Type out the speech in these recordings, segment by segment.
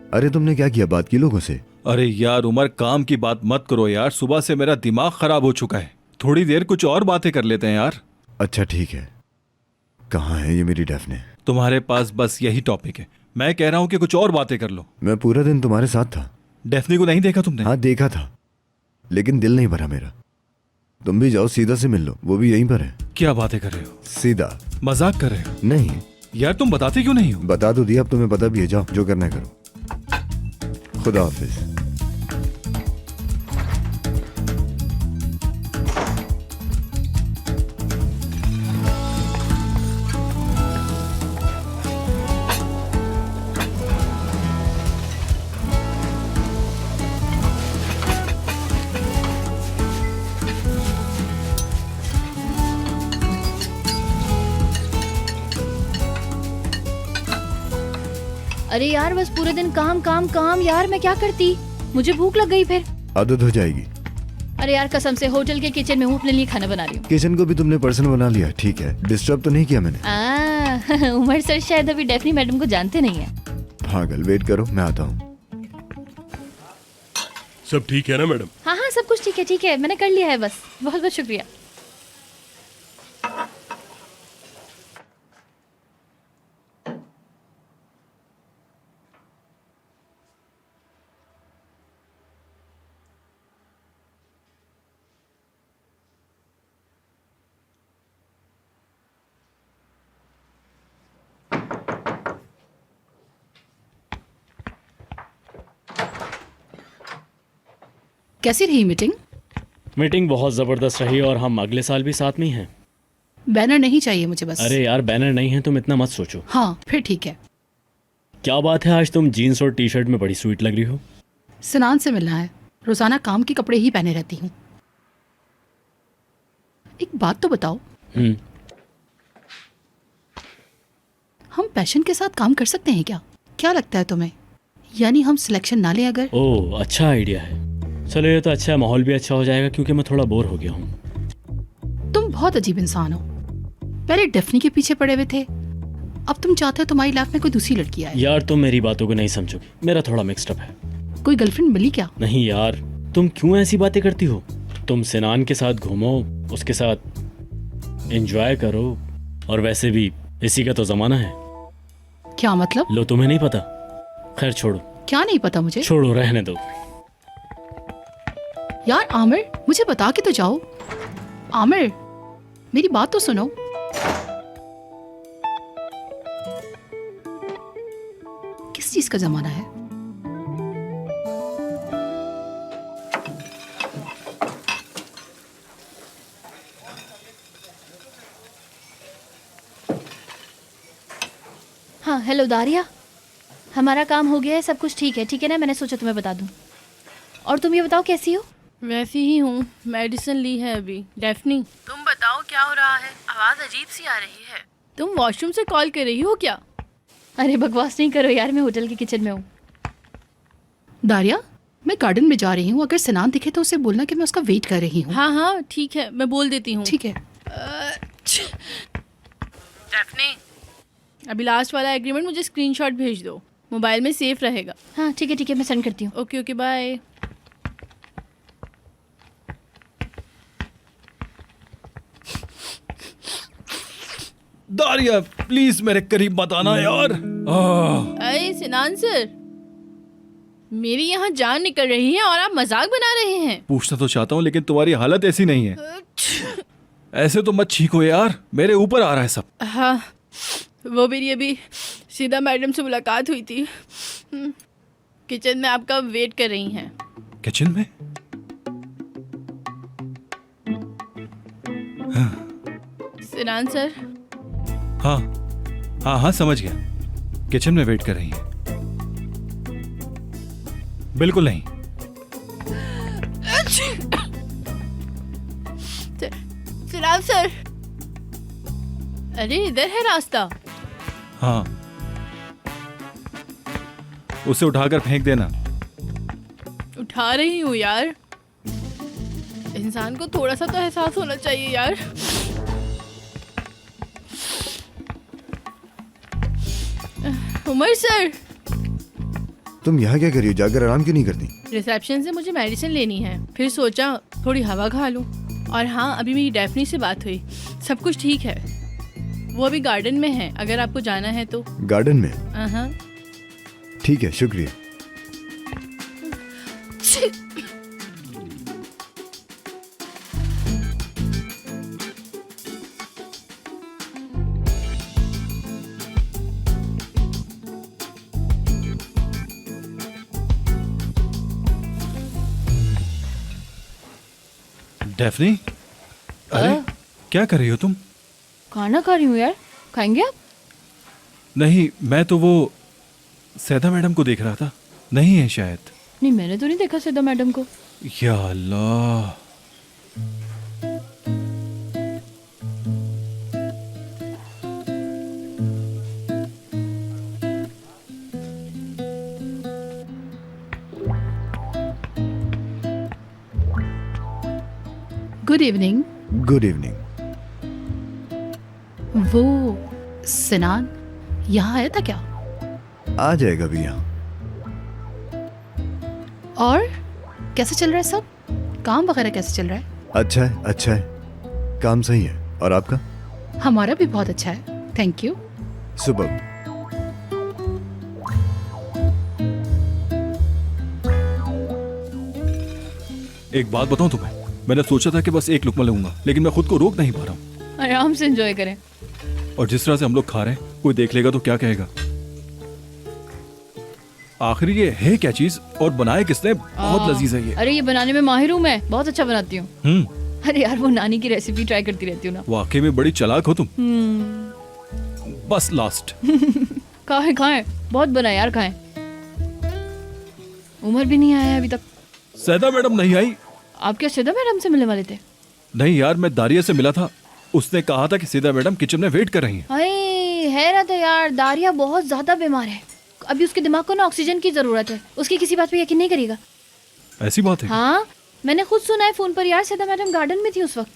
अरे तुमने क्या किया, बात की लोगों से? अरे यार उमर, काम की बात मत करो यार, सुबह से मेरा दिमाग खराब हो चुका है। थोड़ी देर कुछ और बातें कर लेते हैं यार। अच्छा ठीक है, कहाँ है ये मेरी डैफ्ने? तुम्हारे पास बस यही टॉपिक है। मैं कह रहा हूँ कि कुछ और बातें कर लो। मैं पूरा दिन तुम्हारे साथ था। डेफनी को नहीं देखा तुमने? हाँ देखा था, लेकिन दिल नहीं भरा मेरा। तुम भी जाओ, सीधा से मिल लो, वो भी यहीं पर है। क्या बातें कर रहे हो? सीधा। मजाक कर रहे हो? नहीं। यार तुम बताते क्यों नहीं हो? बता तो दिया, अब तुम्हें पता भी है। जाओ, जो करना है करो। खुदा हाफिज। अरे यार बस पूरे दिन काम काम काम यार, मैं क्या करती, मुझे भूख लग गई फिर। आदत हो जाएगी। अरे यार कसम से होटल के किचन में हूँ, अपने लिए खाना बना रही हूँ। किचन को भी तुमने पर्सनल बना लिया, ठीक है, डिस्टर्ब तो नहीं किया मैंने। उमर सर शायद अभी डेफनी मैडम को जानते नहीं है। पागल, वेट करो, मैं आता हूँ। सब ठीक है ना मैडम? हाँ हाँ सब कुछ ठीक है, मैंने कर लिया है बस। बहुत बहुत शुक्रिया। कैसी रही मीटिंग? मीटिंग बहुत ज़बरदस्त रही और हम अगले साल भी साथ में ही हैं। बैनर नहीं चाहिए मुझे बस। अरे यार बैनर नहीं है, तुम इतना मत सोचो। हाँ फिर ठीक है। क्या बात है, आज तुम जीन्स और टी शर्ट में बड़ी स्वीट लग रही हो। सिनान से मिलना है, रोजाना काम के कपड़े ही पहने रहती हूँ। एक बात तो बताओ, हम पैशन के साथ काम कर सकते हैं क्या? क्या लगता है तुम्हें? यानी हम सिलेक्शन ना ले अगर? ओह अच्छा आइडिया है। चलो ये तो अच्छा है, माहौल भी अच्छा हो जाएगा क्योंकि मैं थोड़ा बोर हो गया हूँ। तुम बहुत अजीब इंसान हो। पहले डेफनी के पीछे पड़े हुए थे, अब तुम चाहते हो तुम्हारी लाइफ में कोई दूसरी लड़की आए। यार तुम मेरी बातों को नहीं समझोगी, मेरा थोड़ा मिक्सड अप है। कोई गर्लफ्रेंड मिली क्या? नहीं यार, तुम क्यों ऐसी बातें करती हो? तुम सिनान के साथ घूमो, उसके साथ एंजॉय करो, और वैसे भी इसी का तो जमाना है। क्या मतलब? लो तुम्हें नहीं पता? खैर छोड़ो। क्या नहीं पता मुझे? छोड़ो, रहने दो। यार आमिर, मुझे बता के तो जाओ। आमिर मेरी बात तो सुनो। किस चीज का जमाना है? हाँ हेलो दारिया, हमारा काम हो गया है, सब कुछ ठीक है ना? मैंने सोचा तुम्हें बता दूं। और तुम ये बताओ कैसी हो? वैसी ही हूँ, मेडिसिन ली है अभी। डेफनी तुम बताओ क्या हो रहा है? आवाज़ अजीब सी आ रही है। तुम वॉशरूम से कॉल कर रही हो क्या? अरे बकवास नहीं करो यार, मैं होटल के किचन में हूँ। दारिया मैं गार्डन में जा रही हूँ, अगर सिनान दिखे तो उसे बोलना कि मैं उसका वेट कर रही हूँ। हाँ हाँ ठीक है, मैं बोल देती हूँ। ठीक है। डेफनी अभी लास्ट वाला एग्रीमेंट मुझे स्क्रीनशॉट भेज दो, मोबाइल में सेफ रहेगा। हाँ ठीक है, मैं सेंड करती हूँ। Okay okay bye. Dariya please मेरे करीब मत आना यार। अरे सिनान सर, मेरी यहाँ जान निकल रही है और आप मजाक बना रहे हैं। पूछना तो चाहता हूँ लेकिन तुम्हारी हालत ऐसी नहीं है। ऐसे तो मत छीको यार, मेरे ऊपर आ रहा है सब। हाँ वो मेरी अभी सीधा मैडम से मुलाकात हुई थी, किचन में आपका वेट कर रही हैं। किचन में? सिनान सर। हाँ हाँ हाँ समझ गया, किचन में वेट कर रही हैं। बिल्कुल नहीं। सिनान सर, अरे इधर है रास्ता। हाँ उसे उठाकर फेंक देना। उठा रही हूँ यार, इंसान को थोड़ा सा तो एहसास होना चाहिए यार। उमर सर तुम यहाँ क्या कर रही हो? जाकर आराम क्यों नहीं करती? रिसेप्शन से मुझे मेडिसिन लेनी है, फिर सोचा थोड़ी हवा खा लूँ। और हाँ, अभी मेरी डेफनी से बात हुई, सब कुछ ठीक है। वो अभी गार्डन में है, अगर आपको जाना है तो। गार्डन में? हाँ। ठीक है, शुक्रिया। डेफनी, अरे क्या कर रही हो तुम? खाना खा रही हूँ यार, खाएंगे आप? नहीं, मैं तो वो सैदा मैडम को देख रहा था। नहीं है शायद। नहीं, मैंने तो नहीं देखा सैदा मैडम को। या Allah. Good evening. Good evening. वो सिनान यहाँ आया था क्या? आ जाएगा अभी यहाँ। और कैसे चल रहा है सब? काम वगैरह कैसे चल रहा है? अच्छा है, अच्छा है, काम सही है। और आपका? हमारा भी बहुत अच्छा है, थैंक यू। सुबह। एक बात बताऊं तुम्हें, मैंने सोचा था कि बस एक लुकमा लूंगा, लेकिन मैं खुद को रोक नहीं पा रहा हूँ। आराम से एंजॉय करें। और जिस तरह से हम लोग खा रहे हैं, कोई देख लेगा तो क्या कहेगा? आखिर ये है क्या चीज और बनाए किसने? बहुत लजीज है ये। अरे ये बनाने में माहिर हूँ मैं, बहुत अच्छा बनाती हूँ। अरे यार, वो नानी की रेसिपी ट्राई करती रहती हूँ ना। वाकई में बड़ी चालाक हो तुम। बस लास्ट। खाएं खाएं, बहुत बना यार, खाएं। उमर भी नहीं आया अभी तक। सैदा मैडम नहीं आई? आप क्या सैदा मैडम से मिलने वाले थे? नहीं यार, मैं दारिया से मिला था। उसने कहा था कि सैदा मैडम किचन में वेट कर रही हैं। हाय, है ना तो यार, दारिया बहुत ज्यादा बीमार है। अभी उसके दिमाग को ना ऑक्सीजन की जरूरत है। उसकी किसी बात पे यकीन नहीं करेगा। ऐसी बात है? हाँ, मैंने खुद सुना है फोन पर यार, सैदा मैडम गार्डन में थी उस वक्त।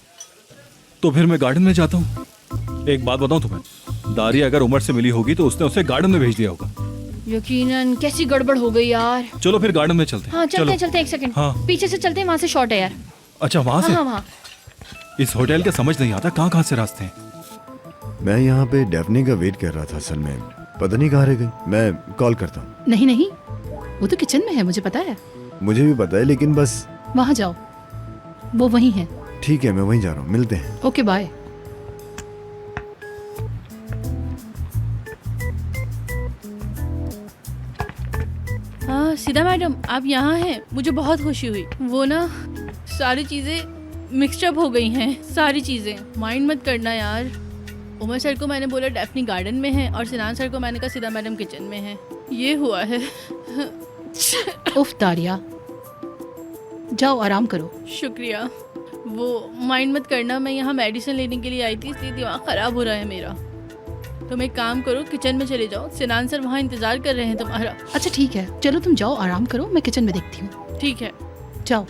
तो फिर मैं गार्डन में जाता हूँ। एक बात बताऊं तुम्हें, दारिया अगर उमर से मिली होगी तो उसने उसे गार्डन में भेज दिया होगा। यकीनन। कैसी गड़बड़ हो गई यार। चलो फिर गार्डन में चलते हैं। हाँ चलते हैं, चलते हैं। एक सेकंड, हाँ। पीछे से चलते हैं, वहाँ से शॉर्ट है यार। अच्छा, वहाँ से? हाँ वहाँ। इस होटल का समझ नहीं आता कहाँ कहाँ से रास्ते हैं। मैं यहाँ पे डेफनी का वेट कर रहा था असल में, पता नहीं कहाँ रह गई। मैं कॉल करता हूँ। नहीं नहीं, वो तो किचन में है, मुझे पता है। मुझे भी पता है, लेकिन बस। वहाँ जाओ, वो वहीं है। ठीक है, मैं वहीं जा रहा हूँ, मिलते हैं। Okay bye. हाँ सीधा मैडम, आप यहाँ हैं, मुझे बहुत खुशी हुई। वो ना सारी चीज़ें मिक्सचअप हो गई हैं, सारी चीज़ें। माइंड मत करना यार। उमर सर को मैंने बोला डेफनी गार्डन में है, और सिनान सर को मैंने कहा सीधा मैडम किचन में है। ये हुआ है। उफ दारिया, जाओ आराम करो। शुक्रिया। वो माइंड मत करना, मैं यहाँ मेडिसिन लेने के लिए आई थी, इसलिए दिमाग ख़राब हो रहा है मेरा। तुम एक काम करो, किचन में चले जाओ, सिनान सर वहाँ इंतज़ार कर रहे हैं तुम्हारा। अच्छा ठीक है, चलो तुम जाओ आराम करो, मैं किचन में देखती हूँ। ठीक है, जाओ।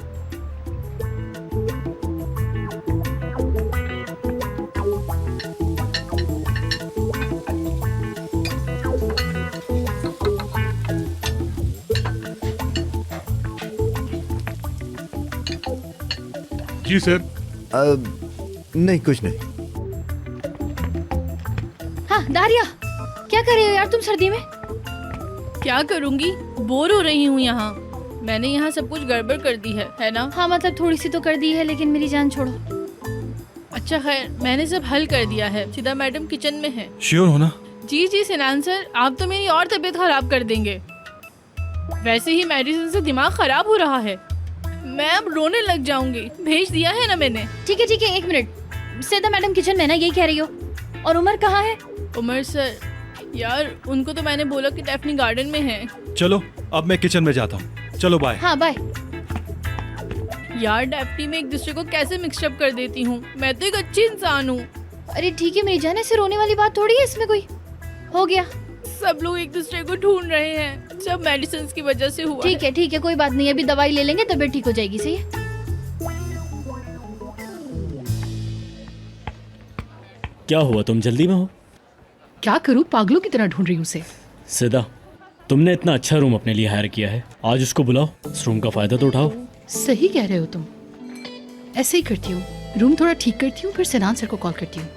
जी सर। नहीं, कुछ नहीं। हाँ दारिया, क्या कर रही हो यार तुम सर्दी में? क्या करूँगी, बोर हो रही हूँ यहाँ। मैंने यहाँ सब कुछ गड़बड़ कर दी है ना? हाँ मतलब थोड़ी सी तो कर दी है, लेकिन मेरी जान छोड़ो। अच्छा खैर, मैंने सब हल कर दिया है। सीधा मैडम किचन में है। श्योर हो ना? जी जी सिनान सर, आप तो मेरी और तबीयत खराब कर देंगे। वैसे ही मेडिसिन से दिमाग खराब हो रहा है, मैं अब रोने लग जाऊंगी। भेज दिया है ना मैंने। ठीक है, एक मिनट। सैदा मैडम किचन में ना, यही कह रही हो? और उमर कहाँ है? उमर सर, यार उनको तो मैंने बोला कि डेफनी गार्डन में है। चलो अब मैं किचन में जाता हूँ। चलो बाय। हाँ बाय। यार डेफनी में एक दूसरे को कैसे मिक्सअप कर देती हूँ, मैं तो एक अच्छी इंसान हूँ। अरे ठीक है मेरी जान, ऐसे रोने वाली बात थोड़ी है इसमें कोई। हो गया। सब लोग एक दूसरे को ढूंढ रहे हैं, सब मेडिसिन की वजह से हुआ। ठीक है, कोई बात नहीं, अभी दवाई ले लेंगे, तबीयत ठीक हो जाएगी। सही है। क्या हुआ, तुम जल्दी में हो? क्या करूँ, पागलों की तरह ढूंढ रही हूँ उसे। सिदा, तुमने इतना अच्छा रूम अपने लिए हायर किया है, आज उसको बुलाओ, इस रूम का फायदा तो उठाओ। सही कह रहे हो तुम। ऐसे ही करती हूँ, रूम थोड़ा ठीक करती हूँ, फिर सिनान सर को कॉल करती हूँ,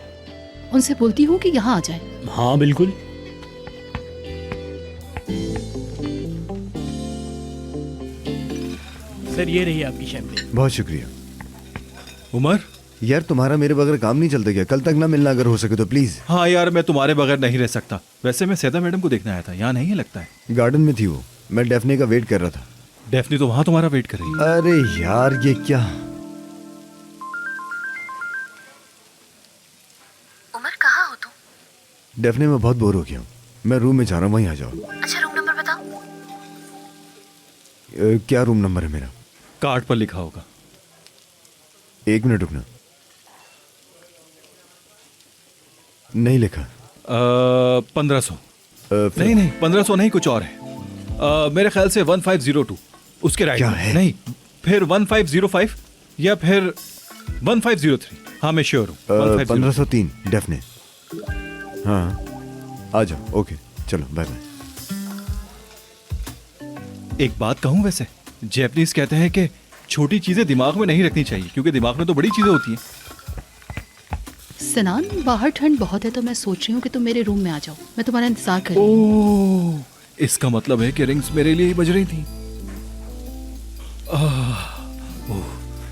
उनसे बोलती हूँ कि यहाँ आ जाए। हाँ बिल्कुल। सर ये रही आपकी शैम्पेन। बहुत शुक्रिया। उमर, यार तुम्हारा मेरे बगैर काम नहीं चलता क्या? कल तक ना मिलना अगर हो सके तो प्लीज। हाँ यार, मैं तुम्हारे बगैर नहीं रह सकता। वैसे मैं सैदा मैडम को देखने आया था, यहाँ नहीं है लगता है। गार्डन में थी वो, मैं डेफने का वेट कर रहा था। डेफनी तो वहाँ तुम्हारा वेट कर रही है। अरे यार ये क्या। उमर कहाँ हो तुम? डेफने में बहुत बोर हो गया हूँ, मैं रूम में जा रहा हूँ, वहीं आ जाओ। अच्छा रूम नंबर बताओ। क्या रूम नंबर है मेरा? कार्ड पर लिखा होगा। 1 मिनट रुकना। नहीं लिखा। 1500। फिर- नहीं 1500 नहीं, कुछ और है। मेरे ख्याल से 1502 उसके राइट क्या में। है? नहीं, फिर 1505 या फिर 1503। हाँ मैं श्योर हूँ 1503। 1503 डेफने। हाँ आ जाओ। ओके चलो बाय बाय। एक बात कहूँ, वैसे जैपनीज कहते हैं कि छोटी चीजें दिमाग में नहीं रखनी चाहिए, क्योंकि दिमाग में तो बड़ी चीजें होती हैं। सिनान, बाहर ठंड बहुत है तो मैं सोच रही हूँ कि तुम मेरे रूम में आ जाओ, मैं तुम्हारा इंतजार कर रही हूँ। ओह, इसका मतलब है कि रिंग्स मेरे लिए ही बज रही थी। ओह,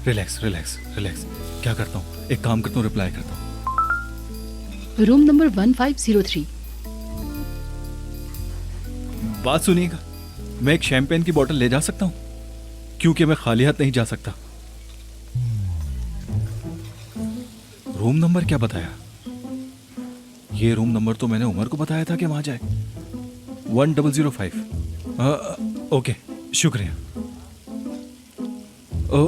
रिलैक्स रिलैक्स रिलैक्स। क्या करता हूँ, एक काम करता हूँ, रिप्लाई करता हूँ। Room number 1503। बात सुनिएगा, मैं एक शैंपेन की बोतल ले जा सकता हूँ, क्योंकि मैं खाली हाथ नहीं जा सकता। रूम नंबर क्या बताया? ये रूम नंबर तो मैंने उमर को बताया था कि वहां जाए। 1005। ओके शुक्रिया। ओ,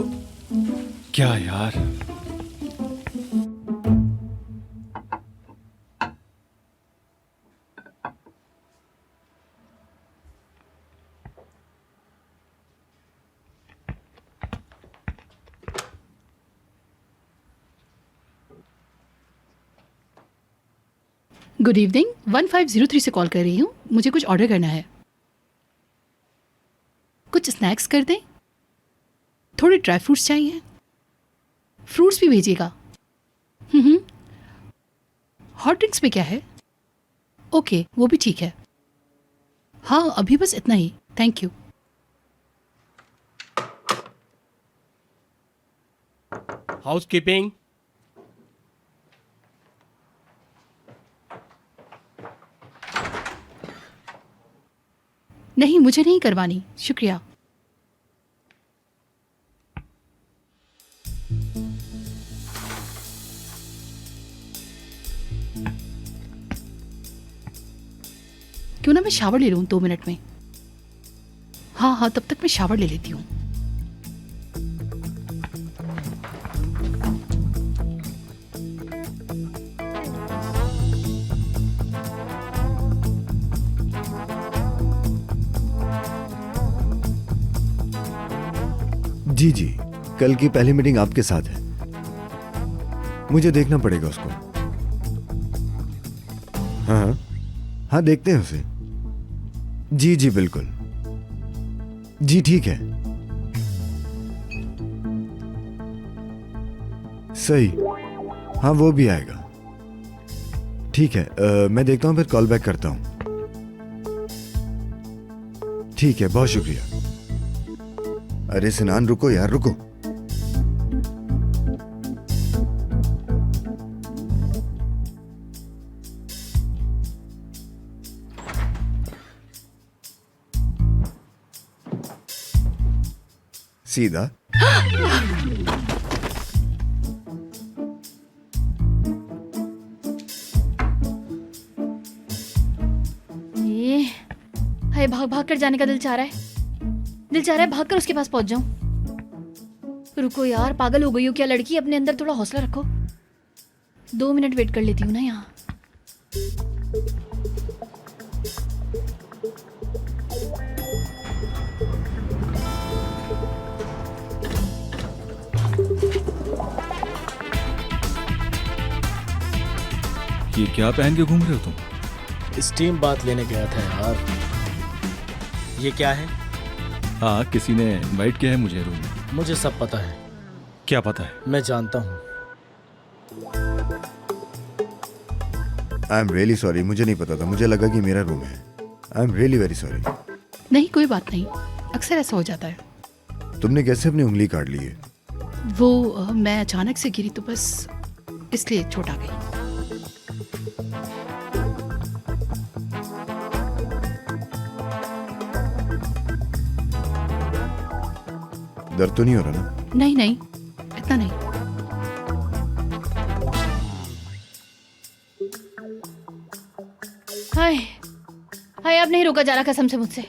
क्या यार। गुड इवनिंग, 1503 से कॉल कर रही हूँ, मुझे कुछ ऑर्डर करना है। कुछ स्नैक्स कर दें, थोड़े ड्राई फ्रूट्स चाहिए, फ्रूट्स भी भेजिएगा। हॉट ड्रिंक्स में क्या है? ओके वो भी ठीक है। हाँ अभी बस इतना ही, थैंक यू। हाउसकीपिंग। नहीं मुझे नहीं करवानी, शुक्रिया। क्यों ना मैं शावर ले लूं 2 मिनट में। हाँ तब तक मैं शावर ले लेती हूँ। जी जी, कल की पहली मीटिंग आपके साथ है, मुझे देखना पड़ेगा उसको। हाँ हाँ देखते हैं उसे। जी जी बिल्कुल, जी ठीक है। सही, हाँ वो भी आएगा। ठीक है, मैं देखता हूँ, फिर कॉल बैक करता हूँ। ठीक है, बहुत शुक्रिया। अरे सिनान रुको यार, रुको। सीधा ये हाय, भाग भाग कर जाने का दिल चाह रहा है। दिल चाह रहा है भागकर उसके पास पहुंच जाऊं। रुको यार, पागल हो गई हो क्या लड़की? अपने अंदर थोड़ा हौसला रखो। 2 मिनट वेट कर लेती हूँ ना यहाँ। ये क्या पहन के घूम रहे हो तुम? स्टीम बात लेने गया था यार। ये क्या है? हाँ, किसी ने इनवाइट किया है मुझे रूम में। मुझे सब पता है, क्या पता है? मैं जानता हूँ। आई एम रियली सॉरी, मुझे नहीं पता था, मुझे लगा कि मेरा रूम है। I am really very sorry. नहीं कोई बात नहीं, अक्सर ऐसा हो जाता है। तुमने कैसे अपनी उंगली काट ली है? वो मैं अचानक से गिरी तो बस इसलिए चोट आ गई। दर्द तो नहीं हो रहा ना? नहीं नहीं, इतना नहीं। हाय हाय, अब नहीं रोका जा रहा कसम से मुझसे।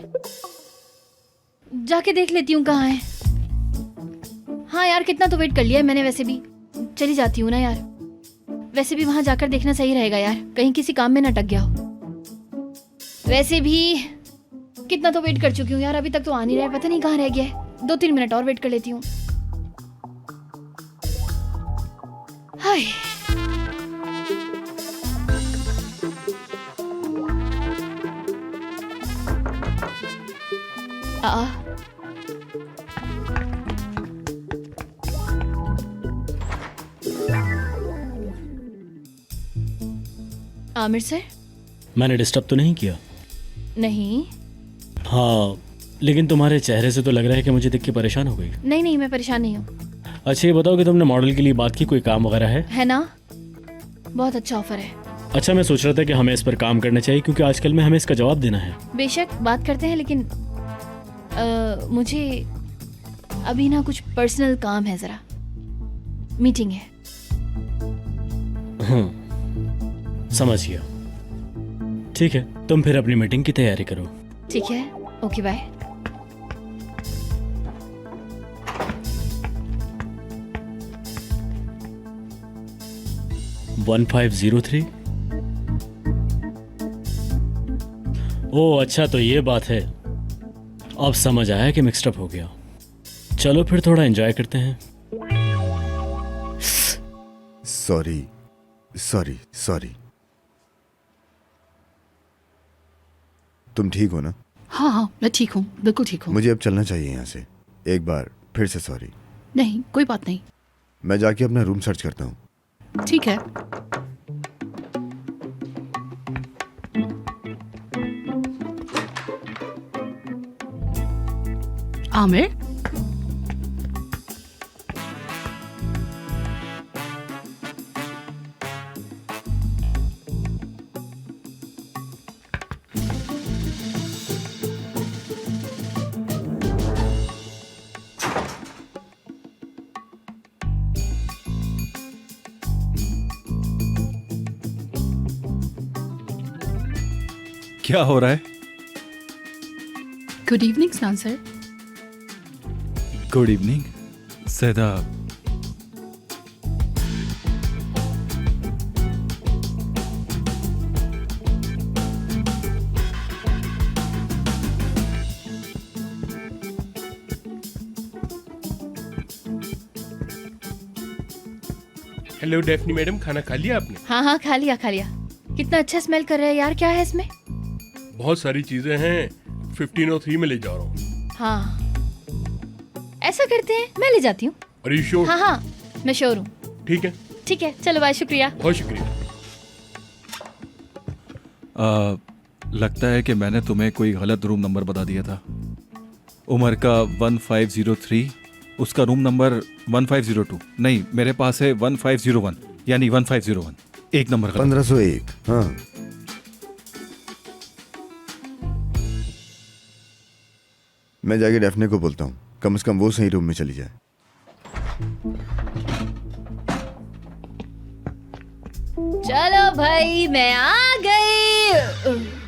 जाके देख लेती हूँ कहाँ है। हाँ यार, कितना तो वेट कर लिया है मैंने, वैसे भी चली जाती हूँ ना यार। वैसे भी वहां जाकर देखना सही रहेगा यार, कहीं किसी काम में ना अटक गया हो। वैसे भी कितना तो वेट कर चुकी हूँ यार, अभी तक तो आ नहीं रहा है, पता नहीं कहाँ रह गया है। 2-3 मिनट और वेट कर लेती हूँ। हाय आमिर सर? मैंने डिस्टर्ब तो नहीं किया? नहीं हाँ, लेकिन तुम्हारे चेहरे से तो लग रहा है कि मुझे देख के परेशान हो गई। नहीं नहीं, मैं परेशान नहीं हूँ। अच्छा ये बताओ कि तुमने मॉडल के लिए बात की, कोई काम वगैरह है ना? बहुत अच्छा ऑफर है। अच्छा, मैं सोच रहा था कि हमें इस पर काम करना चाहिए क्योंकि आजकल में हमें इसका जवाब देना है। बेशक बात करते हैं, लेकिन मुझे अभी ना कुछ पर्सनल काम है, जरा मीटिंग है। समझ गया। ठीक है, तुम फिर अपनी मीटिंग की तैयारी करो। ठीक है, ओके बाय। वन 1503। ओह अच्छा, तो ये बात है। अब समझ आया कि मिक्सड हो गया। चलो फिर थोड़ा एंजॉय करते हैं। Sorry sorry sorry. तुम ठीक हो ना? हाँ हाँ, मैं ठीक हूँ, बिल्कुल ठीक हूँ। मुझे अब चलना चाहिए यहाँ से। एक बार फिर से सॉरी। नहीं कोई बात नहीं। मैं जाके अपना रूम सर्च करता हूँ। ठीक है। आमिर, क्या हो रहा है? गुड इवनिंग स्नान सर। गुड इवनिंग सैदा। हेलो डेफनी मैडम, खाना खा लिया आपने? हाँ हाँ, खा लिया खा लिया। कितना अच्छा स्मेल कर रहा है यार, क्या है इसमें? बहुत सारी चीजें हैं, 1503 में ले जा रहा हूँ। हाँ ऐसा करते हैं, मैं ले जाती हूँ। अरे श्योर? हाँ हाँ मैं श्योर हूँ। ठीक है। ठीक है, चलो बाय, शुक्रिया। बहुत शुक्रिया। लगता है कि मैंने तुम्हें कोई गलत रूम नंबर बता दिया था। उमर का 1503, उसका रूम नंबर 1502। नहीं, मेरे पास है 1501, यानी 1501। एक नंबर गलत। 1501। हाँ मैं जाके डेफने को बोलता हूँ, कम से कम वो सही रूम में चली जाए। चलो भाई, मैं आ गई।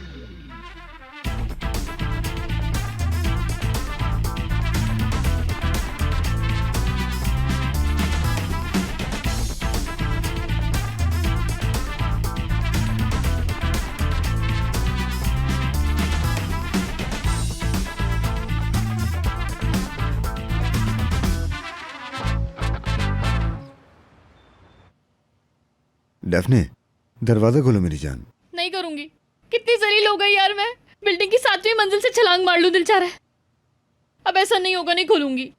डेफने, दरवाजा खोलो मेरी जान। नहीं करूंगी, कितनी जलील हो गई यार मैं। बिल्डिंग की 7वीं मंजिल से छलांग मार लूं, दिल चाह रहा है। अब ऐसा नहीं होगा, नहीं खोलूंगी।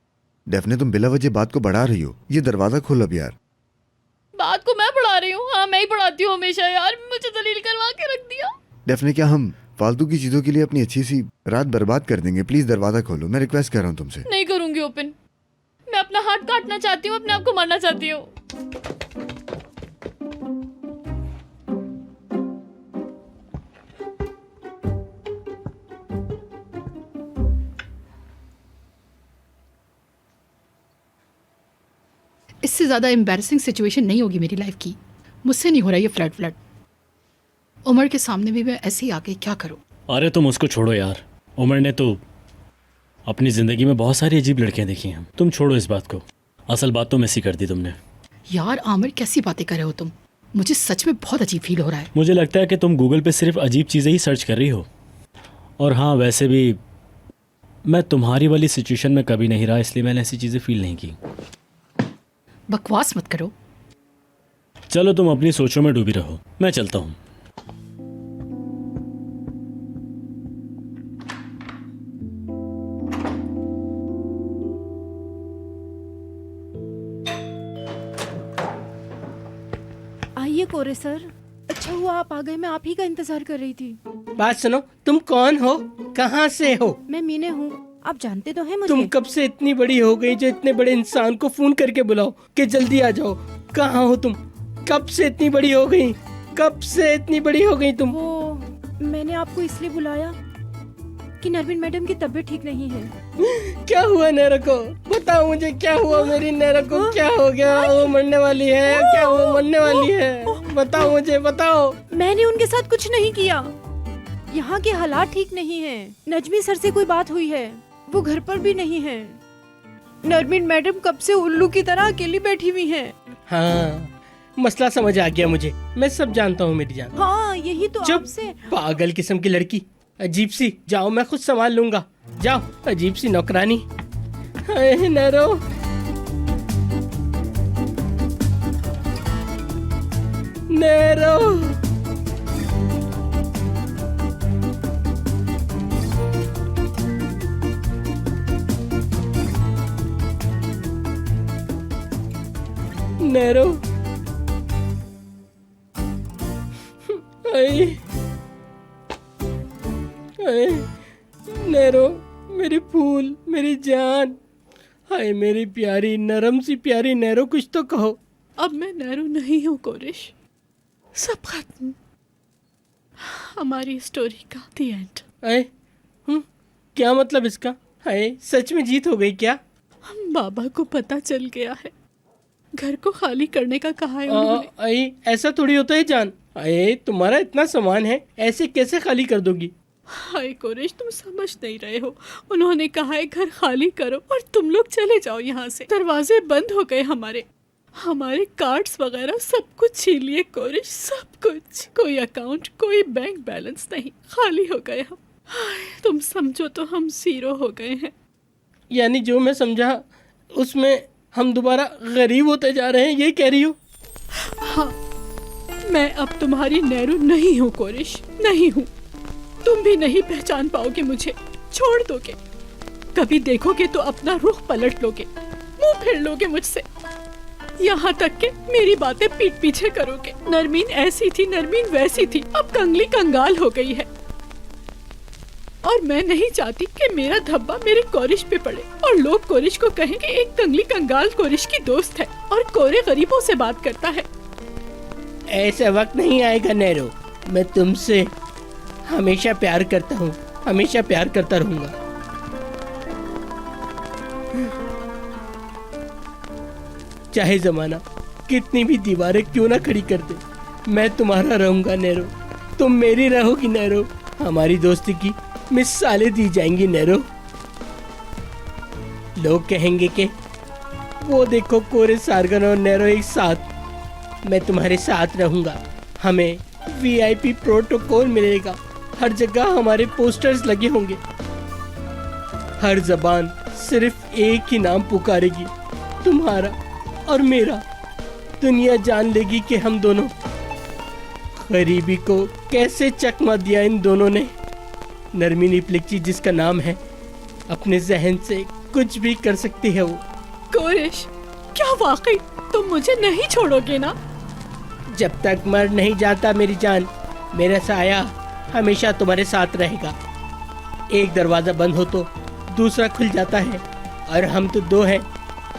डेफने तुम बिला वजह बात को बढ़ा रही हो। ये दरवाजा खोल अब यार। बात को मैं पढ़ा रही हूँ? हाँ, मैं ही पढ़ाती हूँ हमेशा यार। मुझे दलील करवा के रख दिया। डेफने क्या हम फालतू की चीजों के लिए अपनी अच्छी सी रात बर्बाद कर देंगे? प्लीज दरवाजा खोलो, मैं रिक्वेस्ट कर रहा हूँ तुमसे। नहीं करूंगी ओपन। मैं अपना हाथ काटना चाहती हूँ, अपने आप को मारना चाहती हूँ। इससे ज़्यादा एम्बैरसिंग सिचुएशन नहीं होगी मेरी लाइफ की। मुझसे नहीं हो रहा ये फ्लड। उमर के सामने भी मैं ऐसे ही आ गई, क्या करूँ? अरे तुम उसको छोड़ो यार। उमर ने तो अपनी ज़िंदगी में बहुत सारी अजीब लड़कियां देखी हैं। तुम छोड़ो इस बात को। असल बात तो मिस कर दी तुमने। यार आमिर, कैसी बातें कर रहे हो तुम? मुझे सच में बहुत अजीब फील हो रहा है। मुझे लगता है कि तुम गूगल पे सिर्फ अजीब चीज़ें ही सर्च कर रही हो। और हाँ, वैसे भी मैं तुम्हारी वाली सिचुएशन में कभी नहीं रहा, इसलिए मैंने ऐसी चीज़ें फील नहीं की। बकवास मत करो। चलो तुम अपनी सोचों में डूबी रहो, मैं चलता हूँ। आइए कोरे सर। अच्छा हुआ आप आ गए, मैं आप ही का इंतजार कर रही थी। बात सुनो, तुम कौन हो, कहाँ से हो? मैं मीने हूँ, आप जानते तो हैं मुझे। तुम कब से इतनी बड़ी हो गई जो इतने बड़े इंसान को फोन करके बुलाओ कि जल्दी आ जाओ? कहाँ हो तुम? कब से इतनी बड़ी हो गई? कब से इतनी बड़ी हो गई तुम? वो मैंने आपको इसलिए बुलाया कि नरविन मैडम की तबीयत ठीक नहीं है। क्या हुआ नैरो को? बताओ मुझे, क्या हुआ मेरी नैरो को? क्या हो गया? वो मरने वाली है क्या? वो मरने वाली है? बताओ मुझे, बताओ। मैंने उनके साथ कुछ नहीं किया। यहाँ के हालात ठीक नहीं है। नजमी सर से कोई बात हुई है, वो घर पर भी नहीं है। नरविन मैडम कब से उल्लू की तरह अकेली बैठी हुई हैं। हाँ, मसला समझ आ गया मुझे, मैं सब जानता हूँ मेरी जान। हाँ, यही तो चुप, आपसे। पागल किस्म की लड़की, अजीब सी। जाओ, मैं खुद संभाल लूंगा। जाओ, अजीब सी नौकरानी। हाय नैरो, नैरो। नैरो, हाय नैरो, मेरी फूल, मेरी जान। हाय मेरी प्यारी, नरम सी प्यारी नैरो, कुछ तो कहो। अब मैं नैरो नहीं हूँ कोरिश, सब खत्म। हमारी स्टोरी का दी एंड। क्या मतलब इसका? हाय, सच में जीत हो गई क्या? बाबा को पता चल गया है, घर को खाली करने का कहा है उन्होंने। ऐसा थोड़ी होता है जान। तुम्हारा इतना सामान है, ऐसे कैसे खाली कर दोगी? हाय कोरिश, तुम समझ नहीं रहे हो। उन्होंने कहा है घर खाली करो और तुम लोग चले जाओ यहाँ से। दरवाजे बंद हो गए, हमारे कार्ड्स वगैरह सब कुछ छीन लिए कोरिश, सब कुछ। कोई अकाउंट, कोई बैंक बैलेंस नहीं, खाली हो गए हम। हाय, तुम समझो तो हम जीरो हो गए हैं। यानी जो मैं समझा उसमें हम दोबारा गरीब होते जा रहे हैं, ये कह रही हो? हाँ, मैं अब तुम्हारी नैरो नहीं हूँ कोरिश, नहीं हूँ। तुम भी नहीं पहचान पाओगे मुझे, छोड़ दोगे। कभी देखोगे तो अपना रुख पलट लोगे, मुंह फेर लोगे मुझसे, यहाँ तक कि मेरी बातें पीठ पीछे करोगे। नरमीन ऐसी थी, नरमीन वैसी थी, अब कंगली कंगाल हो गई है। और मैं नहीं चाहती कि मेरा धब्बा मेरे कोरिश पे पड़े और लोग कोरिश को कहें कि एक कंगली कंगाल कोरिश की दोस्त है और कोरे गरीबों से बात करता है। ऐसा वक्त नहीं आएगा नैरो, मैं तुमसे हमेशा प्यार करता हूँ, हमेशा प्यार करता रहूंगा। चाहे जमाना कितनी भी दीवारें क्यों ना खड़ी कर दे, मैं तुम्हारा रहूंगा नैरो, तुम मेरी रहोगी नैरो। हमारी दोस्ती की मिसालें दी जाएंगी नैरो। लोग कहेंगे कि वो देखो कोरे, सारगन और नैरो एक साथ। मैं तुम्हारे साथ रहूंगा, हमें VIP प्रोटोकॉल मिलेगा, हर जगह हमारे पोस्टर्स लगे होंगे, हर जबान सिर्फ एक ही नाम पुकारेगी, तुम्हारा और मेरा। दुनिया जान लेगी कि हम दोनों, गरीबी को कैसे चकमा दिया इन दोनों ने। नरमीन इप्लिक्ची जिसका नाम है, अपने जहन से कुछ भी कर सकती है वो। कोरिश, क्या वाकई तुम मुझे नहीं छोड़ोगे ना? जब तक मर नहीं जाता मेरी जान, मेरा साया हमेशा तुम्हारे साथ रहेगा। एक दरवाजा बंद हो तो दूसरा खुल जाता है, और हम तो दो हैं,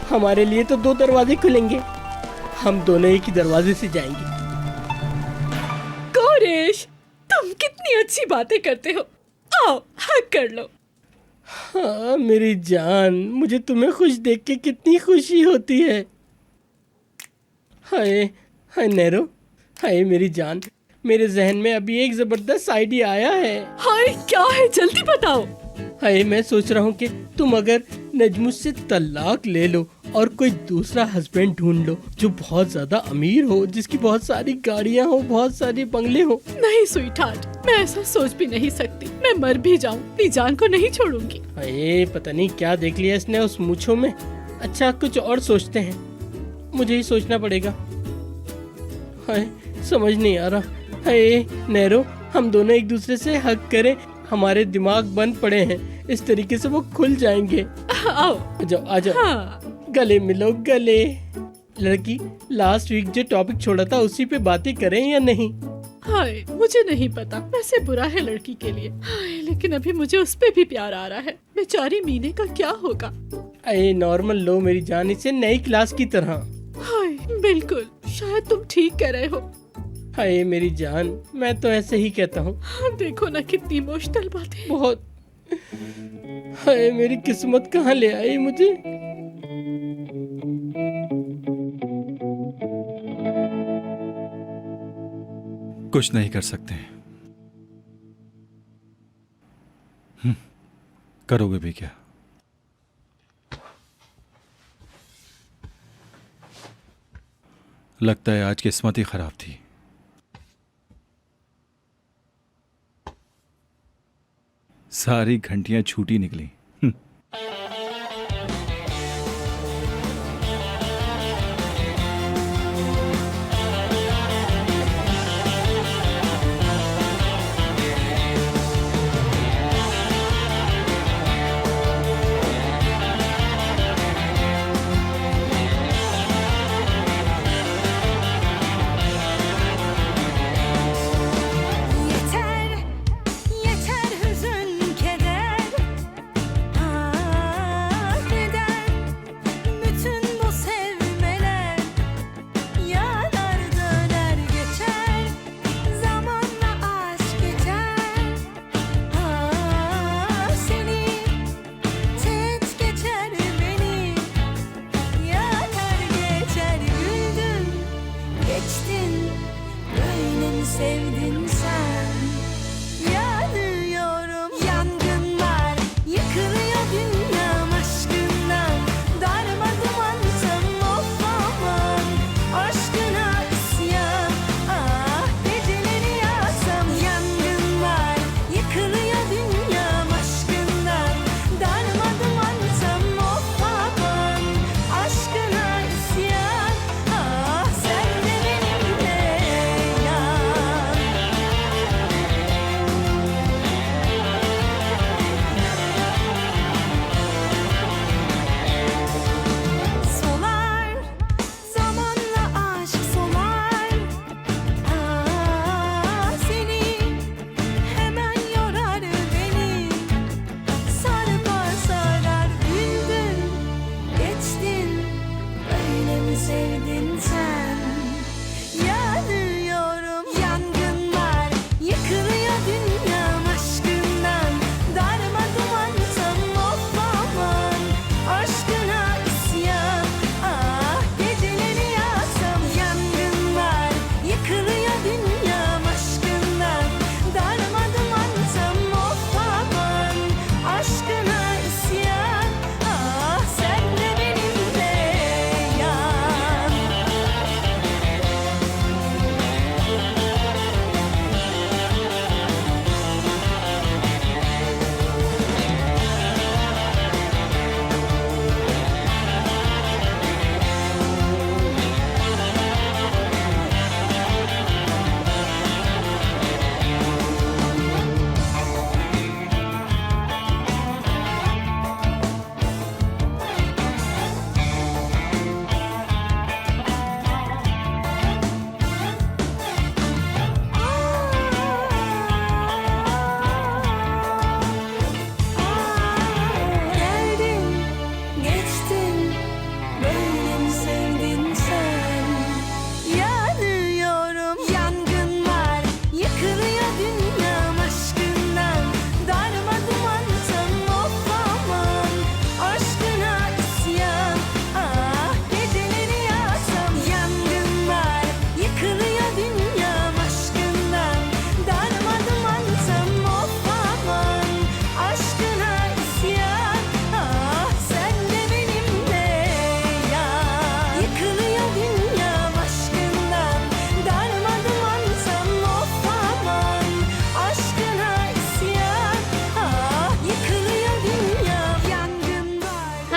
हमारे लिए तो दो दरवाजे खुलेंगे। हम दोनों एक ही दरवाजे से जाएंगे। कोरिश, तुम कितनी अच्छी बातें करते हो। आओ हक कर लो। हाँ मेरी जान, मुझे तुम्हें खुश देख के कितनी खुशी होती है। हाय हाय नैरो, हाय मेरी जान, मेरे जहन में अभी एक जबरदस्त आइडिया आया है। हाय क्या है, जल्दी बताओ। हाय मैं सोच रहा हूँ कि तुम अगर नजमुस से तलाक ले लो और कोई दूसरा हस्बैंड ढूंढ लो जो बहुत ज्यादा अमीर हो, जिसकी बहुत सारी गाड़ियाँ हो, बहुत सारे बंगले हो। नहीं स्वीटहार्ट, मैं ऐसा सोच भी नहीं सकती। मैं मर भी जाऊं, अपनी जान को नहीं छोड़ूंगी। अरे पता नहीं क्या देख लिया इसने उस मूंछों में। अच्छा कुछ और सोचते हैं, मुझे ही सोचना पड़ेगा। हाय समझ नहीं आ रहा। हाय नैरो, हम दोनों एक दूसरे से हक करें, हमारे दिमाग बंद पड़े हैं, इस तरीके से वो खुल जाएंगे। आओ आ जाओ आ जाओ। हाँ। गले मिलो गले। लड़की, लास्ट वीक जो टॉपिक छोड़ा था उसी पे बातें करें या नहीं? हाय मुझे नहीं पता, वैसे बुरा है लड़की के लिए। हाय लेकिन अभी मुझे उस पे भी प्यार आ रहा है। बेचारी मीने का क्या होगा? अरे नॉर्मल लो मेरी जान, इसे नई क्लास की तरह। हाय बिल्कुल, शायद तुम ठीक कह रहे हो। हाय मेरी जान, मैं तो ऐसे ही कहता हूँ। हाँ, देखो ना कितनी इमोशनल बातें। बहुत। हाय मेरी किस्मत कहाँ ले आई मुझे। कुछ नहीं कर सकते। करोगे भी क्या? लगता है आज किस्मत ही खराब थी। सारी घंटियां छूटी निकली। Yeter, yeter hüzün keder.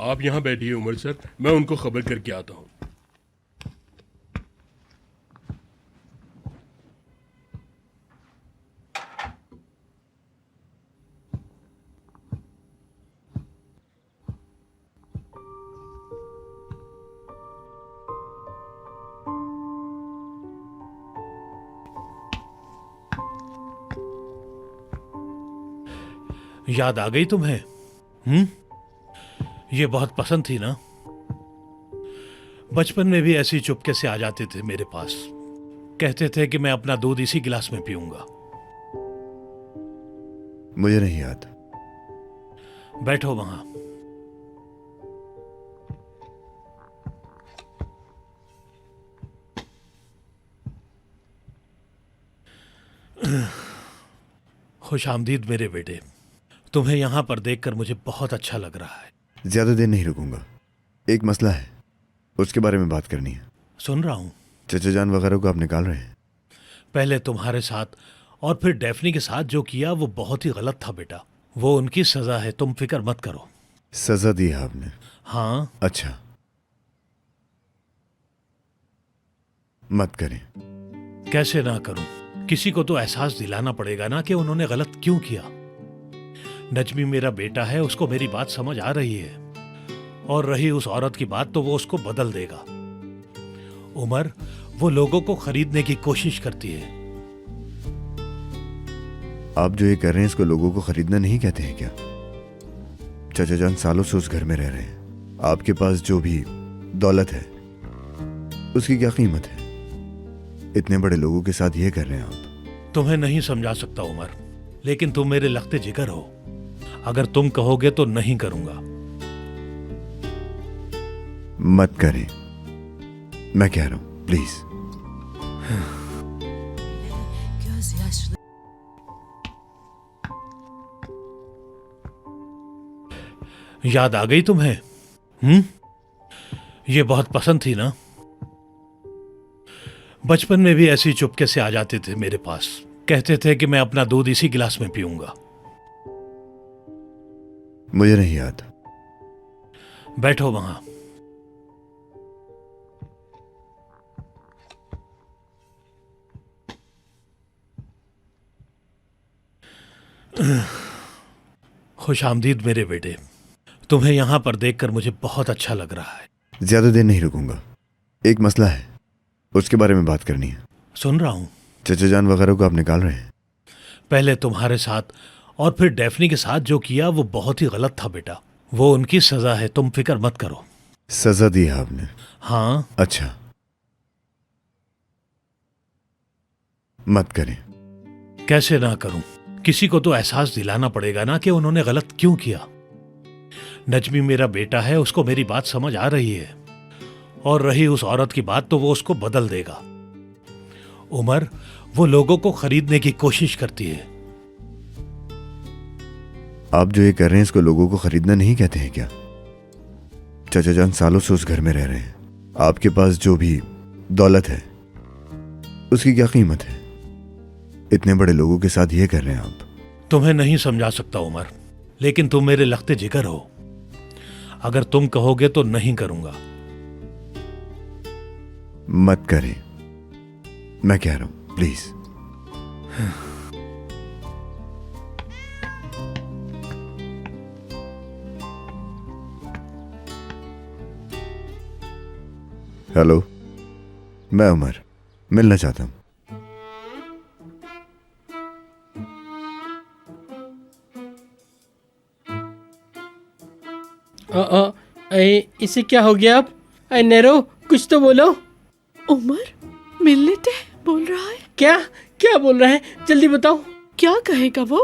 आप यहाँ बैठिए उमर सर, मैं उनको खबर करके आता हूँ। याद आ गई तुम्हें? ये बहुत पसंद थी ना? बचपन में भी ऐसी चुपके से आ जाते थे मेरे पास, कहते थे कि मैं अपना दूध इसी गिलास में पीऊंगा। मुझे नहीं याद। बैठो वहां। खुश आमदीद मेरे बेटे। तुम्हें यहां पर देखकर मुझे बहुत अच्छा लग रहा है। ज्यादा देर नहीं रुकूंगा, एक मसला है, उसके बारे में बात करनी है। सुन रहा हूं। चचा जान वगैरह को आप निकाल रहे हैं? पहले तुम्हारे साथ और फिर डेफनी के साथ जो किया वो बहुत ही गलत था बेटा। वो उनकी सजा है, तुम फिक्र मत करो। सजा दी है आपने? हाँ। अच्छा, मत करें। कैसे ना करूं? किसी को तो एहसास दिलाना पड़ेगा ना कि उन्होंने गलत क्यों किया। नजमी मेरा बेटा है, उसको मेरी बात समझ आ रही है, और रही उस औरत की बात तो वो उसको बदल देगा। उमर, वो लोगों को खरीदने की कोशिश करती है। आप जो ये कर रहे हैं इसको लोगों को खरीदना नहीं कहते हैं क्या? चाचा जान सालों से उस घर में रह रहे हैं, आपके पास जो भी दौलत है उसकी क्या कीमत है? इतने बड़े लोगों के साथ ये कर रहे हैं आप। तुम्हें नहीं समझा सकता उमर, लेकिन तुम मेरे लख्ते जिगर हो। अगर तुम कहोगे तो नहीं करूंगा। मत करें, मैं कह रहा हूं, प्लीज। याद आ गई तुम्हें? ये बहुत पसंद थी ना? बचपन में भी ऐसी चुपके से आ जाते थे मेरे पास, कहते थे कि मैं अपना दूध इसी गिलास में पीऊंगा। मुझे नहीं याद। बैठो वहां। खुश आमदीद मेरे बेटे। तुम्हें यहां पर देखकर मुझे बहुत अच्छा लग रहा है। ज्यादा देर नहीं रुकूंगा, एक मसला है, उसके बारे में बात करनी है। सुन रहा हूं। चचा जान वगैरह को आप निकाल रहे हैं? पहले तुम्हारे साथ और फिर डेफनी के साथ जो किया वो बहुत ही गलत था बेटा। वो उनकी सजा है, तुम फिक्र मत करो। सजा दी है आपने? हाँ। अच्छा, मत करें। कैसे ना करूं? किसी को तो एहसास दिलाना पड़ेगा ना कि उन्होंने गलत क्यों किया। नजमी मेरा बेटा है, उसको मेरी बात समझ आ रही है, और रही उस औरत की बात तो वो उसको बदल देगा। उमर, वो लोगों को खरीदने की कोशिश करती है। आप जो ये कर रहे हैं इसको लोगों को खरीदना नहीं कहते हैं क्या? चाचा जान सालों से उस घर में रह रहे हैं, आपके पास जो भी दौलत है उसकी क्या कीमत है? इतने बड़े लोगों के साथ ये कर रहे हैं आप। तुम्हें नहीं समझा सकता उमर, लेकिन तुम मेरे लख्ते जिगर हो। अगर तुम कहोगे तो नहीं करूंगा। मत करें, मैं कह रहा हूं, प्लीज। हेलो, मैं उमर, मिलना चाहता हूं। इसे क्या हो गया अब? नेरो, कुछ तो बोलो। उमर मिलने थे बोल रहा है। क्या क्या बोल रहा है? जल्दी बताओ। क्या कहेगा वो?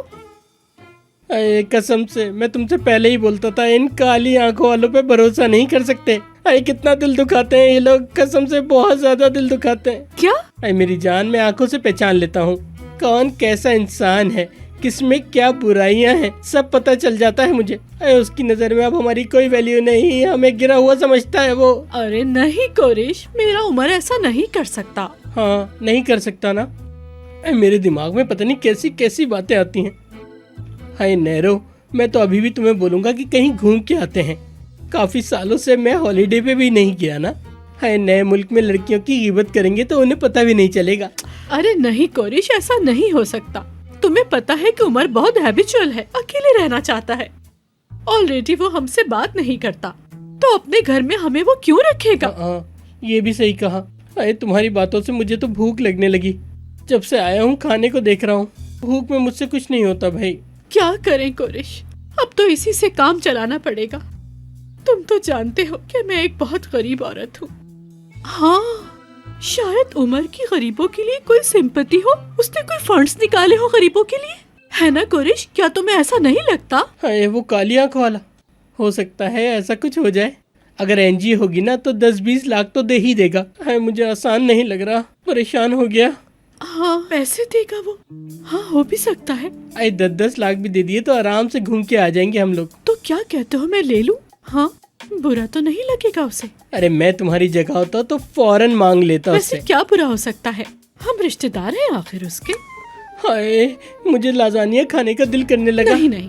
अरे कसम से मैं तुमसे पहले ही बोलता था, इन काली आंखों वालों पे भरोसा नहीं कर सकते। अरे कितना दिल दुखाते हैं ये लोग, कसम से बहुत ज्यादा दिल दुखाते हैं। क्या? अरे मेरी जान, मैं आंखों से पहचान लेता हूँ कौन कैसा इंसान है, किसमें क्या बुराइयां हैं, सब पता चल जाता है मुझे। अरे उसकी नजर में अब हमारी कोई वैल्यू नहीं, हमें गिरा हुआ समझता है वो। अरे नहीं कोरिश, मेरा उमर ऐसा नहीं कर सकता। हाँ, नहीं कर सकता ना? अरे मेरे दिमाग में पता नहीं कैसी कैसी बातें आती हैं। हाय नैरो, मैं तो अभी भी तुम्हें बोलूंगा कि कहीं घूम के आते हैं। काफी सालों से मैं हॉलीडे पे भी नहीं गया ना। है, नए मुल्क में लड़कियों की गिबत करेंगे तो उन्हें पता भी नहीं चलेगा। अरे नहीं कोरिश, ऐसा नहीं हो सकता। तुम्हें पता है कि उमर बहुत हैबिचुअल है, अकेले रहना चाहता है। ऑलरेडी वो हमसे बात नहीं करता, तो अपने घर में हमें वो क्यों रखेगा? हाँ, ये भी सही कहा। अरे तुम्हारी बातों से मुझे तो भूख लगने लगी। जब से आया हूँ खाने को देख रहा हूँ। भूख में मुझसे कुछ नहीं होता भाई। क्या करें कोरिश, अब तो इसी से काम चलाना पड़ेगा। तुम तो जानते हो कि मैं एक बहुत गरीब औरत हूँ। हाँ, शायद उमर की गरीबों के लिए कोई सिंपैथी हो, उसने कोई फंड्स निकाले हो गरीबों के लिए, है ना कोरिश? क्या तुम्हें ऐसा नहीं लगता? अरे वो काली आंख वाला, हो सकता है ऐसा कुछ हो जाए। अगर एनजी होगी ना तो 10-20 लाख तो दे ही देगा। है, मुझे आसान नहीं लग रहा, परेशान हो गया। हाँ, पैसे देगा वो। हाँ, हो भी सकता है। अरे 10-10 लाख भी दे दिए तो आराम से घूम के आ जाएंगे हम लोग। तो क्या कहते हो, मैं ले लूं? हाँ, बुरा तो नहीं लगेगा उसे? अरे मैं तुम्हारी जगह होता तो फौरन मांग लेता वैसे उससे। क्या बुरा हो सकता है, हम रिश्तेदार हैं आखिर उसके। हाय, मुझे लाजानिया खाने का दिल करने लगा। नहीं नहीं,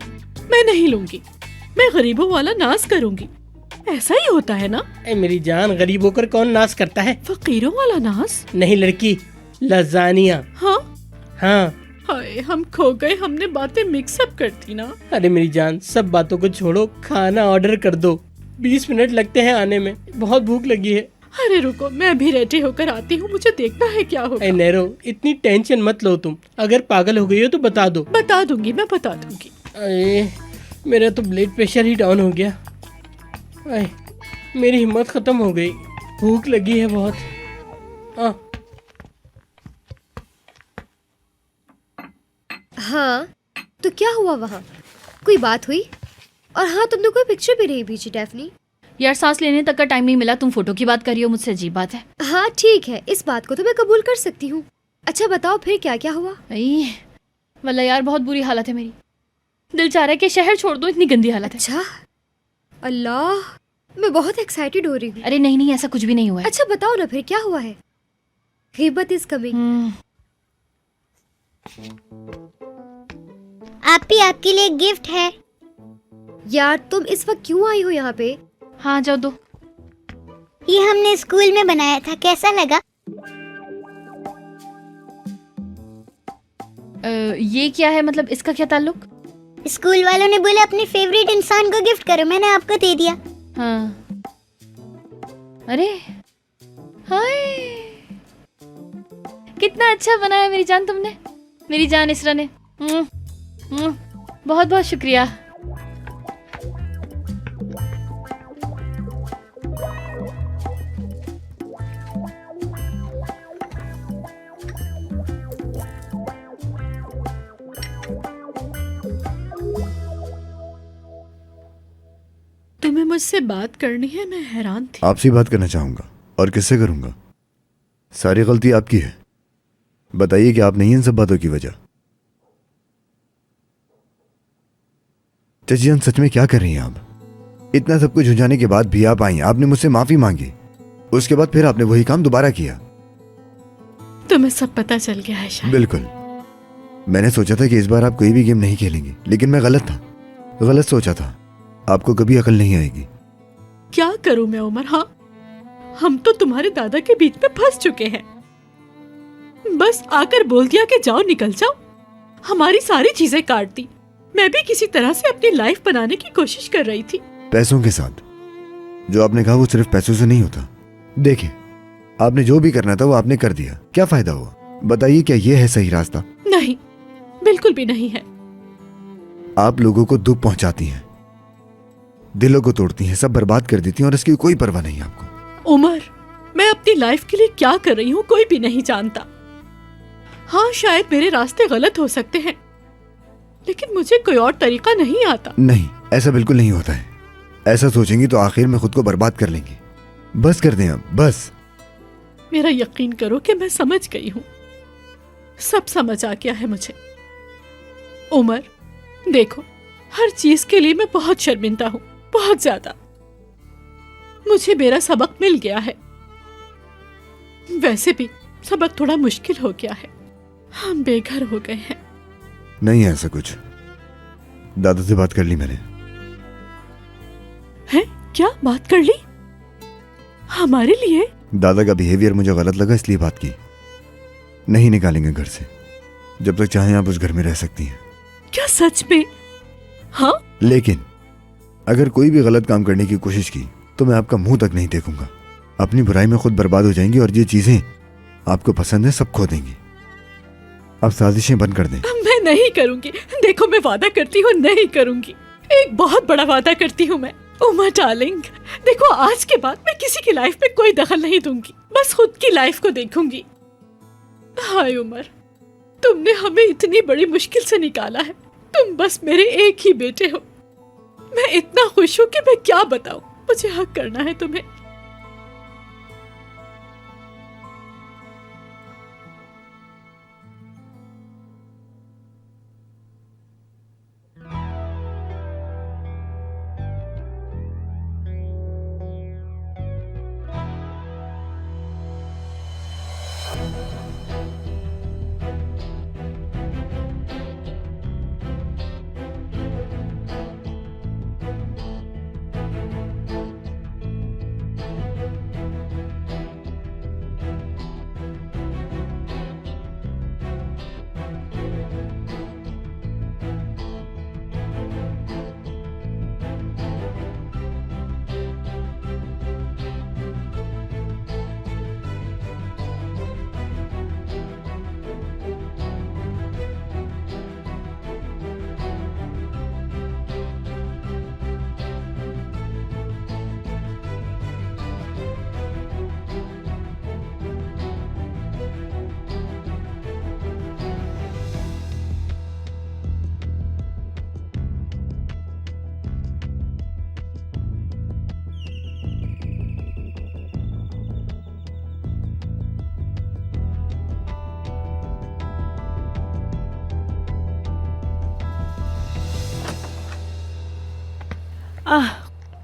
मैं नहीं लूंगी। मैं गरीबों वाला नाज करूंगी। ऐसा ही होता है ना? ए मेरी जान, गरीब होकर कौन नाश करता है? फकीरों वाला नाज? नहीं लड़की, लाजानिया। हाँ हाँ। हाय, हम खो गए, हमने बातें मिक्सअप कर दी ना। अरे मेरी जान, सब बातों को छोड़ो, खाना ऑर्डर कर दो। 20 मिनट लगते हैं आने में, बहुत भूख लगी है। अरे रुको, मैं भी रेडी होकर आती हूँ, मुझे देखना है क्या होगा। ए नैरो, इतनी टेंशन मत लो तुम। अगर पागल हो गई हो तो बता दो। बता दूंगी, मैं बता दूंगी। अरे मेरा तो ब्लड प्रेशर ही डाउन हो गया। अरे मेरी हिम्मत खत्म हो गई, भूख लगी है बहुत। हाँ, तो क्या हुआ वहाँ? कोई बात हुई? और हाँ, तुमने कोई पिक्चर भी नहीं भेजी डेफनी। यार सांस लेने तक का टाइम नहीं मिला, तुम फोटो की बात कर रही हो, मुझसे अजीब बात है। हाँ ठीक है, इस बात को तो मैं कबूल कर सकती हूँ। अच्छा बताओ फिर क्या क्या हुआ? वल्ला यार बहुत बुरी हालत है मेरी। दिल चाह रहा है कि शहर छोड़ दो, इतनी गंदी हालत है। अच्छा, अल्लाह, मैं बहुत एक्साइटेड हो रही हूँ। अरे नहीं नहीं, ऐसा कुछ भी नहीं हुआ है। अच्छा बताओ ना फिर क्या हुआ है? गिबत इज कमिंग। आपी, आपके लिए गिफ्ट है। यार तुम इस वक्त क्यों आई हो यहाँ पे? हाँ जाओ दो। ये हमने स्कूल में बनाया था, कैसा लगा? ये क्या है, मतलब इसका क्या ताल्लुक? स्कूल वालों ने बोला अपने फेवरेट इंसान को गिफ्ट करो, मैंने आपको दे दिया। हाँ। अरे हाय, कितना अच्छा बनाया मेरी जान तुमने, मेरी जान इसरा ने। बहुत बहुत शुक्रिया। तुम्हें मुझसे बात करनी है? मैं हैरान थी। आपसे बात करना चाहूंगा, और किससे करूंगा? सारी गलती आपकी है। बताइए कि आप नहीं इन सब बातों की वजह। चाची जान, सच में क्या कर रही हैं आप? इतना सब कुछ हो जाने के बाद भी आप आई, आपने मुझसे माफी मांगी, उसके बाद फिर आपने वही काम दोबारा किया। तुम्हें सब पता चल गया है शायद। बिल्कुल। मैंने सोचा था कि इस बार आप कोई भी गेम नहीं खेलेंगे, लेकिन मैं गलत था, गलत सोचा था। आपको कभी अकल नहीं आएगी। क्या करूं मैं उमर? हाँ, हम तो तुम्हारे दादा के बीच में फंस चुके हैं। बस आकर बोल दिया कि जाओ, निकल जाओ। हमारी सारी चीजें काट दी। मैं भी किसी तरह से अपनी लाइफ बनाने की कोशिश कर रही थी। पैसों के साथ। जो आपने कहा वो सिर्फ पैसों से नहीं होता। देखिए, आपने जो भी करना था वो आपने कर दिया, क्या फायदा हुआ? बताइए, क्या ये है सही रास्ता? नहीं, बिल्कुल भी नहीं है। आप लोगों को दुख पहुंचाती हैं, दिलों को तोड़ती हैं, सब बर्बाद कर देती हैं, और इसकी कोई परवाह नहीं आपको। उमर, मैं अपनी लाइफ के लिए क्या कर रही हूँ कोई भी नहीं जानता। हाँ, शायद मेरे रास्ते गलत हो सकते हैं, लेकिन मुझे कोई और तरीका नहीं आता। नहीं, ऐसा बिल्कुल नहीं होता है। ऐसा सोचेंगी तो आखिर में खुद को बर्बाद कर लेंगी। बस कर दें अब, बस। मेरा यकीन करो कि मैं समझ गई हूँ, सब समझ आ गया है मुझे। उमर देखो, हर चीज के लिए मैं बहुत शर्मिंदा हूँ, बहुत ज्यादा। मुझे मेरा सबक मिल गया है। वैसे भी सबक थोड़ा मुश्किल हो गया है, हम बेघर हो गए हैं। नहीं है ऐसा कुछ। दादा से बात कर ली मैंने। है क्या बात कर ली? हमारे लिए? दादा का बिहेवियर मुझे गलत लगा इसलिए बात की। नहीं निकालेंगे घर से, जब तक चाहें आप उस घर में रह सकती हैं। क्या सच में? हाँ। लेकिन अगर कोई भी गलत काम करने की कोशिश की तो मैं आपका मुंह तक नहीं देखूंगा। अपनी बुराई में खुद बर्बाद हो जाएंगी और ये चीजें आपको पसंद है सब खो देंगी। आप साजिशें बंद कर दें। मैं नहीं करूंगी। देखो मैं वादा करती हूँ नहीं करूंगी। एक बहुत बड़ा वादा करती हूँ मैं। उमा डार्लिंग, देखो आज के बाद मैं किसी की लाइफ में कोई दखल नहीं दूंगी, बस खुद की लाइफ को देखूंगी। हाय उमर, तुमने हमें इतनी बड़ी मुश्किल से निकाला है। तुम बस मेरे एक ही बेटे हो। मैं इतना खुश हूँ कि मैं क्या बताऊं। मुझे हक करना है तुम्हें।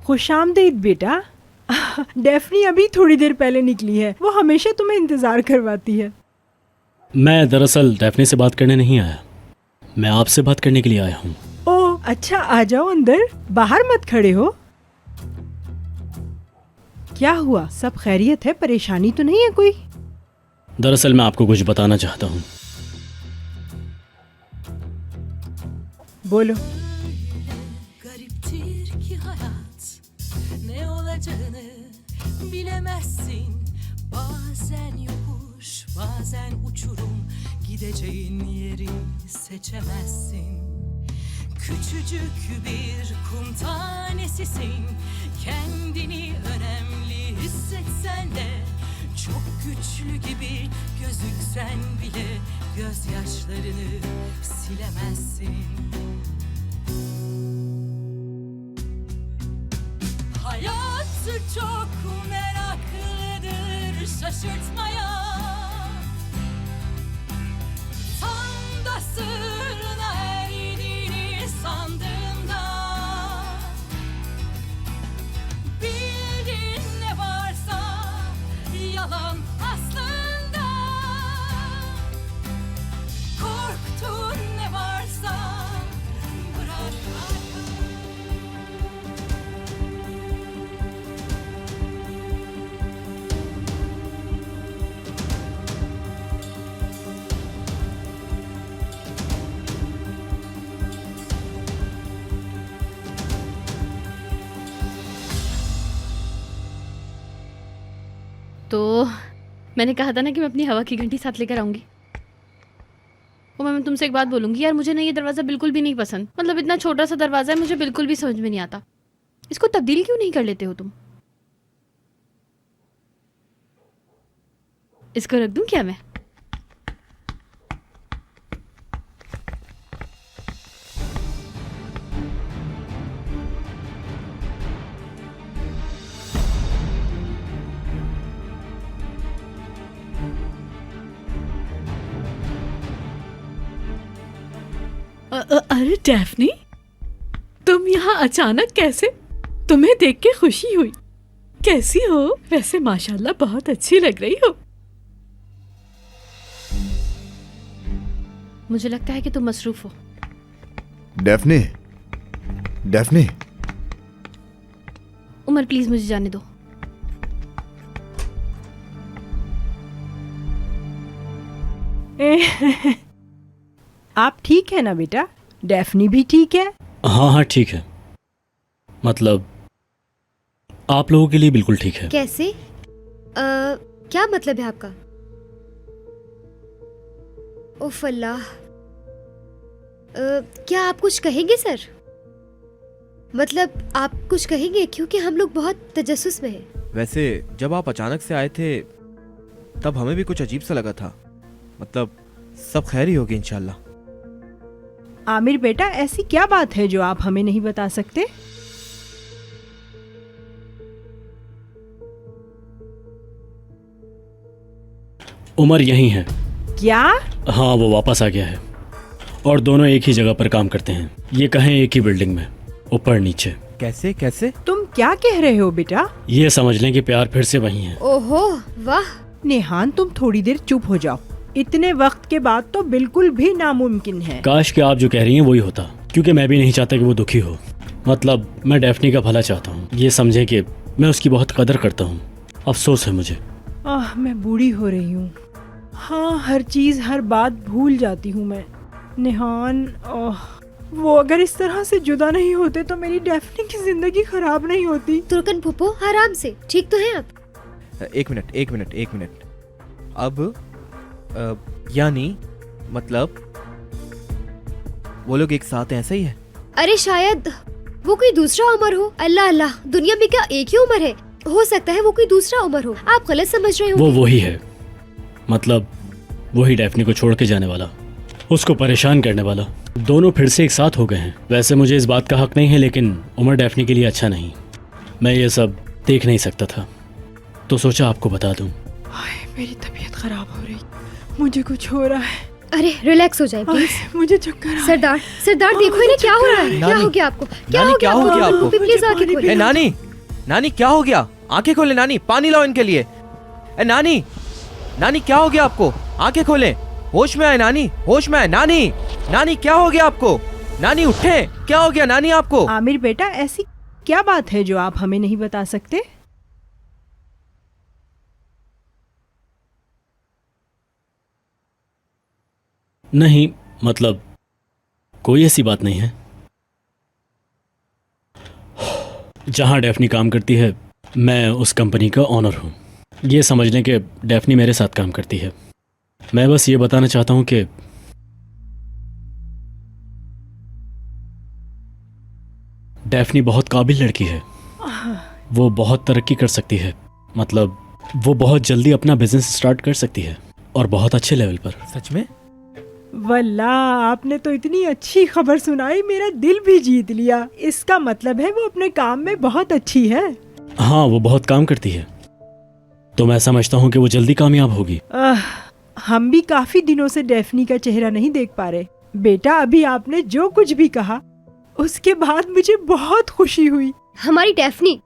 खुशामदीद बेटा। डेफनी अभी थोड़ी देर पहले निकली है। वो हमेशा तुम्हें इंतजार करवाती है। मैं दरअसल डेफनी से बात करने नहीं आया, मैं आपसे बात करने के लिए आया हूँ। ओह अच्छा, आ जाओ अंदर, बाहर मत खड़े हो। क्या हुआ, सब खैरियत है? परेशानी तो नहीं है कोई? दरअसल मैं आपको कुछ बताना चाहता हूँ। बोलो। Gariptir ki hayat, ne olacağını bilemezsin. Bazen yokuş, bazen uçurum, gideceğin yeri seçemezsin. Küçücük bir kum tanesisin, kendini önemli hissetsen de, çok güçlü gibi gözüksen bile gözyaşlarını silemezsin. Hayat çok meraklıdır şaşırtmaya. Tam da sırrına erdiğini sandığında, bildiğin ne varsa yalan aslında. Korktuğun ne varsa bırak arkana. तो मैंने कहा था ना कि मैं अपनी हवा की घंटी साथ लेकर आऊंगी। वो मैं तुमसे एक बात बोलूंगी यार, मुझे ना ये दरवाज़ा बिल्कुल भी नहीं पसंद। मतलब इतना छोटा सा दरवाज़ा है, मुझे बिल्कुल भी समझ में नहीं आता। इसको तब्दील क्यों नहीं कर लेते हो तुम? इसको रख दूं क्या मैं? अरे डेफनी, तुम यहाँ अचानक कैसे? तुम्हें देख के खुशी हुई। कैसी हो? वैसे माशाल्लाह बहुत अच्छी लग रही हो। मुझे लगता है कि तुम मसरूफ हो। डेफने, डेफनी, उमर प्लीज मुझे जाने दो। आप ठीक है ना बेटा? डेफनी भी ठीक है? हाँ हाँ ठीक है, मतलब आप लोगों के लिए बिल्कुल ठीक है। कैसे? क्या मतलब है आपका? उफ अल्लाह, क्या आप कुछ कहेंगे सर? मतलब आप कुछ कहेंगे, क्योंकि हम लोग बहुत तजस्सुस में हैं। वैसे जब आप अचानक से आए थे तब हमें भी कुछ अजीब सा लगा था। मतलब सब खैर ही होगी इंशाल्लाह। आमिर बेटा, ऐसी क्या बात है जो आप हमें नहीं बता सकते? उमर यहीं है। क्या? हाँ, वो वापस आ गया है और दोनों एक ही जगह पर काम करते हैं। ये कहें एक ही बिल्डिंग में, ऊपर नीचे। कैसे कैसे? तुम क्या कह रहे हो बेटा? ये समझ लें कि प्यार फिर से वही है। ओहो वाह। नेहान, तुम थोड़ी देर चुप हो जाओ। इतने वक्त के बाद तो बिल्कुल भी नामुमकिन है। काश कि आप जो कह रही हैं वही होता, क्योंकि मैं भी नहीं चाहता कि वो दुखी हो। मतलब मैं डेफनी का भला चाहता हूँ, ये समझे कि मैं उसकी बहुत कदर करता हूँ। अफसोस है मुझे। मैं बूढ़ी हो रही हूँ। हाँ, हर चीज हर बात भूल जाती हूँ मैं। नेहान, वो अगर इस तरह से जुदा नहीं होते तो मेरी डेफनी की जिंदगी खराब नहीं होती। तुर्कन फूफो, आराम से, ठीक तो हैं आप? एक मिनट। अब यानी मतलब वो लोग एक साथ हैं, ऐसा ही है? अरे शायद वो कोई दूसरा उमर हो। अल्लाह अल्लाह, दुनिया में क्या एक ही उमर है? हो सकता है वो कोई दूसरा उमर हो। आप गलत समझ रहे हो। वो वही है, मतलब वही डेफनी को छोड़ के जाने वाला, उसको परेशान करने वाला। दोनों फिर से एक साथ हो गए हैं। वैसे मुझे इस बात का हक नहीं है, लेकिन उमर डेफनी के लिए अच्छा नहीं। मैं ये सब देख नहीं सकता था, तो सोचा आपको बता दूं। मेरी तबीयत खराब हो रही, मुझे कुछ हो रहा है। अरे रिलैक्स हो जाए प्लीज। मुझे चक्कर आ रहा है। सरदार देखो इन्हें क्या हो रहा है। क्या हो गया आपको? क्या हो गया आपको? प्लीज आंखें खोलिए। नानी क्या हो गया? आंखें खोले नानी, पानी लाओ इनके लिए। नानी क्या हो गया आपको? आंखें खोले, होश में आए नानी, होश में आए। नानी क्या हो गया आपको? नानी उठे, क्या हो गया नानी आपको? आमिर बेटा, ऐसी क्या बात है जो आप हमें नहीं बता सकते? नहीं, मतलब कोई ऐसी बात नहीं है। जहां डेफनी काम करती है, मैं उस कंपनी का ऑनर हूं। ये समझ लें कि डेफनी मेरे साथ काम करती है। मैं बस ये बताना चाहता हूं कि डेफनी बहुत काबिल लड़की है। वो बहुत तरक्की कर सकती है। मतलब वो बहुत जल्दी अपना बिजनेस स्टार्ट कर सकती है, और बहुत अच्छे लेवल पर। सच में? वल्ला, आपने तो इतनी अच्छी खबर सुनाई, मेरा दिल भी जीत लिया। इसका मतलब है वो अपने काम में बहुत अच्छी है। हाँ, वो बहुत काम करती है, तो मैं समझता हूँ कि वो जल्दी कामयाब होगी। हम भी काफी दिनों से डेफनी का चेहरा नहीं देख पा रहे। बेटा, अभी आपने जो कुछ भी कहा उसके बाद मुझे बहुत खुशी हुई। हमारी डेफनी,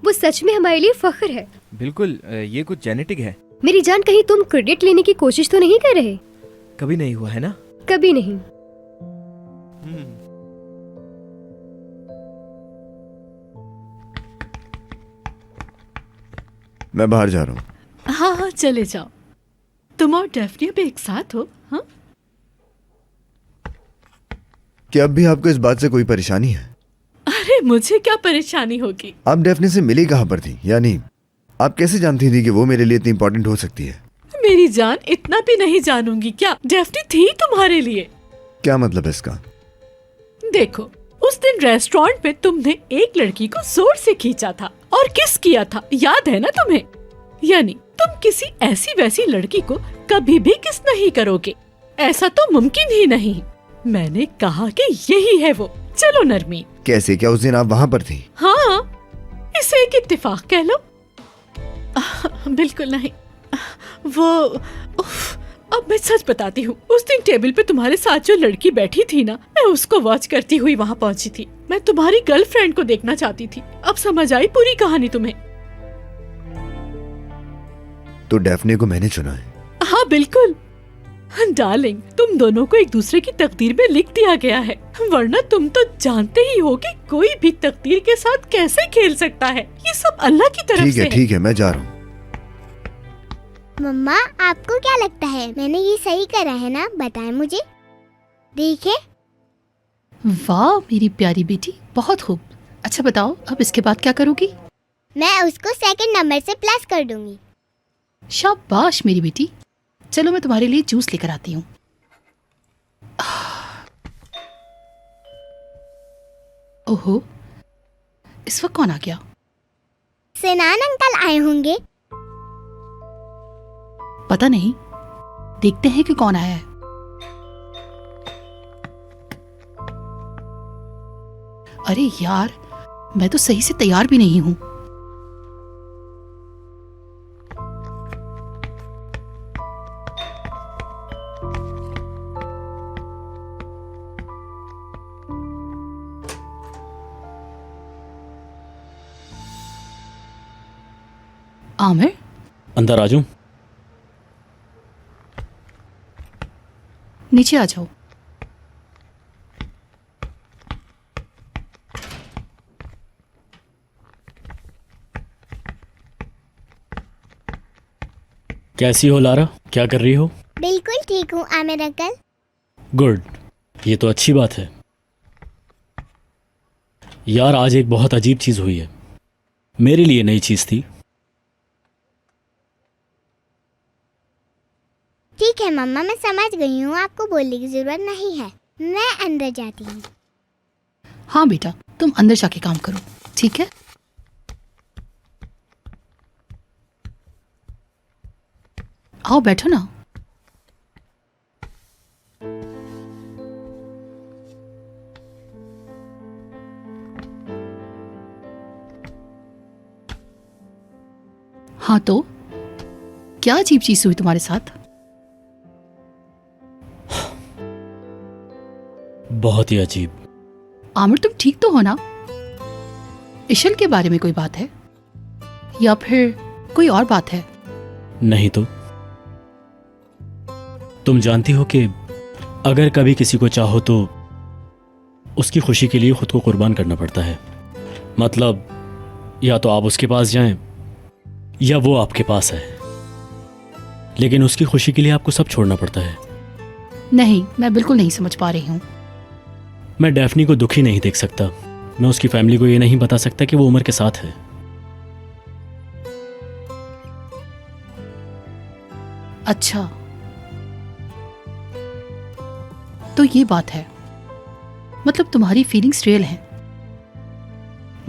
वो सच में हमारे लिए फख्र है। बिल्कुल, ये कुछ जेनेटिक है। मेरी जान, कहीं तुम क्रेडिट लेने की कोशिश तो नहीं कर रहे? कभी नहीं हुआ है ना? कभी नहीं। मैं बाहर जा रहा हूँ। हाँ चले जाओ। तुम और डेफनी अब एक साथ हो? हाँ, क्या अब भी आपको इस बात से कोई परेशानी है? अरे मुझे क्या परेशानी होगी? आप डेफनी से मिली कहाँ पर थी? यानी आप कैसे जानती थी कि वो मेरे लिए इतनी इंपॉर्टेंट हो सकती है? मेरी जान, इतना भी नहीं जानूंगी क्या? डेफनी थी तुम्हारे लिए। क्या मतलब है इसका? देखो, उस दिन रेस्टोरेंट में तुमने एक लड़की को जोर से खींचा था और किस किया था, याद है ना तुम्हें? यानी तुम किसी ऐसी वैसी लड़की को कभी भी किस नहीं करोगे, ऐसा तो मुमकिन ही नहीं। मैंने कहा कि यही है वो। चलो नरमी। कैसे? क्या उस दिन आप वहाँ पर थी? हाँ, इसे एक इत्तेफाक कह लो। बिल्कुल नहीं। वो अब मैं सच बताती हूँ, उस दिन टेबल पे तुम्हारे साथ जो लड़की बैठी थी ना, मैं उसको वॉच करती हुई वहाँ पहुँची थी। मैं तुम्हारी गर्लफ्रेंड को देखना चाहती थी। अब समझ आई पूरी कहानी तुम्हें? तो डेफनी को मैंने चुना है? हाँ बिल्कुल। डार्लिंग, तुम दोनों को एक दूसरे की तकदीर में लिख दिया गया है, वरना तुम तो जानते ही हो कि कोई भी तकदीर के साथ कैसे खेल सकता है। ये सब अल्लाह की तरफ से है। ठीक है, मैं जा रहा हूँ। मम्मा आपको क्या लगता है मैंने ये सही करा है ना? बताएं मुझे। देखे। वाह मेरी प्यारी बेटी, बहुत खूब। अच्छा बताओ अब इसके बाद क्या करोगी? मैं उसको सेकंड नंबर से प्लस कर दूंगी। शाबाश मेरी बेटी। चलो मैं तुम्हारे लिए जूस लेकर आती हूँ। ओहो, इस वक्त कौन आ गया? सिनान अंकल आए होंगे। पता नहीं, देखते हैं कि कौन आया है। अरे यार, मैं तो सही से तैयार भी नहीं हूं। आमिर, अंदर आ जाऊं? नीचे आ जाओ। कैसी हो लारा? क्या कर रही हो? बिल्कुल ठीक हूँ आमिर अंकल। गुड, ये तो अच्छी बात है। यार आज एक बहुत अजीब चीज हुई है, मेरे लिए नई चीज थी। ठीक है मम्मा, मैं समझ गई हूँ, आपको बोलने की जरूरत नहीं है। मैं अंदर जाती हूँ। हाँ बेटा, तुम अंदर जाके काम करो, ठीक है? आओ बैठो ना। हाँ तो क्या अजीब चीज हुई तुम्हारे साथ? बहुत ही अजीब। आमिर तुम ठीक तो हो ना? इशल के बारे में कोई बात है या फिर कोई और बात है? नहीं तो तुम जानती हो कि अगर कभी किसी को चाहो तो उसकी खुशी के लिए खुद को कुर्बान करना पड़ता है। मतलब या तो आप उसके पास जाएं या वो आपके पास है, लेकिन उसकी खुशी के लिए आपको सब छोड़ना पड़ता है। नहीं, मैं बिल्कुल नहीं समझ पा रही हूँ। मैं डैफ्नी को दुखी नहीं देख सकता। मैं उसकी फैमिली को ये नहीं बता सकता कि वो उमर के साथ है। अच्छा, तो ये बात है। मतलब तुम्हारी फीलिंग्स रियल हैं।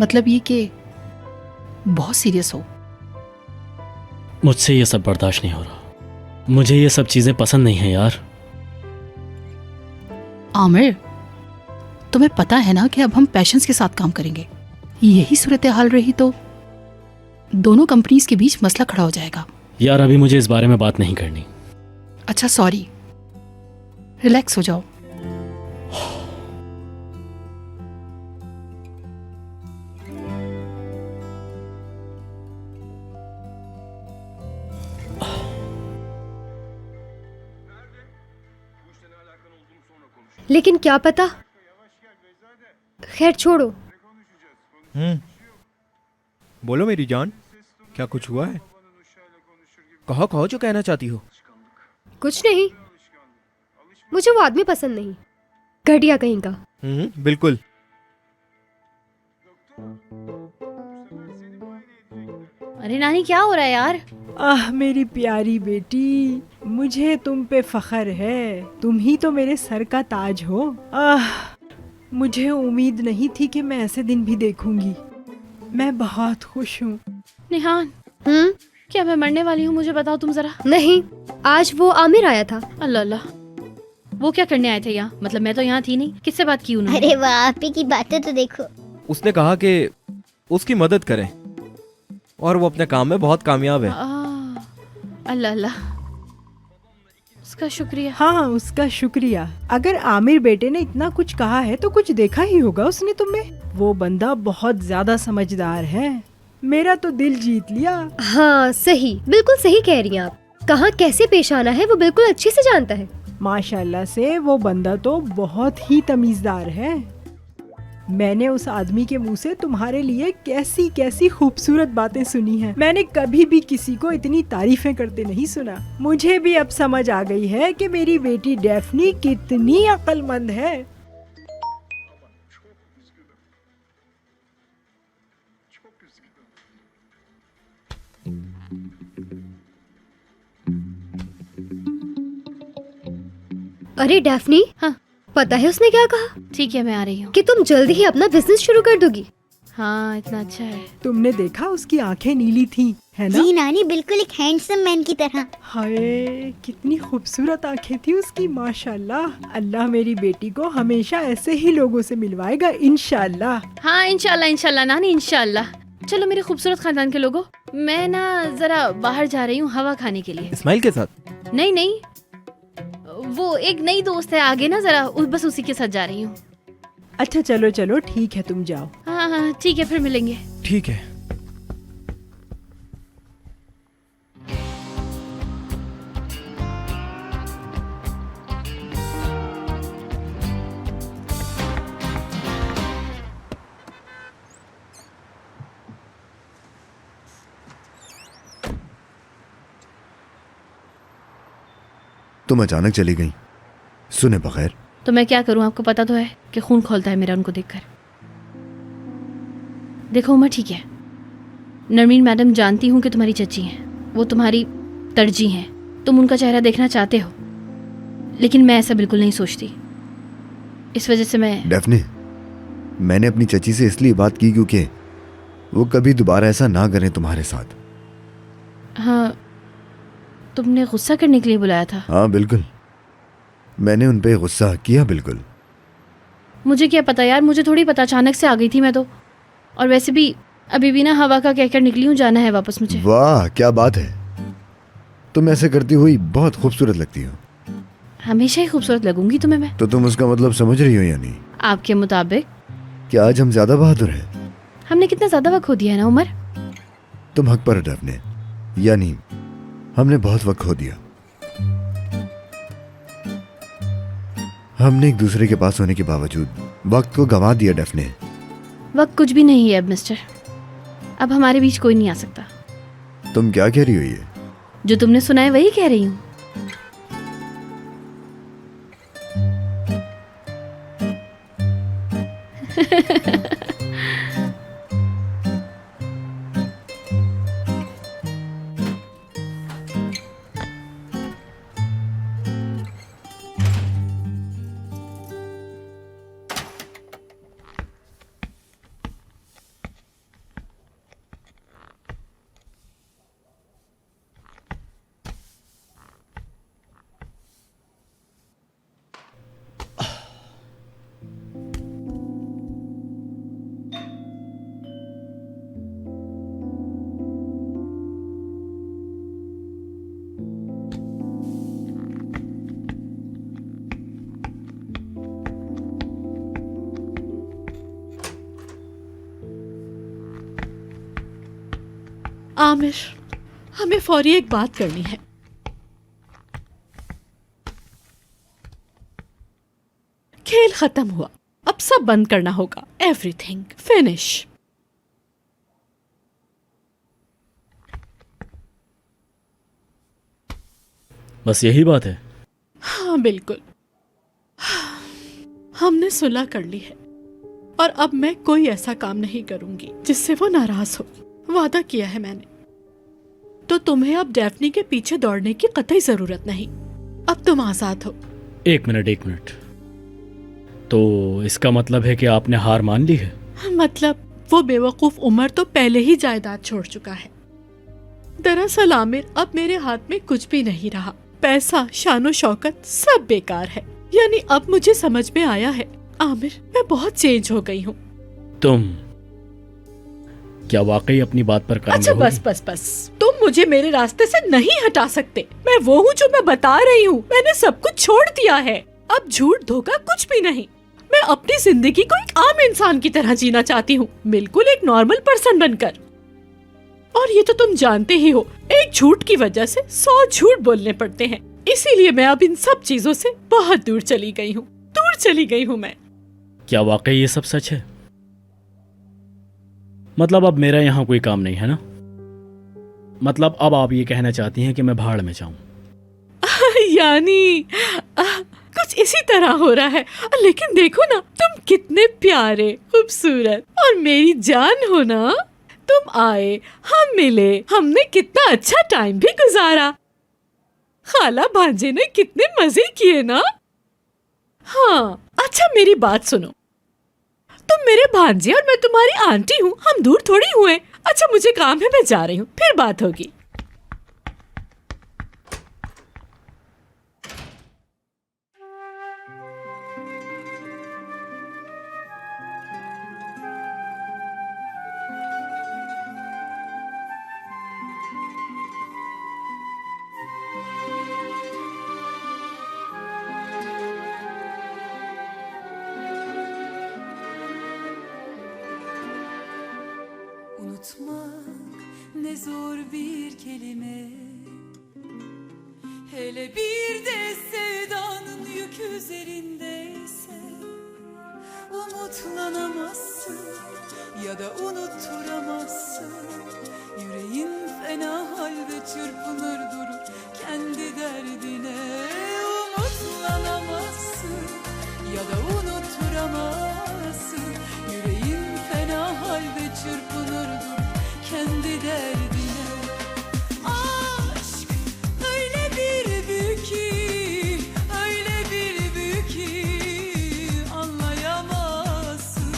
मतलब ये कि बहुत सीरियस हो। मुझसे ये सब बर्दाश्त नहीं हो रहा। मुझे ये सब चीजें पसंद नहीं है यार। आमिर, तुम्हें पता है ना कि अब हम पैशंस के साथ काम करेंगे। यही सूरत हाल रही तो दोनों कंपनीज के बीच मसला खड़ा हो जाएगा। यार अभी मुझे इस बारे में बात नहीं करनी। अच्छा सॉरी, रिलैक्स हो जाओ। लेकिन क्या पता। खैर छोड़ो। बोलो मेरी जान, क्या कुछ हुआ है? कहो कहो जो कहना चाहती हो। कुछ नहीं, मुझे वो आदमी पसंद नहीं, घटिया कहीं का। बिल्कुल। अरे नानी क्या हो रहा है यार? आह मेरी प्यारी बेटी, मुझे तुम पे फख्र है। तुम ही तो मेरे सर का ताज हो। आह, मुझे उम्मीद नहीं थी कि मैं ऐसे दिन भी देखूंगी। मैं बहुत खुश हूँ। निहान, क्या मैं मरने वाली हूँ? मुझे बताओ तुम जरा। नहीं, आज वो आमिर आया था। अल्लाह अल्लाह, वो क्या करने आए थे यहाँ? मतलब मैं तो यहाँ थी नहीं। किससे बात की उन्होंने? अरे वाह, आप ही की बातें तो देखो। उसने कहा कि उसकी मदद करें और वो अपने काम में बहुत कामयाब है। अल्लाह अल्लाह, उसका शुक्रिया। हाँ, उसका शुक्रिया। अगर आमिर बेटे ने इतना कुछ कहा है तो कुछ देखा ही होगा उसने तुम्हें। वो बंदा बहुत ज्यादा समझदार है। मेरा तो दिल जीत लिया। हाँ सही, बिल्कुल सही कह रही हैं आप। कहाँ कैसे पेश आना है वो बिल्कुल अच्छे से जानता है। माशाल्लाह से वो बंदा तो बहुत ही तमीज़दार है। मैंने उस आदमी के मुंह से तुम्हारे लिए कैसी कैसी खूबसूरत बातें सुनी हैं। मैंने कभी भी किसी को इतनी तारीफें करते नहीं सुना। मुझे भी अब समझ आ गई है कि मेरी बेटी डेफनी कितनी अक्लमंद है। अरे डेफनी, हाँ पता है उसने क्या कहा? ठीक है, मैं आ रही हूँ। कि तुम जल्दी ही अपना बिजनेस शुरू कर दोगी। हाँ, इतना अच्छा है। तुमने देखा उसकी आंखें नीली थी, है ना? जी नानी, बिल्कुल एक हैंडसम मैन की तरह। हाय, कितनी खूबसूरत आंखें थी उसकी, माशाल्लाह। अल्लाह मेरी बेटी को हमेशा ऐसे ही लोगों से मिलवाएगा, इंशाल्लाह। हाँ इंशाल्लाह, इंशाल्लाह नानी, इंशाल्लाह। चलो मेरे खूबसूरत खानदान के लोगों, मैं ना जरा बाहर जा रही हूँ हवा खाने के लिए। इस्माइल के साथ? नहीं नहीं, वो एक नई दोस्त है आगे ना, जरा बस उसी के साथ जा रही हूँ। अच्छा चलो चलो ठीक है, तुम जाओ। हाँ हाँ ठीक है, फिर मिलेंगे। ठीक है। तुम अचानक चली गई, सुने बगैर। तो मैं क्या करूं, आपको पता तो है कि खून खोलता है मेरा उनको देखकर। देखो उमर, ठीक है, नरमीन मैडम जानती हूँ कि तुम्हारी चची हैं, वो तुम्हारी तरजीह हैं, तुम उनका चेहरा देखना चाहते हो, लेकिन मैं ऐसा बिल्कुल नहीं सोचती। इस वजह से मैं डेफने, मैंने अपनी चची से इसलिए बात की क्योंकि वो कभी दोबारा ऐसा ना करें तुम्हारे साथ। हाँ, तुमने गुस्सा करने के लिए बुलाया था? हाँ बिल्कुल, मैंने उन पे गुस्सा किया। बिल्कुल। मुझे क्या पता यार, मुझे थोड़ी पता, अचानक से आ गई थी मैं तो। और वैसे भी अभी भी ना हवा का कहकर निकली हूँ, जाना है वापस मुझे। वाह क्या बात है, तुम ऐसे करती हुई बहुत खूबसूरत लगती हो। हमेशा ही खूबसूरत लगूंगी तुम्हें मैं। तो तुम उसका मतलब समझ रही हो यानी? आपके मुताबिक? क्या आज हम ज्यादा बहादुर हैं? हमने कितना ज्यादा वक्त खो दिया है ना उमर। तुम हक पर डेफने, यानी हमने बहुत वक्त खो दिया। हमने एक दूसरे के पास होने के बावजूद वक्त को गंवा दिया डेफने। वक्त कुछ भी नहीं है अब मिस्टर, अब हमारे बीच कोई नहीं आ सकता। तुम क्या कह रही हो? ये जो तुमने सुना है वही कह रही हूँ। आमिर, हमें फौरी एक बात करनी है। खेल खत्म हुआ, अब सब बंद करना होगा। Everything finish. बस यही बात है? हाँ बिल्कुल, हमने सुलह कर ली है और अब मैं कोई ऐसा काम नहीं करूंगी जिससे वो नाराज हो। वादा किया है मैंने। तो तुम्हें अब डेफनी के पीछे दौड़ने की कतई जरूरत नहीं, अब तुम आजाद हो। एक मिनट, तो इसका मतलब है कि आपने हार मान ली है? मतलब वो बेवकूफ उमर तो पहले ही जायदाद छोड़ चुका है। दरअसल आमिर, अब मेरे हाथ में कुछ भी नहीं रहा। पैसा, शानो शौकत सब बेकार है। यानी अब मुझे समझ में आया है आमिर, मैं बहुत चेंज हो गई हूँ। तुम क्या वाकई अपनी बात पर कायम अच्छा रहोगी? बस तुम मुझे मेरे रास्ते से नहीं हटा सकते। मैं वो हूँ जो मैं बता रही हूँ। मैंने सब कुछ छोड़ दिया है। अब झूठ धोखा कुछ भी नहीं। मैं अपनी जिंदगी को एक आम इंसान की तरह जीना चाहती हूँ, बिल्कुल एक नॉर्मल पर्सन बनकर। और ये तो तुम जानते ही हो, एक झूठ की वजह से 100 झूठ बोलने पड़ते हैं। इसीलिए मैं अब इन सब चीजों से बहुत दूर चली गई हूँ मैं। क्या वाकई ये सब सच है? मतलब अब मेरा यहाँ कोई काम नहीं है ना? मतलब अब आप ये कहना चाहती हैं कि मैं भाड़ में जाऊं? यानी कुछ इसी तरह हो रहा है। लेकिन देखो ना, तुम कितने प्यारे, खूबसूरत और मेरी जान हो ना। तुम आए, हम मिले, हमने कितना अच्छा टाइम भी गुजारा। खाला भांजे ने कितने मजे किए ना। हाँ, अच्छा मेरी बात सुनो, तुम मेरे भांजे और मैं तुम्हारी आंटी हूँ, हम दूर थोड़ी हुए। अच्छा मुझे काम है, मैं जा रही हूँ, फिर बात होगी। Unutmak ne zor bir kelime, hele bir de sevdanın yükü üzerindeyse. Umutlanamazsın ya da unutturamazsın. Yüreğin fena halde çırpınır durur kendi derdine. Umutlanamazsın ya da unutturamazsın. Yüreğin fena halde çırpınır durur kendi derdine. Aşk öyle bir büyük ki, öyle bir büyük ki anlayamazsın.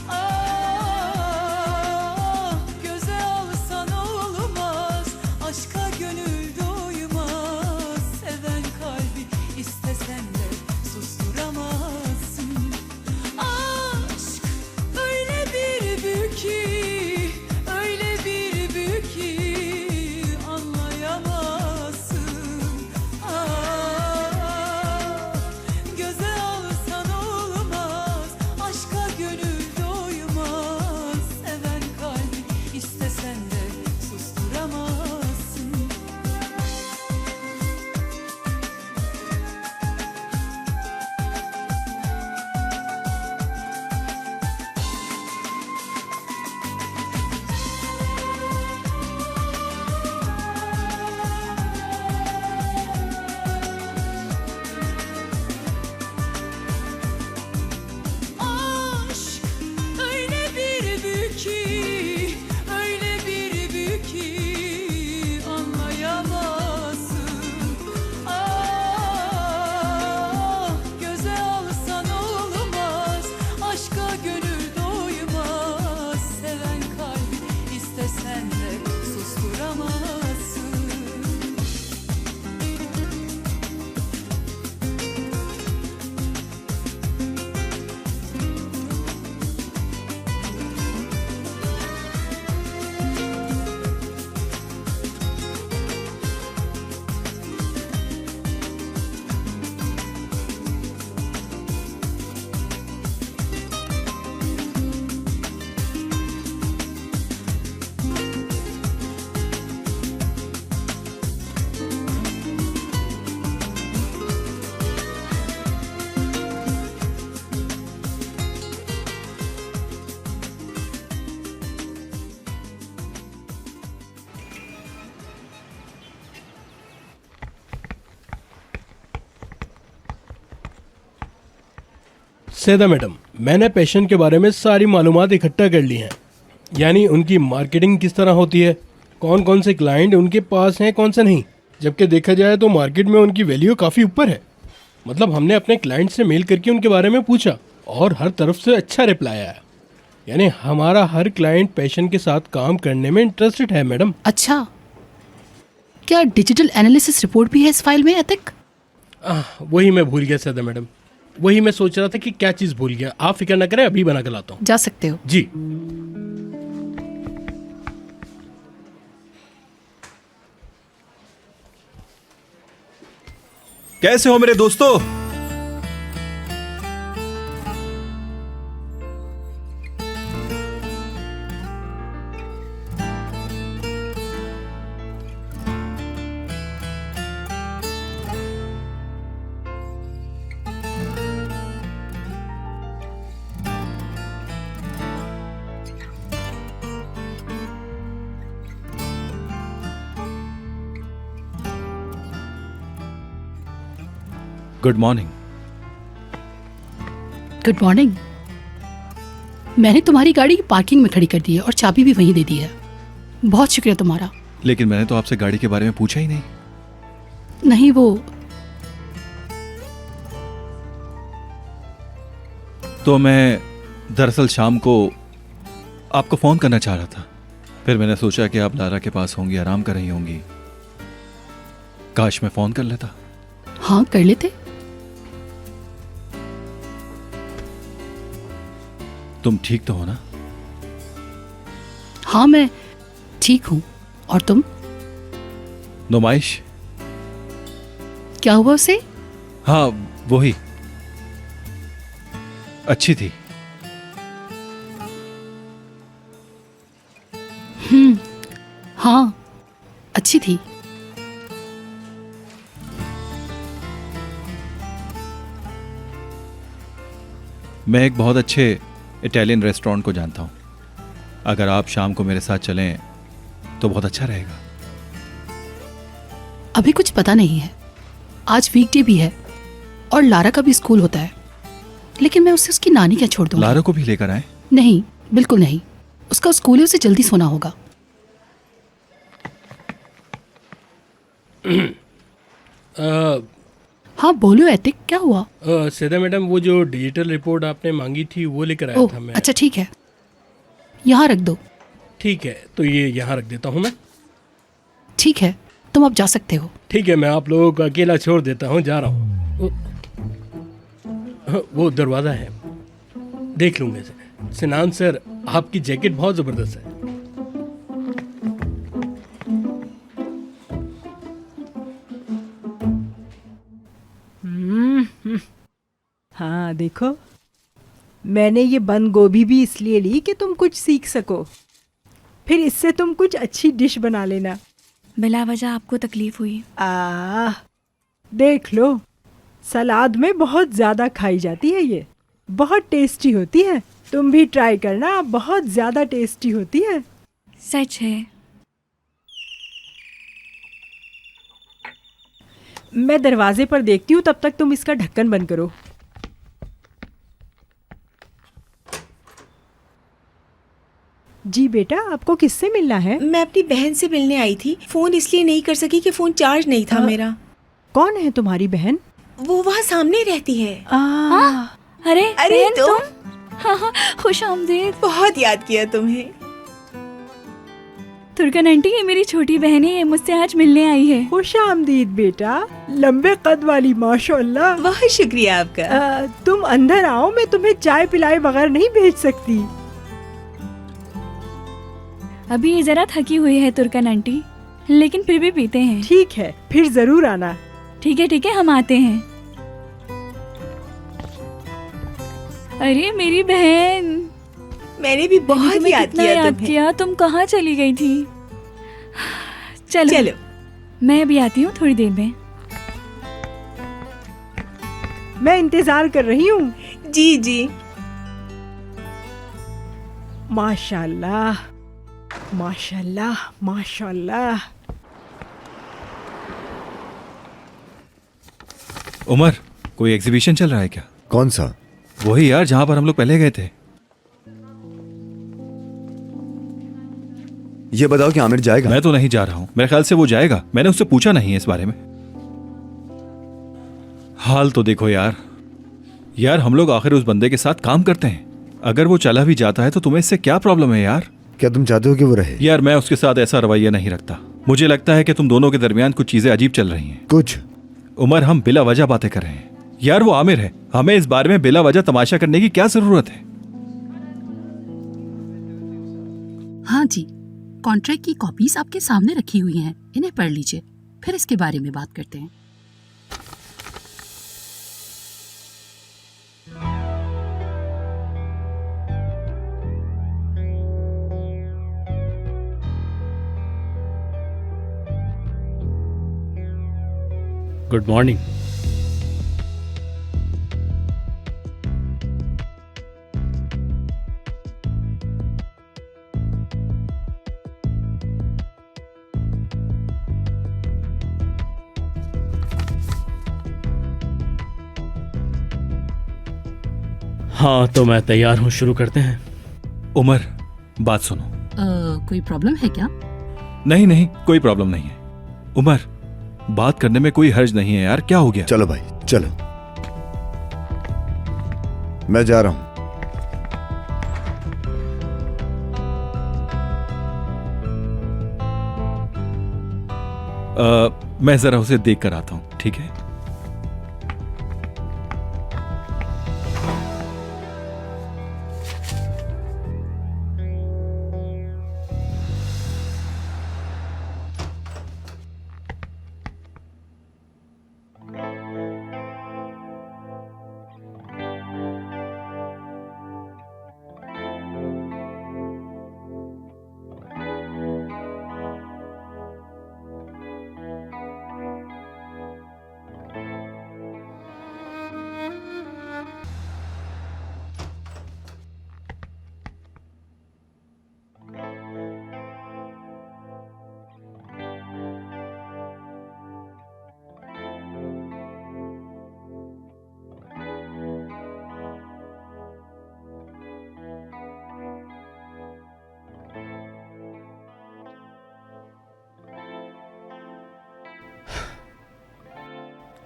Ah, göze alsan olmaz, aşka gönül doymaz. Seven kalbi istesen de susturamazsın. Aşk öyle bir büyük ki, öyle bir büyük ki anlayamazsın. Ah, göze alsan olmaz, aşka gönül doymaz. Seven kalbi istesen de susturamazsın. Aşk öyle bir büyük ki, öyle bir büyük ki anlayamazsın. Ah, göze alsan olmaz, aşka gönül doymaz. Seven kalbi istesen de susturamazsın. सैदा madam, मैंने patient के बारे में सारी मालूमात इकट्ठा कर ली हैं। यानी उनकी मार्केटिंग किस तरह होती है, कौन कौन से क्लाइंट उनके पास हैं, कौन से नहीं। जबकि देखा जाए तो मार्केट में उनकी वैल्यू काफ़ी ऊपर है। मतलब हमने अपने क्लाइंट से मेल करके उनके बारे में पूछा और हर तरफ से अच्छा रिप्लाई आया। यानी हमारा हर क्लाइंट पेशेंट के साथ काम करने में इंटरेस्टेड है मैडम। अच्छा, क्या डिजिटल एनालिसिस रिपोर्ट भी है इस फाइल में अतिक? वही मैं भूल गया सैदा मैडम, वही मैं सोच रहा था कि क्या चीज़ भूल गया। आप फिक्र न करें, अभी बना कर लाता हूँ। जा सकते हो जी। कैसे हो मेरे दोस्तों? Good morning. Good morning. मैंने तुम्हारी गाड़ी पार्किंग में खड़ी कर दी है और चाबी भी वहीं दे दी है। बहुत शुक्रिया तुम्हारा। लेकिन मैंने तो आपसे गाड़ी के बारे में पूछा ही नहीं। नहीं, वो तो मैं दरअसल शाम को आपको फ़ोन करना चाह रहा था, फिर मैंने सोचा कि आप लारा के पास होंगी, आराम कर रही होंगी। काश मैं फ़ोन कर लेता। हाँ, कर लेते। तुम ठीक तो हो ना? हाँ, मैं ठीक हूँ। और तुम? नुमाइश? क्या हुआ उसे? हाँ, वही अच्छी थी। हाँ, अच्छी थी। मैं एक बहुत अच्छे इटालियन रेस्टोरेंट को जानता हूँ। अगर आप शाम को मेरे साथ चलें तो बहुत अच्छा रहेगा। अभी कुछ पता नहीं है। आज वीकडे भी है और लारा का भी स्कूल होता है, लेकिन मैं उसे उसकी नानी क्या छोड़ दूंगी। लारा को भी लेकर आए? नहीं, बिल्कुल नहीं। उसका स्कूल है, उसे जल्दी सोना होगा। हाँ, बोलो एतिक, क्या हुआ? सैदा मैडम, वो जो डिजिटल रिपोर्ट आपने मांगी थी वो लेकर आया था मैं। अच्छा, ठीक है, यहाँ रख दो। ठीक है, तो ये यहाँ रख देता हूँ मैं। ठीक है, तुम अब जा सकते हो। ठीक है, मैं आप लोगों को अकेला छोड़ देता हूँ, जा रहा हूँ। वो दरवाज़ा है, देख लूँगा इसे। सिनान सर, आपकी जैकेट बहुत ज़बरदस्त है। हाँ देखो, मैंने ये बंद गोभी भी इसलिए ली कि तुम कुछ सीख सको, फिर इससे तुम कुछ अच्छी डिश बना लेना। बिला वजह आपको तकलीफ हुई? देख लो, सलाद में बहुत ज़्यादा खाई जाती है, ये बहुत टेस्टी होती है। तुम भी ट्राई करना, बहुत ज़्यादा टेस्टी होती है। सच है। मैं दरवाजे पर देखती हूँ, तब तक तुम इसका ढक्कन बंद करो। जी बेटा, आपको किससे मिलना है? मैं अपनी बहन से मिलने आई थी। फोन इसलिए नहीं कर सकी कि फोन चार्ज नहीं था मेरा। कौन है तुम्हारी बहन? वो वहाँ सामने रहती है। अरे तुम? हाँ, खुश आमदीद। बहुत याद किया तुम्हें। तुर्कन आंटी, ये मेरी छोटी बहन है, ये मुझसे आज मिलने आई है। खुश आमदीद बेटा, लंबे कद वाली, माशाअल्लाह। बहुत शुक्रिया आपका। तुम अंदर आओ, मैं तुम्हें चाय पिलाए बगैर नहीं भेज सकती। अभी ये जरा थकी हुई है तुर्कन आंटी, लेकिन फिर भी पीते हैं। ठीक है, फिर जरूर आना। ठीक है, हम आते हैं। अरे मेरी बहन, मैंने भी बहुत याद किया। तुम कहाँ चली गई थी? चलो मैं भी आती हूँ थोड़ी देर में। मैं इंतजार कर रही हूँ। जी। माशाल्लाह, माशाल्लाह, माशाल्लाह। उमर, कोई एग्जीबिशन चल रहा है क्या? कौन सा? वही यार, जहां पर हम लोग पहले गए थे। ये बताओ कि आमिर जाएगा? मैं तो नहीं जा रहा हूं, मेरे ख्याल से वो जाएगा। मैंने उससे पूछा नहीं है इस बारे में। हाल तो देखो यार हम लोग आखिर उस बंदे के साथ काम करते हैं। अगर वो चला भी जाता है तो तुम्हें इससे क्या प्रॉब्लम है यार? क्या तुम चाहते हो कि वो रहे? यार मैं उसके साथ ऐसा रवैया नहीं रखता। मुझे लगता है कि तुम दोनों के दरमियान कुछ चीजें अजीब चल रही हैं। कुछ? उमर, हम बिला वजह बातें कर रहे हैं यार। वो आमिर है, हमें इस बारे में बिला वजह तमाशा करने की क्या जरूरत है? हाँ जी, कॉन्ट्रैक्ट की कॉपीज आपके सामने रखी हुई हैं, इन्हें पढ़ लीजिए, फिर इसके बारे में बात करते हैं। Good morning. हाँ तो मैं तैयार हूँ, शुरू करते हैं। उमर, बात सुनो। कोई प्रॉब्लम है क्या? नहीं नहीं, कोई प्रॉब्लम नहीं है। उमर, बात करने में कोई हर्ज नहीं है यार, क्या हो गया? चलो भाई चलो, मैं जा रहा हूं। मैं जरा उसे देख कर आता हूं, ठीक है?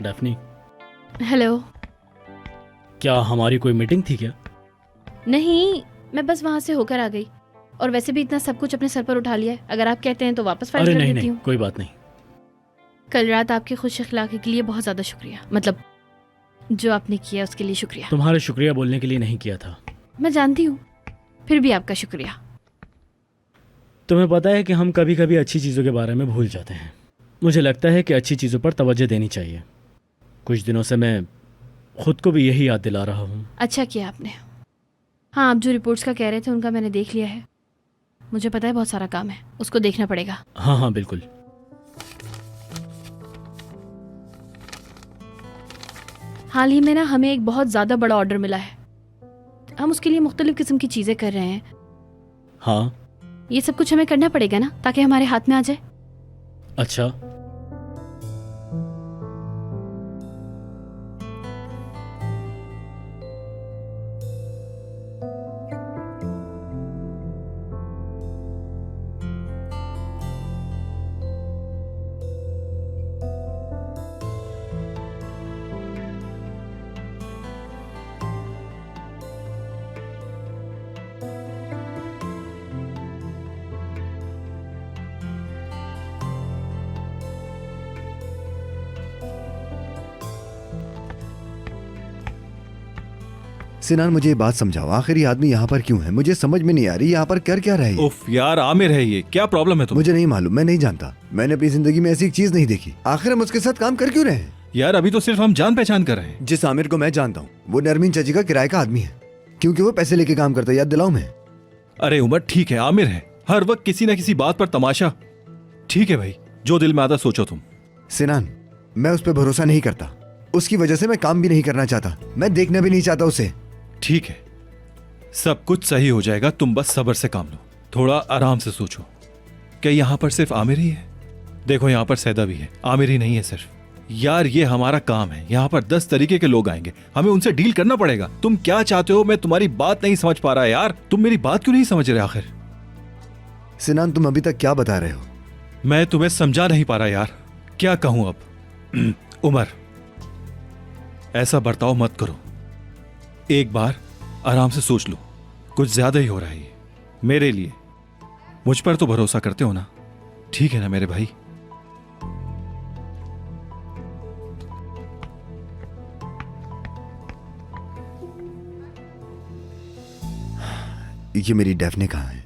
Daphne, hello. क्या हमारी कोई मीटिंग थी क्या? नहीं, मैं बस वहां से होकर आ गई, और वैसे भी इतना सब कुछ अपने सर पर उठा लिया है। अगर आप कहते हैं तो वापस फाइल अरे कर नहीं देती नहीं, हूँ। कोई बात नहीं। कल रात आपके खुश अखलाक़ी के लिए बहुत ज्यादा शुक्रिया, मतलब जो आपने किया उसके लिए शुक्रिया। तुम्हारे शुक्रिया बोलने के लिए नहीं किया था। मैं जानती हूँ, फिर भी आपका शुक्रिया। तुम्हें पता है कि हम कभी कभी अच्छी चीज़ों के बारे में भूल जाते हैं। मुझे लगता है कि अच्छी चीज़ों पर तवज्जो देनी चाहिए। कुछ दिनों से मैं खुद को भी यही याद दिला रहा हूँ। अच्छा किया आपने। हाँ, आप जो रिपोर्ट्स का कह रहे थे उनका मैंने देख लिया है। मुझे पता है बहुत सारा काम है, उसको देखना पड़ेगा। हाँ हाँ बिल्कुल। हाल ही में ना हमें एक बहुत ज़्यादा बड़ा ऑर्डर मिला है। हम उसके लिए मुख्तलिफ किस्म की चीज़ें कर रहे हैं। हाँ, ये सब कुछ हमें करना पड़ेगा ना, ताकि हमारे हाथ में आ जाए। अच्छा। सिनान, मुझे ये बात समझाओ, आखिर ये आदमी यहाँ पर क्यों है? मुझे समझ में नहीं आ रही, यहाँ पर कर क्या रहा है ये? उफ यार, आमिर है ये, क्या प्रॉब्लम है तुम्हें? मुझे नहीं मालूम, मैं नहीं जानता। मैंने अपनी जिंदगी में ऐसी एक चीज नहीं देखी। आखिर हम उसके साथ काम कर क्यों रहे हैं? यार अभी तो सिर्फ हम जान पहचान कर रहे हैं। जिस आमिर को मैं जानता हूँ वो नरमीन चाची का किराए का आदमी है, क्योंकि वो पैसे लेके काम करता है, याद दिलाऊं मैं? अरे उमर, ठीक है, आमिर है, हर वक्त किसी न किसी बात पर तमाशा। ठीक है भाई, जो दिल में आता सोचो तुम। सिनान, मैं उस पर भरोसा नहीं करता, उसकी वजह से मैं काम भी नहीं करना चाहता, मैं देखना भी नहीं चाहता उसे। ठीक है, सब कुछ सही हो जाएगा, तुम बस सब्र से काम लो, थोड़ा आराम से सोचो। क्या यहाँ पर सिर्फ आमिर ही है? देखो यहाँ पर सैदा भी है, आमिर ही नहीं है सिर्फ। यार ये हमारा काम है, यहाँ पर 10 तरीके के लोग आएंगे, हमें उनसे डील करना पड़ेगा। तुम क्या चाहते हो? मैं तुम्हारी बात नहीं समझ पा रहा यार, तुम मेरी बात क्यों नहीं समझ रहे आखिर? सिनान, तुम अभी तक क्या बता रहे हो? मैं तुम्हें समझा नहीं पा रहा यार, क्या कहूं अब? उमर, ऐसा बर्ताव मत करो, एक बार आराम से सोच लो, कुछ ज्यादा ही हो रहा है ये मेरे लिए। मुझ पर तो भरोसा करते हो ना? ठीक है ना मेरे भाई? ये मेरी डेफने कहाँ है?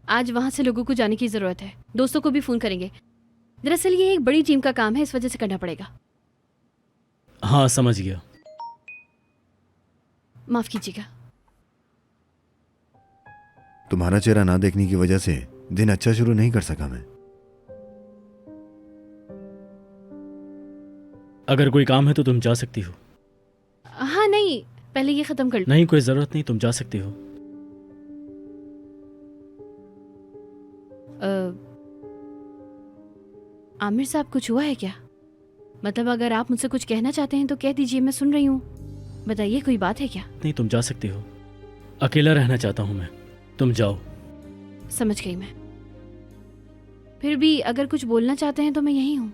आज वहां से लोगों को जाने की जरूरत है, दोस्तों को भी फोन करेंगे। दरअसल ये एक बड़ी टीम का काम है, इस वजह से करना पड़ेगा। हाँ समझ गया। माफ कीजिएगा। तुम्हारा चेहरा ना देखने की वजह से दिन अच्छा शुरू नहीं कर सका मैं। अगर कोई काम है तो तुम जा सकती हो। हाँ नहीं, पहले ये खत्म कर लो। नहीं, कोई जरूरत नहीं, तुम जा सकती हो। आमिर साहब, कुछ हुआ है क्या? मतलब अगर आप मुझसे कुछ कहना चाहते हैं तो कह दीजिए, मैं सुन रही हूँ। बताइए, कोई बात है क्या? नहीं, तुम जा सकती हो। अकेला रहना चाहता हूँ मैं, तुम जाओ। समझ गई मैं। फिर भी अगर कुछ बोलना चाहते हैं तो मैं यहीं हूँ।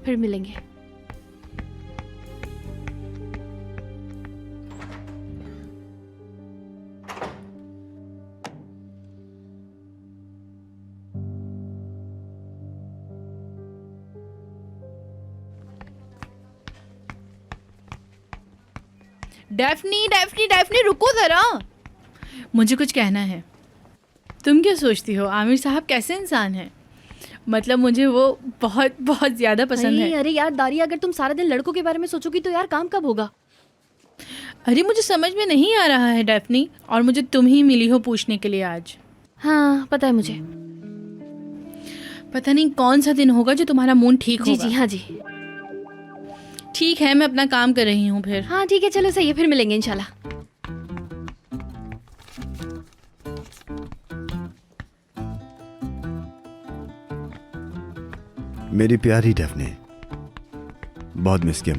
फिर मिलेंगे। डेफनी डेफनी डेफनी रुको जरा, मुझे कुछ कहना है। तुम क्या सोचती हो आमिर साहब कैसे इंसान है? मतलब मुझे वो बहुत बहुत ज्यादा पसंद है। अरे यार दारिया, अगर तुम सारा दिन लड़कों के बारे में सोचोगी तो यार काम कब होगा? अरे मुझे समझ में नहीं आ रहा है डेफनी, और मुझे तुम ही मिली हो पूछने के लिए आज। हाँ पता है मुझे। पता नहीं कौन सा दिन होगा जो तुम्हारा मूड ठीक होगा। जी जी, हाँ जी। ठीक है, मैं अपना काम कर रही हूँ फिर। हाँ ठीक है, चलो सही है, फिर मिलेंगे इंशाल्लाह। मेरी प्यारी डेफने, बहुत मिस किया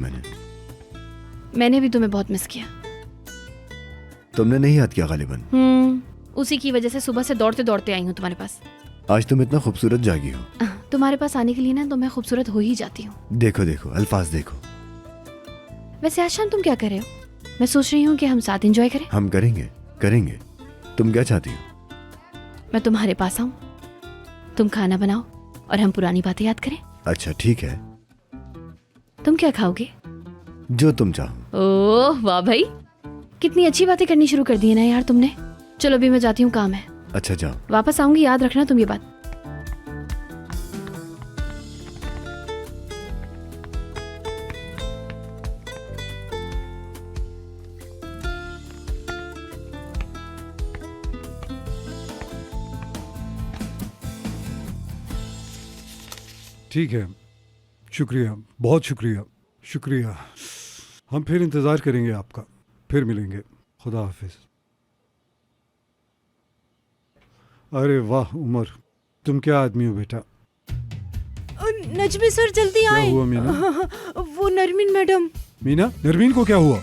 मैंने भी तुम्हें बहुत मिस किया। तुमने नहीं याद किया गालिबन। उसी की वजह से सुबह से दौड़ते दौड़ते आई हूँ तुम्हारे पास। आज तुम इतना खूबसूरत जागी हो। तुम्हारे पास आने के लिए ना तो मैं खूबसूरत हो ही जाती हूँ। देखो देखो, अल्फाज देखो। वैसे आज शाम तुम क्या कर रहे हो? मैं सोच रही हूँ कि हम साथ एंजॉय करें। हम करेंगे करेंगे। तुम क्या चाहती हो? मैं तुम्हारे पास आऊँ, तुम खाना बनाओ और हम पुरानी बातें याद करें। अच्छा ठीक है। तुम क्या खाओगे? जो तुम चाहो। ओह वाह भाई, कितनी अच्छी बातें करनी शुरू कर दी है ना यार तुमने। चलो अभी मैं जाती हूँ, काम है। अच्छा जाओ। वापस आऊंगी, याद रखना तुम ये बात। ठीक है, शुक्रिया, बहुत शुक्रिया। शुक्रिया। हम फिर इंतज़ार करेंगे आपका, फिर मिलेंगे। खुदा हाफिज। अरे वाह उमर, तुम क्या आदमी हो बेटा। नजमी सर जल्दी क्या आए। हुआ मीना? वो नरमीन मैडम। मीना, नरमीन को क्या हुआ?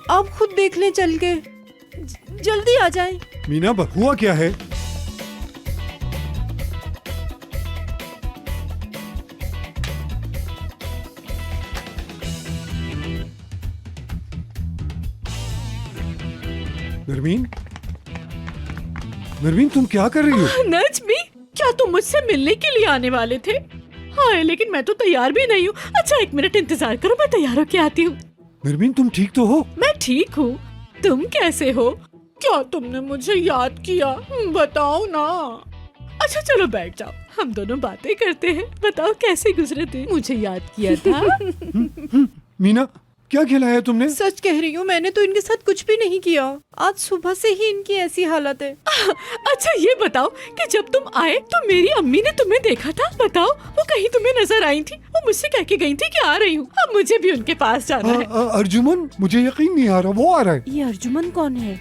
आप खुद देख लें चल के, जल्दी आ जाएं। मीना हुआ क्या है? नरमीन, नरमीन तुम क्या कर रही हो? नजमी, क्या तुम मुझसे मिलने के लिए आने वाले थे? हाँ, लेकिन मैं तो तैयार भी नहीं हूँ। अच्छा 1 मिनट इंतजार करो, मैं तैयार होके आती हूँ। नरमीन तुम ठीक तो हो? मैं ठीक हूँ, तुम कैसे हो? क्या तुमने मुझे याद किया? बताओ ना। अच्छा चलो बैठ जाओ, हम दोनों बातें करते हैं। बताओ कैसे गुजरे दिन? मुझे याद किया था? मीना क्या खिलाया तुमने? सच कह रही हूँ, मैंने तो इनके साथ कुछ भी नहीं किया। आज सुबह से ही इनकी ऐसी हालत है। अच्छा ये बताओ कि जब तुम आए तो मेरी अम्मी ने तुम्हें देखा था? बताओ, वो कहीं तुम्हें नजर आई थी? वो मुझसे कह के गई थी कि आ रही हूँ। अब मुझे भी उनके पास जाना है। अर्जुमन, मुझे यकीन नहीं आ रहा, वो आ रहा है। ये अर्जुमन कौन है?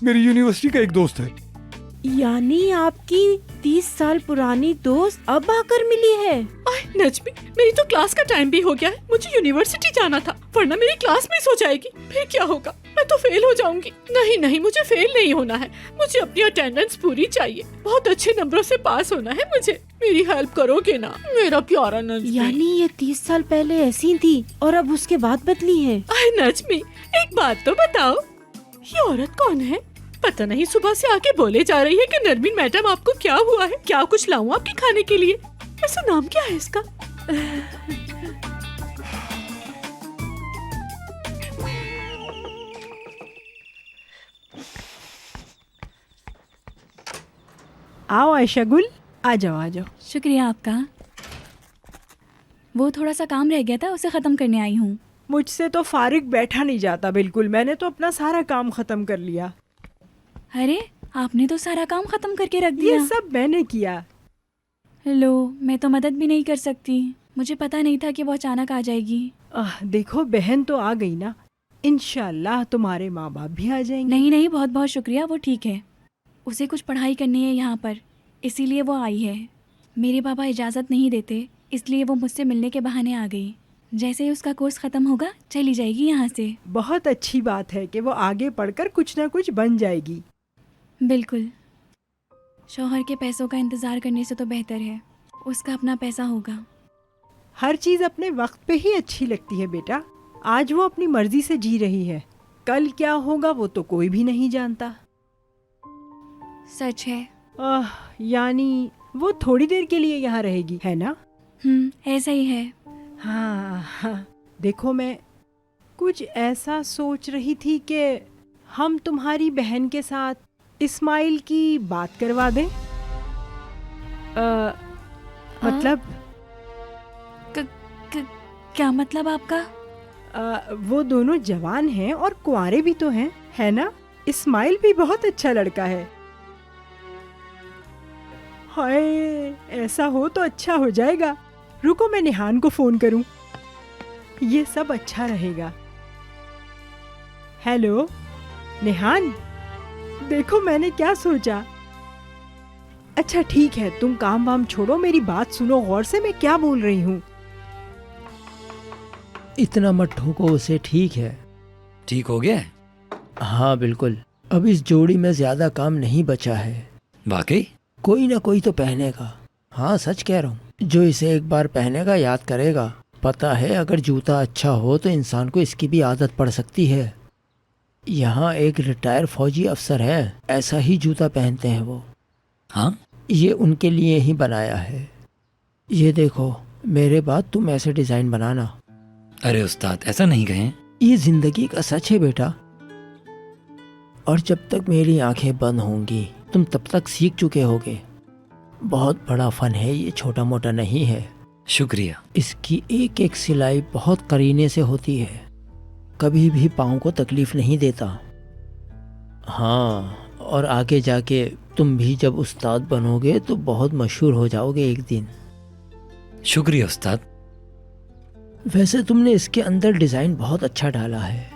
मेरी यूनिवर्सिटी का एक दोस्त है। यानी आपकी 30 साल पुरानी दोस्त अब आकर मिली है? नजमी, मेरी तो क्लास का टाइम भी हो गया है। मुझे यूनिवर्सिटी जाना था, वरना मेरी क्लास मिस हो जाएगी। फिर क्या होगा? मैं तो फेल हो जाऊंगी। नहीं नहीं, मुझे फेल नहीं होना है। मुझे अपनी अटेंडेंस पूरी चाहिए। बहुत अच्छे नंबरों से पास होना है मुझे। मेरी हेल्प करोगे ना मेरा प्यारा नजमी? यानी ये 30 साल पहले ऐसी थी और अब उसके बाद बदली है? नजमी, एक बात तो बताओ, ये औरत कौन है? पता नहीं सुबह से आके बोले जा रही है कि नरमीन मैडम आपको क्या हुआ है? क्या कुछ लाऊं आपके खाने के लिए? ऐसा नाम क्या है इसका? आओ आयशा गुल, आ जाओ आ जाओ। शुक्रिया आपका। वो थोड़ा सा काम रह गया था, उसे ख़त्म करने आई हूँ। मुझसे तो फारिग बैठा नहीं जाता बिल्कुल। मैंने तो अपना सारा काम खत्म कर लिया। अरे आपने तो सारा काम खत्म करके रख दिया। ये सब मैंने किया। लो, मैं तो मदद भी नहीं कर सकती। मुझे पता नहीं था कि वो अचानक आ जाएगी। देखो बहन तो आ गई ना, इंशाल्लाह तुम्हारे माँ बाप भी आ जाएंगे। नहीं नहीं, बहुत बहुत शुक्रिया, वो ठीक है। उसे कुछ पढ़ाई करनी है यहाँ पर, इसीलिए वो आई है। मेरे पापा इजाज़त नहीं देते, इसलिए वो मुझसे मिलने के बहाने आ गई। जैसे ही उसका कोर्स ख़त्म होगा चली जाएगी यहाँ से। बहुत अच्छी बात है कि वो आगे पढ़कर कुछ ना कुछ बन जाएगी। बिल्कुल, शौहर के पैसों का इंतज़ार करने से तो बेहतर है उसका अपना पैसा होगा। हर चीज़ अपने वक्त पे ही अच्छी लगती है बेटा। आज वो अपनी मर्जी से जी रही है, कल क्या होगा वो तो कोई भी नहीं जानता। सच है। यानी वो थोड़ी देर के लिए यहाँ रहेगी, है ना? ऐसा ही है। हाँ, देखो मैं कुछ ऐसा सोच रही थी कि हम तुम्हारी बहन के साथ इस्माइल की बात करवा दें। मतलब क्या मतलब आपका? वो दोनों जवान हैं और कुंवारे भी तो हैं, है ना? इस्माइल भी बहुत अच्छा लड़का है। हाय, ऐसा हो तो अच्छा हो जाएगा। रुको मैं निहान को फोन करूं, ये सब अच्छा रहेगा। हेलो निहान, देखो मैंने क्या सोचा। अच्छा ठीक है, तुम काम वाम छोड़ो, मेरी बात सुनो गौर से, मैं क्या बोल रही हूँ। इतना मत ठोको उसे, ठीक है? ठीक हो गया? हाँ बिल्कुल, अब इस जोड़ी में ज्यादा काम नहीं बचा है। वाकई? कोई ना कोई तो पहनेगा। हाँ सच कह रहा हूँ, जो इसे एक बार पहनेगा याद करेगा। पता है, अगर जूता अच्छा हो तो इंसान को इसकी भी आदत पड़ सकती है। यहाँ एक रिटायर फौजी अफसर है, ऐसा ही जूता पहनते हैं वो। हाँ? ये उनके लिए ही बनाया है। ये देखो, मेरे बाद तुम ऐसे डिजाइन बनाना। अरे उस्ताद, ऐसा नहीं कहें। ये जिंदगी का सच है बेटा, और जब तक मेरी आंखें बंद होंगी तुम तब तक सीख चुके होगे। बहुत बड़ा फन है ये, छोटा मोटा नहीं है। शुक्रिया। इसकी एक एक सिलाई बहुत करीने से होती है, कभी भी पाँव को तकलीफ नहीं देता। हाँ, और आगे जाके तुम भी जब उस्ताद बनोगे तो बहुत मशहूर हो जाओगे एक दिन। शुक्रिया उस्ताद। वैसे तुमने इसके अंदर डिजाइन बहुत अच्छा डाला है।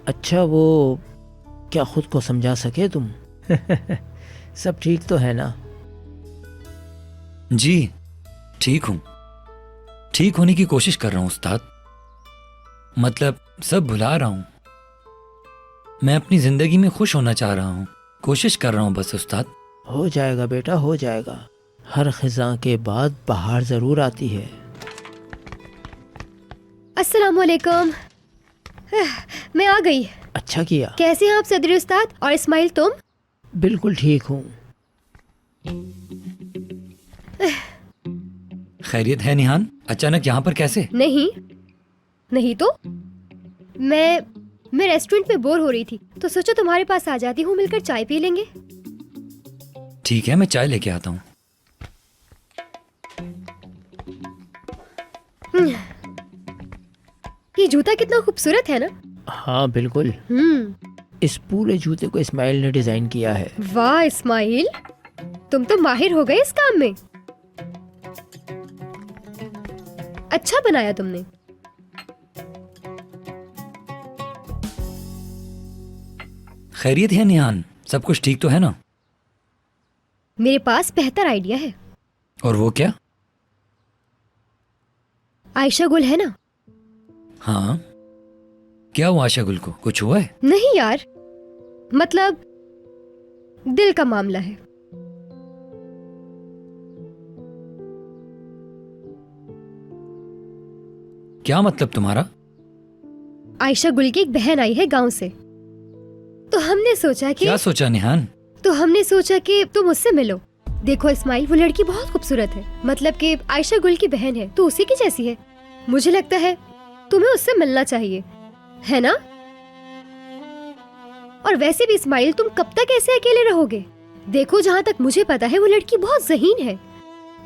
अच्छा, वो क्या खुद को समझा सके तुम? सब ठीक तो है ना? जी ठीक हूँ, ठीक होने की कोशिश कर रहा हूँ उस्ताद। मतलब सब भुला रहा हूँ। मैं अपनी जिंदगी में खुश होना चाह रहा हूँ, कोशिश कर रहा हूँ बस उस्ताद। हो जाएगा बेटा, हो जाएगा। हर खिज़ां के बाद बहार जरूर आती है। अस्सलामुअलैकुम। मैं आ गई। अच्छा किया। कैसे हैं आप सदरी उस्ताद? और इस्माइल तुम? बिल्कुल ठीक हूँ। खैरियत है निहान? अचानक यहाँ पर कैसे? नहीं तो मैं रेस्टोरेंट में बोर हो रही थी तो सोचा तुम्हारे पास आ जाती हूँ, मिलकर चाय पी लेंगे। ठीक है, मैं चाय लेके आता हूँ। ये जूता कितना खूबसूरत है ना? हाँ बिल्कुल। इस पूरे जूते को इस्माइल ने डिजाइन किया है। वाह इस्माइल, तुम तो माहिर हो गए इस काम में। अच्छा बनाया तुमने। खैरियत है निहान? सब कुछ ठीक तो है ना? मेरे पास बेहतर आइडिया है। और वो क्या? आयशा गुल है ना? हाँ, क्या हुआ आयशा गुल को? कुछ हुआ है? नहीं यार, मतलब दिल का मामला है। क्या मतलब तुम्हारा? आयशा गुल की एक बहन आई है गांव से, तो हमने सोचा कि क्या सोचा निहान? तो हमने सोचा कि तुम उससे मिलो। देखो इस्माइल, वो लड़की बहुत खूबसूरत है, मतलब कि आयशा गुल की बहन है तो उसी की जैसी है। मुझे लगता है तुम्हें उससे मिलना चाहिए, है ना? और वैसे भी इस्माइल, तुम कब तक ऐसे अकेले रहोगे? देखो, जहाँ तक मुझे पता है वो लड़की बहुत ज़हीन है,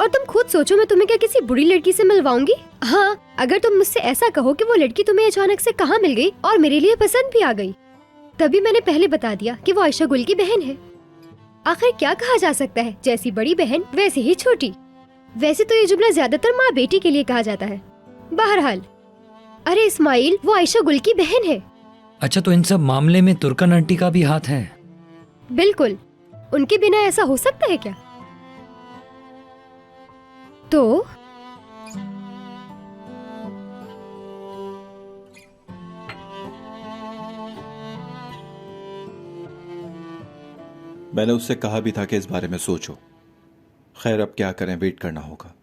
और तुम खुद सोचो, मैं तुम्हें क्या किसी बुरी लड़की से मिलवाऊंगी? हाँ, अगर तुम मुझसे ऐसा कहो कि वो लड़की तुम्हें अचानक से कहाँ मिल गई और मेरे लिए पसंद भी आ गई, तभी मैंने पहले बता दिया कि वो आयशा गुल की बहन है। आखिर क्या कहा जा सकता है, जैसी बड़ी बहन वैसे ही छोटी। वैसे तो ये जुमला ज्यादातर माँ बेटी के लिए कहा जाता है। बहरहाल, अरे इस्माइल, वो आयशा गुल की बहन है। अच्छा, तो इन सब मामले में तुर्कन आंटी का भी हाथ है? बिल्कुल, उनके बिना ऐसा हो सकता है क्या? तो मैंने उससे कहा भी था कि इस बारे में सोचो। खैर अब क्या करें, वेट करना होगा।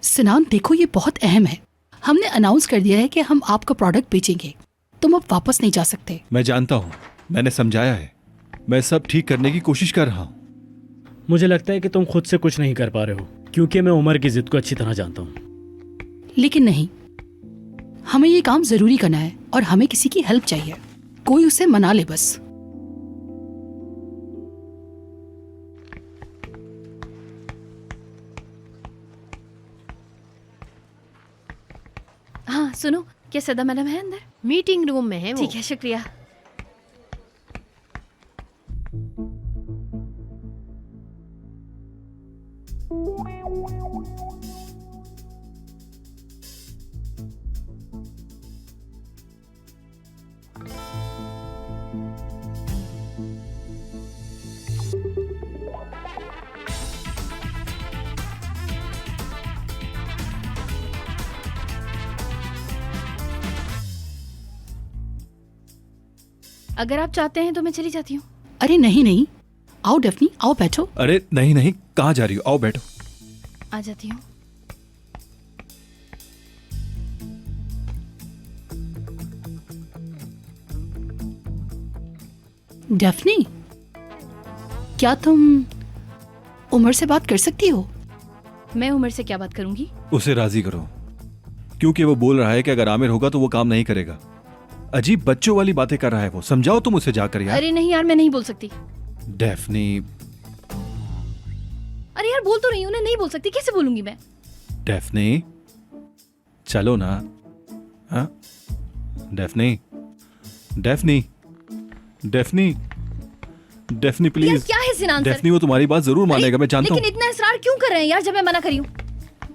सिनान देखो, ये बहुत अहम है। हमने अनाउंस कर दिया है कि हम आपका प्रोडक्ट बेचेंगे। तुम अब वापस नहीं जा सकते। मैं जानता हूँ, मैंने समझाया है, मैं सब ठीक करने की कोशिश कर रहा हूँ। मुझे लगता है कि तुम खुद से कुछ नहीं कर पा रहे हो, क्योंकि मैं उमर की जिद को अच्छी तरह जानता हूँ। लेकिन नहीं, हमें ये काम जरूरी करना है और हमें किसी की हेल्प चाहिए। कोई उसे मना ले बस। हाँ सुनो, क्या सदा मैडम है अंदर? मीटिंग रूम में है वो। ठीक है, शुक्रिया। अगर आप चाहते हैं तो मैं चली जाती हूँ। अरे नहीं नहीं, आओ डेफनी, आओ बैठो। अरे नहीं नहीं, कहाँ जा रही हो? आओ बैठो। आ जाती हूँ। डेफनी, क्या तुम उमर से बात कर सकती हो? मैं उमर से क्या बात करूंगी? उसे राजी करो, क्योंकि वो बोल रहा है कि अगर आमिर होगा तो वो काम नहीं करेगा। अजीब बच्चों वाली बातें कर रहा है वो। समझाओ तुम उसे जाकर यार। अरे नहीं यार, मैं नहीं बोल सकती। डेफनी। अरे यार बोल तो रही हूँ ना, नहीं बोल सकती। कैसे बोलूंगी मैं? डेफनी चलो ना। हाँ डेफनी, डेफनी, डेफनी, डेफनी यार प्लीज। क्या है सिनान सर? डेफनी वो तुम्हारी बात जरूर मानेगा, मैं जानता हूँ। लेकिन इतना इसरार क्यों कर रहे हैं यार, जब मैं मना करी हूँ?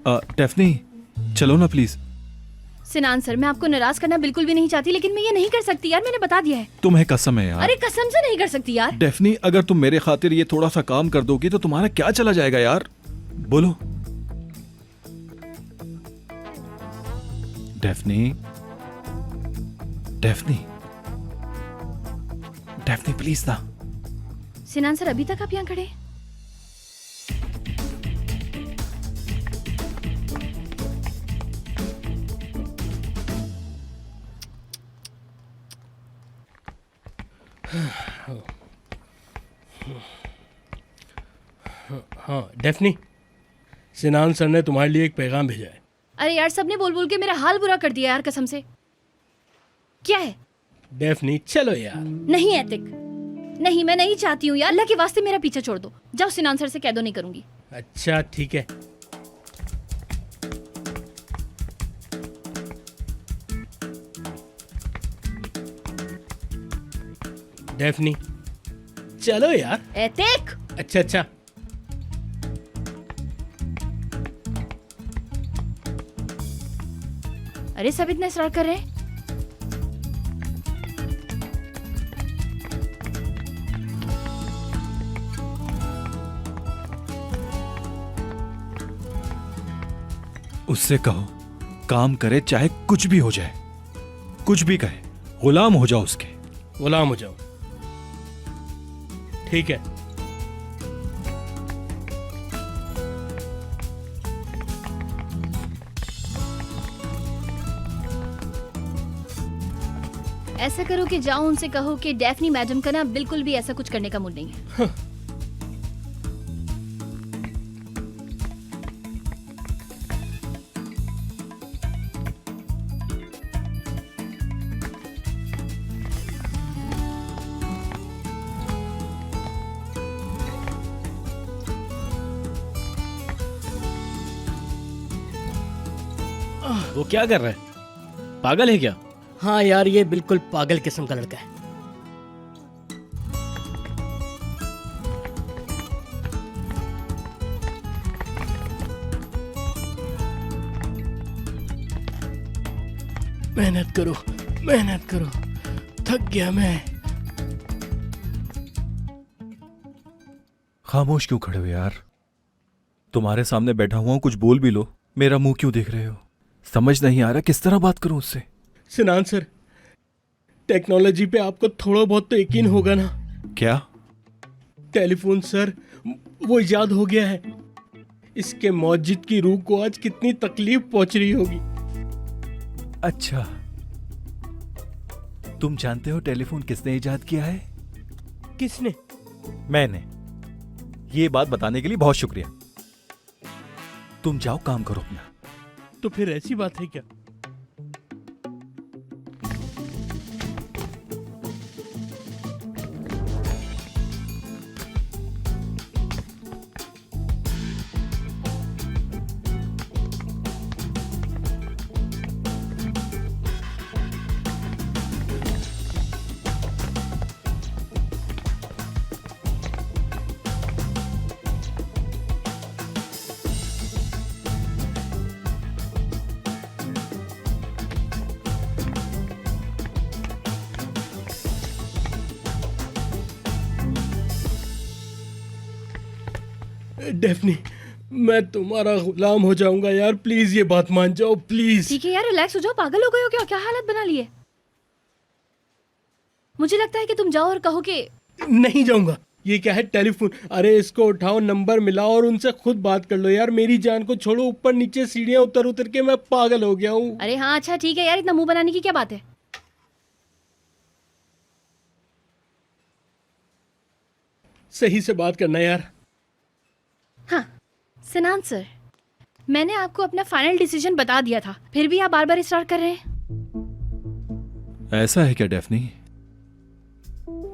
डेफनी चलो ना प्लीज। सिनान सर, मैं आपको नाराज करना बिल्कुल भी नहीं चाहती, लेकिन मैं ये नहीं कर सकती यार, मैंने बता दिया है। तुम्हें कसम है यार। अरे कसम से नहीं कर सकती यार। डेफनी अगर तुम मेरे खातिर ये थोड़ा सा काम कर दोगी तो तुम्हारा क्या चला जाएगा यार? बोलो। डेफनी, डेफनी, डेफनी प्लीज ना। सिनान सर, अभी तक आप यहाँ खड़े हैं? हाँ डेफनी, सिनान सर ने तुम्हारे लिए एक पैगाम भेजा है। अरे यार, सबने बोल बोल के मेरा हाल बुरा कर दिया यार, कसम से। क्या है? डेफनी चलो यार। नहीं एतिक, नहीं, मैं नहीं चाहती हूँ यार। अल्लाह के वास्ते मेरा पीछा छोड़ दो। जाओ, सिनान सर से कह दो नहीं करूंगी। अच्छा ठीक है। डेफनी चलो यार। एतिक। अच्छा अच्छा। अरे सब इतना इसरार कर रहे हैं। उससे कहो काम करे, चाहे कुछ भी हो जाए, कुछ भी कहे, गुलाम हो जाओ उसके। गुलाम हो जाओ, ठीक है। ऐसा करो कि जाओ उनसे कहो कि डेफनी मैडम का ना बिल्कुल भी ऐसा कुछ करने का मूड नहीं है। वो क्या कर रहा है? पागल है क्या? हाँ यार, ये बिल्कुल पागल किस्म का लड़का है। मेहनत करो, मेहनत करो, थक गया मैं। खामोश क्यों खड़े हो यार? तुम्हारे सामने बैठा हुआ हूं, कुछ बोल भी लो। मेरा मुंह क्यों देख रहे हो? समझ नहीं आ रहा किस तरह बात करूं उससे। सिनान सर, टेक्नोलॉजी पे आपको थोड़ा बहुत तो यकीन होगा ना? क्या? टेलीफोन सर, वो इजाद हो गया है। इसके मौजिद की रूह को आज कितनी तकलीफ पहुंच रही होगी। अच्छा, तुम जानते हो टेलीफोन किसने इजाद किया है? किसने? मैंने। ये बात बताने के लिए बहुत शुक्रिया। तुम जाओ, काम करो अपना। तो फिर ऐसी बात है क्या? डेफनी, मैं तुम्हारा गुलाम हो जाऊंगा यार, प्लीज ये बात मान जाओ प्लीज। ठीक है यार, रिलैक्स हो जाओ। पागल हो गए हो क्या? क्या हालत बना ली है? मुझे लगता है कि तुम जाओ और कहो कि नहीं जाऊंगा। ये क्या है टेलीफोन? अरे इसको उठाओ, नंबर मिलाओ और उनसे खुद बात कर लो यार। मेरी जान को छोड़ो, ऊपर नीचे सीढ़ियां उतर उतर के मैं पागल हो गया हूँ। अरे हाँ अच्छा ठीक है यार, इतना मुंह बनाने की क्या बात है? सही से बात करना यार। हाँ सिनान सर, मैंने आपको अपना फाइनल डिसीजन बता दिया था, फिर भी आप बार बार स्टार्ट कर रहे हैं। ऐसा है क्या डेफनी?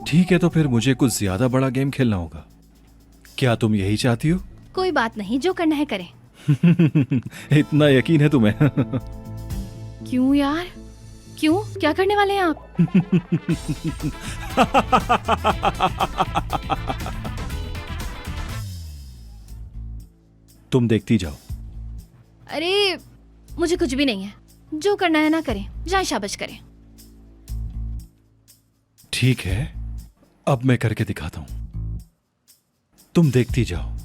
ठीक है, तो फिर मुझे कुछ ज्यादा बड़ा गेम खेलना होगा। क्या तुम यही चाहती हो? कोई बात नहीं, जो करना है करें। इतना यकीन है तुम्हें? क्यों यार, क्यों? क्या करने वाले हैं आप? तुम देखती जाओ। अरे मुझे कुछ भी नहीं है, जो करना है ना करें, जाए शाबाश करें। ठीक है, अब मैं करके दिखाता हूं, तुम देखती जाओ।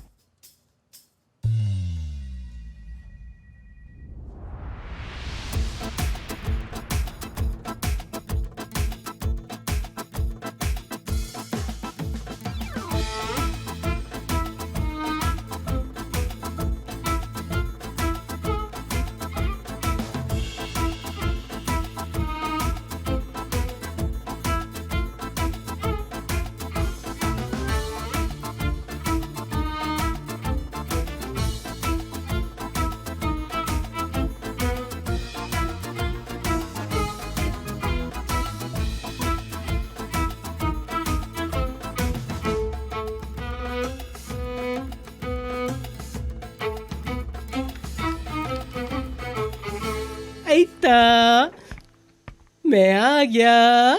ऐता, मैं आ गया।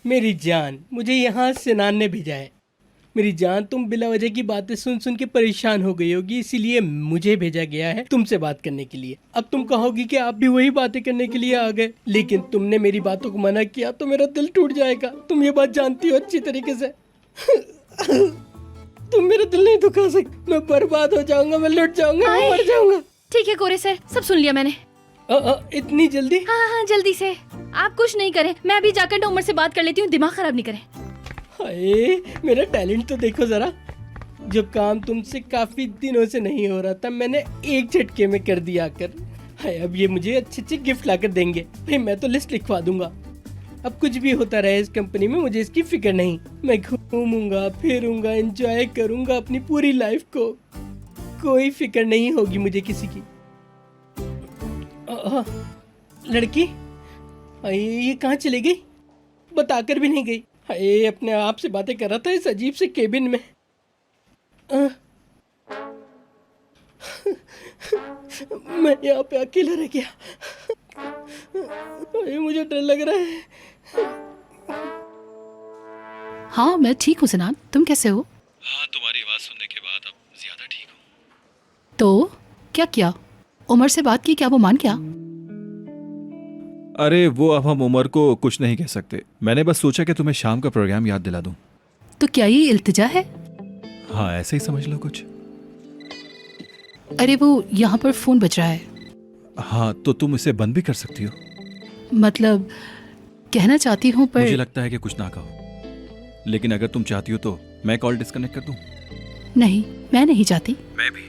मेरी जान, मुझे यहाँ सिनान ने भेजा है। मेरी जान, तुम बिला वजह की बातें सुन सुन के परेशान हो गई होगी, इसीलिए मुझे भेजा गया है तुमसे बात करने के लिए। अब तुम कहोगी कि आप भी वही बातें करने के लिए आ गए, लेकिन तुमने मेरी बातों को मना किया तो मेरा दिल टूट जाएगा। तुम ये बात जानती हो अच्छी तरीके से। तुम मेरा दिल नहीं दुखा सकते। मैं बर्बाद हो जाऊंगा, मैं लुट जाऊंगा, मैं मर जाऊंगा। ठीक है कोरे सर, सब सुन लिया मैंने। इतनी जल्दी? हाँ हाँ जल्दी से। आप कुछ नहीं करें, मैं अभी जाकर ना उमर से बात कर लेती हूँ, दिमाग खराब नहीं करें। हाय, मेरा टैलेंट तो देखो जरा। जो काम तुमसे काफी दिनों से नहीं हो रहा था, मैंने एक झटके में कर दिया कर। हाय, अब ये मुझे अच्छे अच्छे गिफ्ट लाकर देंगे। भाई मैं तो लिस्ट लिखवा दूंगा। अब कुछ भी होता रहे इस कंपनी में, मुझे इसकी फिक्र नहीं। मैं घूमूंगा फिरूंगा, एंजॉय करूंगा अपनी पूरी लाइफ को। कोई फिक्र नहीं होगी मुझे किसी की। लड़की ये कहाँ चली गई? बताकर भी नहीं गई। हाय, अपने आप से बातें कर रहा था इस अजीब से केबिन में। मैं यहाँ पे अकेला रह गया। मुझे डर लग रहा है। हाँ मैं ठीक हूँ सिनान, तुम कैसे हो? हाँ, तुम्हारी आवाज सुनने के बाद अब ज्यादा ठीक हूँ। तो क्या किया? उमर से बात की क्या? वो मान गया? अरे वो अब हम उमर को कुछ नहीं कह सकते। मैंने बस सोचा कि तुम्हें शाम का प्रोग्राम याद दिला दूं। तो क्या ये इल्तिजा है? हाँ, ऐसे ही समझ लो कुछ। अरे वो यहाँ पर फोन बज रहा है। हाँ, तो तुम इसे बंद भी कर सकती हो। मतलब कहना चाहती हूँ पर मुझे लगता है कि कुछ ना कहो, लेकिन अगर तुम चाहती हो तो मैं कॉल डिस्कनेक्ट कर दूं। नहीं, मैं नहीं चाहती। मैं भी,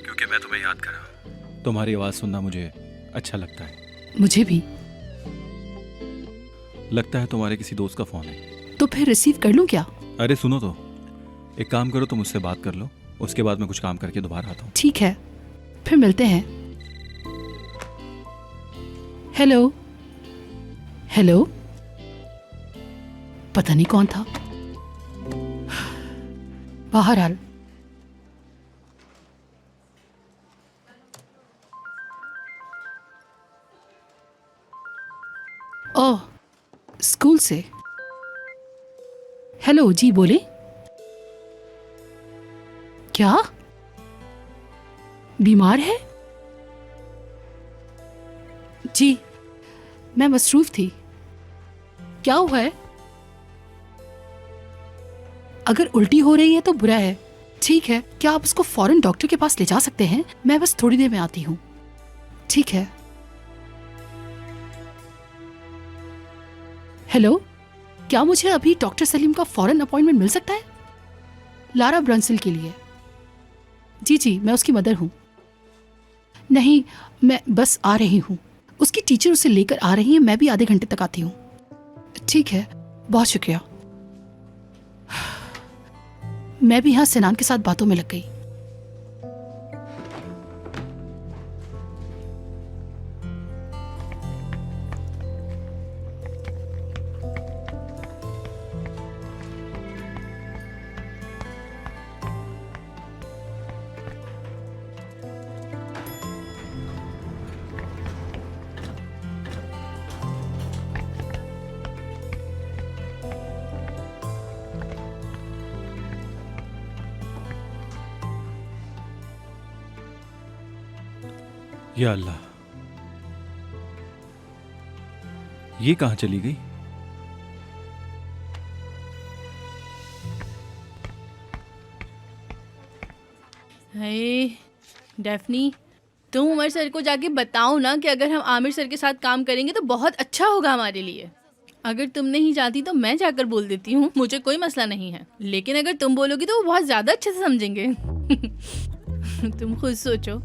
क्योंकि मैं तुम्हें याद कर रहा हूं। तुम्हारी आवाज सुनना मुझे अच्छा लगता है। मुझे भी। लगता है तुम्हारे किसी दोस्त का फोन है। तो फिर रिसीव कर लूं क्या? अरे सुनो तो, एक काम करो, तुम उससे बात कर लो, उसके बाद मैं कुछ काम करके दोबारा आता हूँ। ठीक है, फिर मिलते हैं। हेलो हेलो, पता नहीं कौन था। बहरहाल ओह, स्कूल से। हेलो जी, बोले। क्या बीमार है? जी, मैं मसरूफ थी। क्या हुआ है? अगर उल्टी हो रही है तो बुरा है। ठीक है, क्या आप उसको फौरन डॉक्टर के पास ले जा सकते हैं? मैं बस थोड़ी देर में आती हूँ। ठीक है। हेलो, क्या मुझे अभी डॉक्टर सलीम का फौरन अपॉइंटमेंट मिल सकता है? लारा ब्रंसल के लिए। जी जी, मैं उसकी मदर हूँ। नहीं, मैं बस आ रही हूँ। उसकी टीचर उसे लेकर आ रही है। मैं भी आधे घंटे तक आती हूँ। ठीक है, बहुत शुक्रिया। मैं भी यहाँ सिनान के साथ बातों में लग गई। या अल्लाह, ये कहाँ चली गई? हे डेफनी, तुम उमर सर को जाके बताओ ना कि अगर हम आमिर सर के साथ काम करेंगे तो बहुत अच्छा होगा हमारे लिए। अगर तुम नहीं चाहती तो मैं जाकर बोल देती हूँ, मुझे कोई मसला नहीं है। लेकिन अगर तुम बोलोगी तो वो बहुत ज़्यादा अच्छे से समझेंगे। तुम खुद सोचो,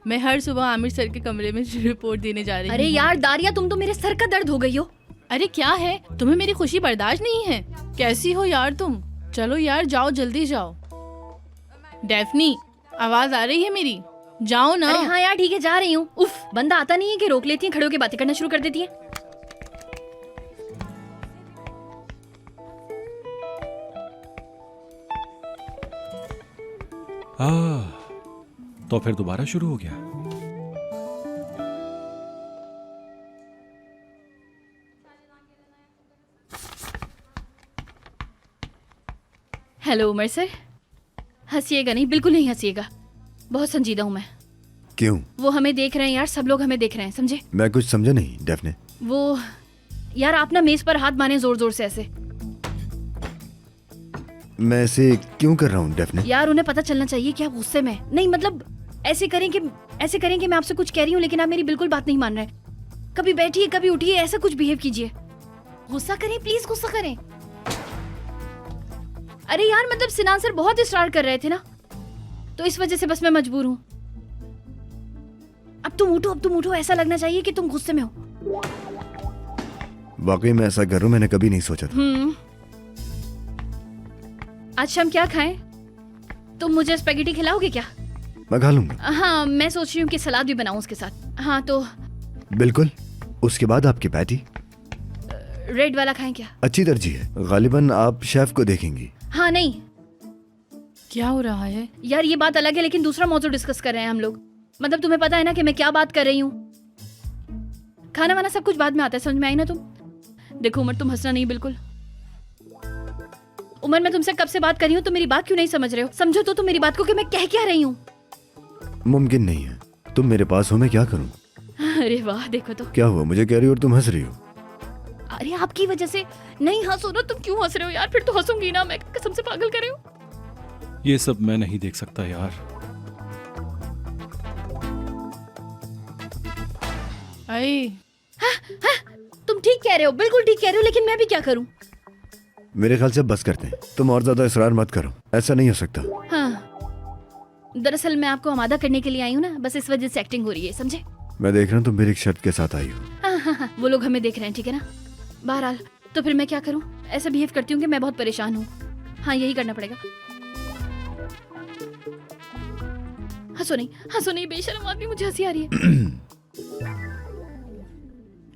मैं हर सुबह आमिर सर के कमरे में रिपोर्ट देने जा रही हूँ। अरे यार दारिया, तुम तो मेरे सर का दर्द हो गई हो। अरे क्या है, तुम्हें मेरी खुशी बर्दाश्त नहीं है? कैसी हो यार तुम? चलो यार जाओ, जल्दी जाओ। डेफनी, आवाज आ रही है मेरी? जाओ ना। अरे हाँ यार ठीक है, जा रही हूँ। उफ, बंदा आता नहीं है कि रोक लेती है, खड़े होकर बातें करना शुरू कर देती है। तो फिर दोबारा शुरू हो गया। Hello Umar sir. हंसिएगा नहीं, बिल्कुल नहीं हंसिएगा। बहुत संजीदा हूँ मैं। क्यों? वो हमें देख रहे हैं यार, सब लोग हमें देख रहे हैं, समझे? मैं कुछ समझा नहीं डेफने। वो यार, आप ना मेज पर हाथ मारे जोर जोर से ऐसे। मैं ऐसे क्यों कर रहा हूँ डेफने? यार उन्हें पता चलना चाहिए कि आप गुस्से में नहीं, मतलब ऐसे करें कि मैं आपसे कुछ कह रही हूँ लेकिन आप मेरी बिल्कुल बात नहीं मान रहे। कभी बैठिए, कभी उठिए, ऐसा कुछ बिहेव कीजिए। गुस्सा करें प्लीज, गुस्सा करें। अरे यार मतलब सिनान सर बहुत इसरार कर रहे थे ना, तो इस वजह से बस मैं mजबूर हूँ। अब तुम उठो, ऐसा लगना चाहिए कि तुम गुस्से में हो। वाकई मैं ऐसा करूँ, मैंने कभी नहीं सोचा था। आज शाम क्या खाएं? तुम मुझे स्पैगेटी खिलाओगे क्या? मैं खा लूंगा। हाँ, मैं सोच रही हूँ कि सलाद भी बनाऊं उसके साथ। हाँ तो बिल्कुल। उसके बाद आपकी पैटी। रेड वाला खाएं क्या? अच्छी तरजीह है। गालिबन आप शेफ को देखेंगी। हाँ नहीं। क्या हो रहा है यार? ये बात अलग है, लेकिन दूसरा मौजूद डिस्कस कर रहे हैं हम लोग। मतलब तुम्हें पता है ना कि मैं क्या बात कर रही हूँ। खाना वाना सब कुछ बाद में आता है, समझ में आई ना तुम? देखो उमर, तुम हंसना नहीं बिल्कुल। उमर, मैं तुमसे कब से बात कर रही हूँ, तो मेरी बात क्यों नहीं समझ रहे हो? समझो तो तुम मेरी बात को कि मैं कह क्या रही हूँ। मुमकिन नहीं है, तुम मेरे पास हो, मैं क्या करूँ? अरे वाह, देखो तो। क्या हुआ? मुझे कह रही हो और तुम हंस रही हो। अरे आपकी वजह से नहीं हंसो ना। तुम क्यों हंस रहे हो यार? फिर तो हंसूंगी ना मैं, कसम से। पागल कर रहे हो ये सब मैं नहीं देख सकता यार। आई तुम ठीक कह रहे हो, बिल्कुल ठीक कह रहे हो, लेकिन मैं भी क्या करूं? मेरे ख्याल से बस करते हैं, तुम और ज्यादा इसरार मत करो, ऐसा नहीं हो सकता। हाँ, दरअसल मैं आपको आमादा करने के लिए आई हूँ ना, बस इस वजह से एक्टिंग हो रही है, समझे? मैं देख रहा हूँ तुम मेरी एक शर्त के साथ आई हो। हाँ हाँ हाँ, वो लोग हमें देख रहे हैं, ठीक है ना? बहरहाल तो फिर मैं क्या करूँ? ऐसा बिहेव करती हूँ कि मैं बहुत परेशान हूँ। हाँ, यही करना पड़ेगा। हंसो नहीं बेशर्म आदमी, मुझे हंसी आ रही है।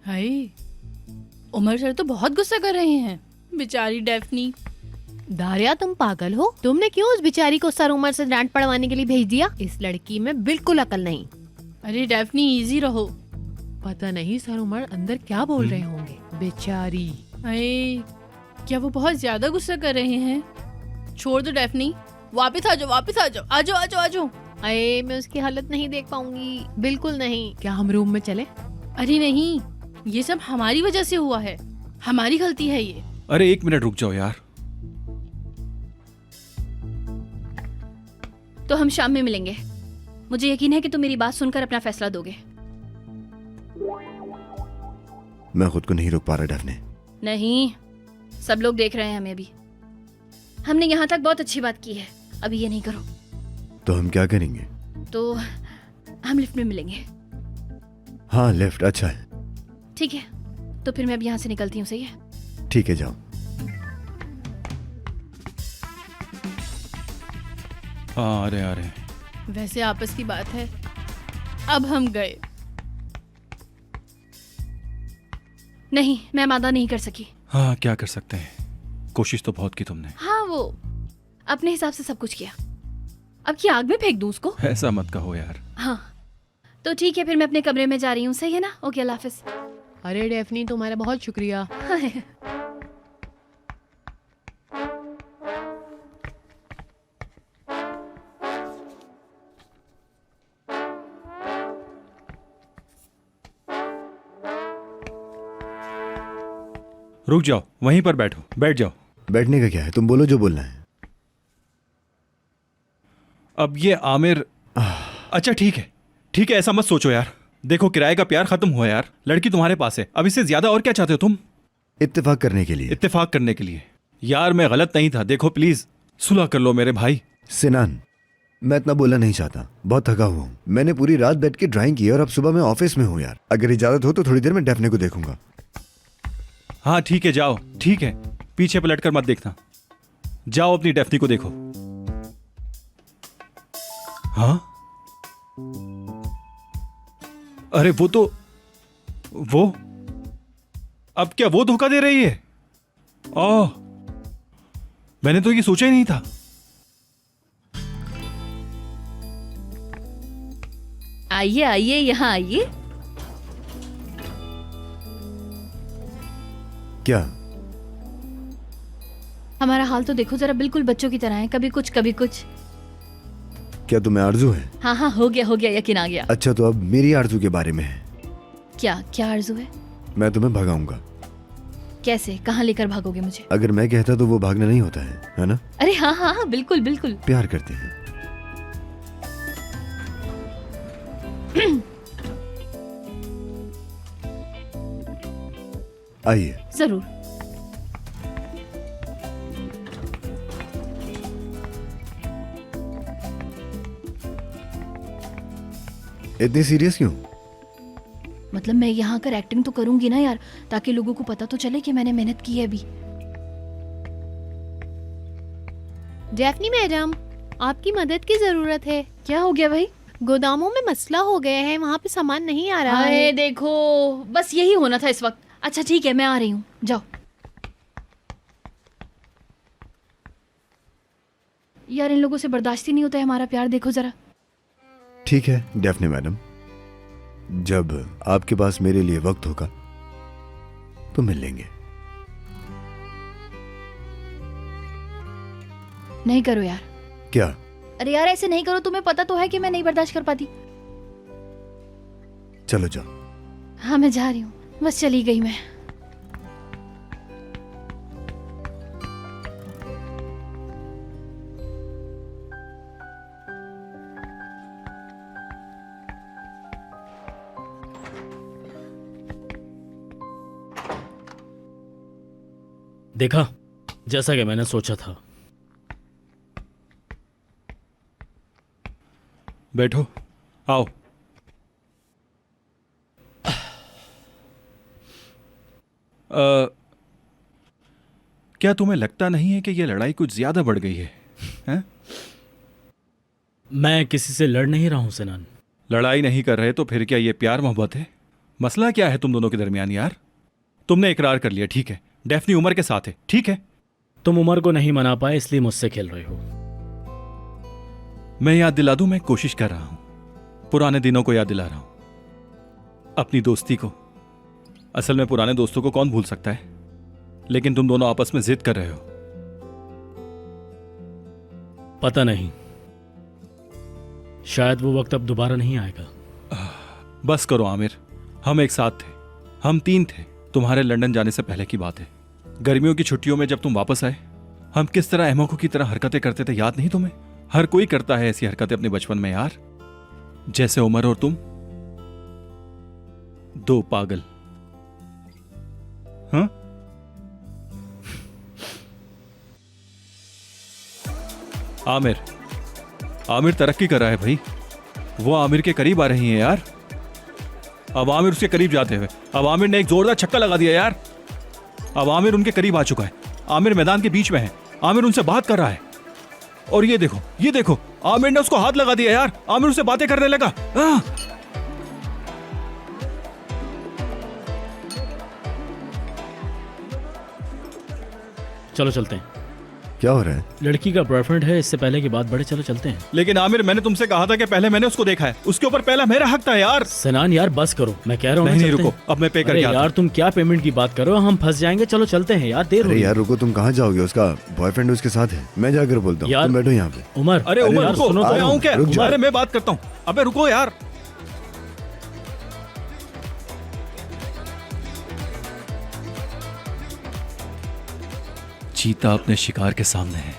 हाय, उमर सर तो बहुत गुस्सा कर रहे हैं, बेचारी डेफनी। दारिया, तुम पागल हो? तुमने क्यों उस बेचारी को सर उमर से डांट पड़वाने के लिए भेज दिया? इस लड़की में बिल्कुल अकल नहीं। अरे डेफनी, इजी रहो। पता नहीं सर उमर अंदर क्या बोल रहे होंगे, बेचारी। हाय, क्या वो बहुत ज्यादा गुस्सा कर रहे हैं? छोड़ दो डेफनी, वापस आ जाओ, वापस आ जाओ, आ जाओ, आ जाओ, आ जाओ। अरे मैं उसकी हालत नहीं देख पाऊंगी, बिल्कुल नहीं। क्या हम रूम में चले? अरे नहीं, ये सब हमारी वजह से हुआ है, हमारी गलती है ये। अरे 1 मिनट रुक जाओ यार। तो हम शाम में मिलेंगे। मुझे यकीन है कि तुम मेरी बात सुनकर अपना फैसला दोगे। मैं खुद को नहीं रोक पा रहा डेफने। नहीं, सब लोग देख रहे हैं हमें अभी। हमने यहाँ तक बहुत अच्छी बात की है, अभी ये नहीं करो। तो हम क्या करेंगे? तो हम लिफ्ट में मिलेंगे। हाँ, लिफ्ट अच्छा है। ठीक है, तो फिर मैं अब यहाँ से निकलती हूँ, सही है? ठीक है, जाओ। हाँ, आ रहे वैसे आपस की बात है, अब हम गए। नहीं, मैं मादा नहीं कर सकी। हाँ, क्या कर सकते हैं, कोशिश तो बहुत की तुमने। हाँ, वो अपने हिसाब से सब कुछ किया। अब की आग में फेंक दूं उसको? ऐसा मत कहो यार। हाँ, तो ठीक है, फिर मैं अपने कमरे में जा रही हूँ, सही है ना? ओके, अल्लाह हाफिज। अरे डेफनी, तुम्हारा बहुत शुक्रिया। रुक जाओ, वहीं पर बैठो, बैठ जाओ। बैठने का क्या है, तुम बोलो जो बोलना है। अब ये आमिर, अच्छा ठीक है, ऐसा मत सोचो यार। देखो, किराए का प्यार खत्म हुआ यार, लड़की तुम्हारे पास है, अब इससे ज्यादा और क्या चाहते हो तुम? इत्तेफाक करने के लिए। इत्तेफाक करने के लिए? यार मैं गलत नहीं था, देखो प्लीज सुलह कर लो मेरे भाई। सिनान, मैं इतना बोलना नहीं चाहता, बहुत थका हुआ हूँ। मैंने पूरी रात बैठ के ड्राइंग की और अब सुबह मैं ऑफिस में हूँ यार। अगर इजाजत हो तो थोड़ी देर में डेफने को देखूंगा। हाँ ठीक है, जाओ। ठीक है, पीछे पलट कर मत देखना, जाओ अपनी डेफनी को देखो। हाँ, अरे वो अब क्या वो धोखा दे रही है? ओह, मैंने तो ये सोचा ही नहीं था। आइए आइए, यहाँ आइए। क्या? हमारा हाल तो देखो जरा, बिल्कुल बच्चों की तरह है, कभी कुछ कभी कुछ। क्या तुम्हें आरजू है? हाँ हाँ, हो गया, यकीन आ गया। अच्छा, तो अब मेरी आरजू के बारे में है। क्या आरजू है? मैं तुम्हें भगाऊंगा। कैसे, कहाँ लेकर भागोगे मुझे? अगर मैं कहता तो वो भागना नहीं होता है ना? अरे हाँ हाँ, बिल्कुल बिल्कुल। प्यार करते हैं। आइए। जरूर। इतनी सीरियस क्यों? मतलब मैं यहाँ आकर एक्टिंग तो करूंगी ना यार, ताकि लोगों को पता तो चले कि मैंने मेहनत की है अभी। डेफनी मैडम, आपकी मदद की जरूरत है। क्या हो गया भाई? गोदामों में मसला हो गया है, वहाँ पे सामान नहीं आ रहा है। अरे देखो, बस यही होना था इस वक्त। अच्छा ठीक है, मैं आ रही हूँ, जाओ। यार इन लोगों से बर्दाश्त ही नहीं होता है हमारा प्यार, देखो जरा। ठीक है डेफने मैडम, जब आपके पास मेरे लिए वक्त होगा तो मिल लेंगे। नहीं करो यार। क्या? अरे यार ऐसे नहीं करो, तुम्हें पता तो है कि मैं नहीं बर्दाश्त कर पाती। चलो जाओ। हाँ मैं जा रही हूँ, बस चली गई मैं। देखा, जैसा कि मैंने सोचा था। बैठो, आओ। क्या तुम्हें लगता नहीं है कि यह लड़ाई कुछ ज्यादा बढ़ गई है, हैं? मैं किसी से लड़ नहीं रहा हूं सिनान। लड़ाई नहीं कर रहे तो फिर क्या ये प्यार मोहब्बत है? मसला क्या है तुम दोनों के दरमियान यार? तुमने इकरार कर लिया, ठीक है, डेफनी उमर के साथ है, ठीक है। तुम उमर को नहीं मना पाए इसलिए मुझसे खेल रहे हो। मैं याद दिला दूं, मैं कोशिश कर रहा हूं, पुराने दिनों को याद दिला रहा हूं, अपनी दोस्ती को। असल में पुराने दोस्तों को कौन भूल सकता है, लेकिन तुम दोनों आपस में जिद कर रहे हो। पता नहीं, शायद वो वक्त अब दोबारा नहीं आएगा। बस करो आमिर, हम एक साथ थे, हम 3 थे। तुम्हारे लंदन जाने से पहले की बात है। गर्मियों की छुट्टियों में जब तुम वापस आए, हम किस तरह अहमकों की तरह हरकतें करते थे, याद नहीं तुम्हें? हर कोई करता है ऐसी हरकतें अपने बचपन में यार, जैसे उमर और तुम, 2 पागल। हाँ? आमिर तरक्की कर रहा है भाई, वो आमिर के करीब आ रही है यार। अब आमिर उसके करीब जाते हुए, अब आमिर ने एक जोरदार छक्का लगा दिया यार। अब आमिर उनके करीब आ चुका है, आमिर मैदान के बीच में है, आमिर उनसे बात कर रहा है। और ये देखो, आमिर ने उसको हाथ लगा दिया यार, आमिर उससे बातें करने लगा। चलो चलते हैं। क्या हो रहा है? लड़की का बॉयफ्रेंड है, इससे पहले की बात बढ़े, चलो चलते हैं। लेकिन आमिर, मैंने तुमसे कहा था कि पहले मैंने उसको देखा है, उसके ऊपर पहला मेरा हक था यार। सिनान यार बस करो, मैं कह रहा हूँ नहीं रुको, अब मैं पे करके आता हूं। यार तुम क्या पेमेंट की बात करो, हम फंस जाएंगे। चलो चलते हैं यार, देर हो अरे रही है। यार रुको, तुम कहाँ जाओगे? उसका बॉयफ्रेंड उसके साथ है, मैं जाकर बोलता हूँ, तुम बैठो यहाँ पे। उमर, अरे उमर यार रुको, सुनो तो, मैं आऊं क्या? रुक जाओ। अरे मैं बात करता हूँ, अबे रुको यार। चीता अपने शिकार के सामने है,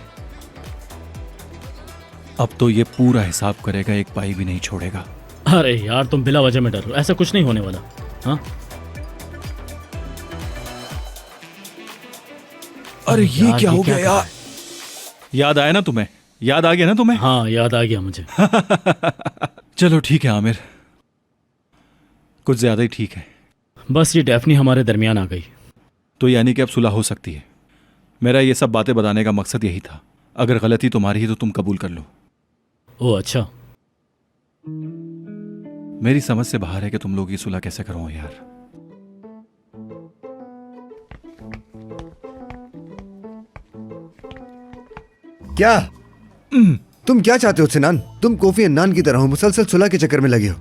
अब तो ये पूरा हिसाब करेगा, एक पाई भी नहीं छोड़ेगा। अरे यार तुम बिला वजह में डरो, ऐसा कुछ नहीं होने वाला। हाँ अरे ये क्या हो गया यार? याद आया ना तुम्हें? याद आ गया ना तुम्हें? हाँ याद आ गया मुझे। चलो ठीक है आमिर, कुछ ज्यादा ही ठीक है। बस ये डेफनी हमारे दरमियान आ गई, तो यानी कि अब सुलह हो सकती है। मेरा ये सब बातें बताने का मकसद यही था, अगर गलती तुम्हारी है तो तुम कबूल कर लो। ओह अच्छा। मेरी समझ से बाहर है कि तुम लोग ये सुलह कैसे करो यार। क्या तुम क्या चाहते हो सिनान? तुम कोफी अन्नान की तरह हो, मुसलसल सुलह के चक्कर में लगे हो।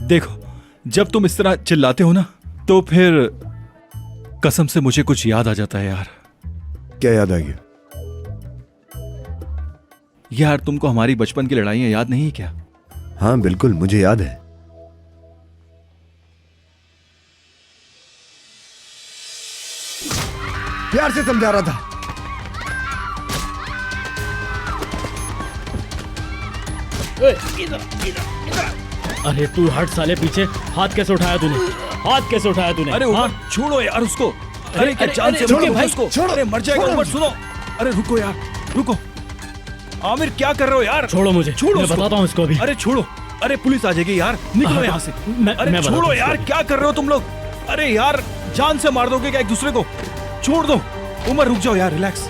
देखो, जब तुम इस तरह चिल्लाते हो ना, तो फिर कसम से मुझे कुछ याद आ जाता है यार। क्या याद आ गया? यार तुमको हमारी बचपन की लड़ाइयां याद नहीं है क्या? हाँ बिल्कुल, मुझे याद है। प्यार से समझा रहा था। अरे तू हट साले पीछे, हाथ कैसे उठाया तूने? हाथ कैसे उठाया तूने? अरे उमर छोड़ो यार उसको। अरे क्या जान से छोड़ो मारो भाई, उसको। छोड़ो। अरे मर जाएगा उमर, सुनो। अरे रुको यार, रुको। आमिर क्या कर रहे हो यार? छोड़ो मुझे, छोड़ो मैं उसको। बताता हूँ इसको अभी। अरे छोड़ो, अरे पुलिस आ जाएगी यार, निकलो यहाँ से। अरे मैं छोड़ो बताता यार, हूँ क्या कर रहे हो तुम लोग? अरे यार जान से मार दोगे क्या एक दूसरे को? छोड़ दो उमर, रुक जाओ यार, रिलैक्स।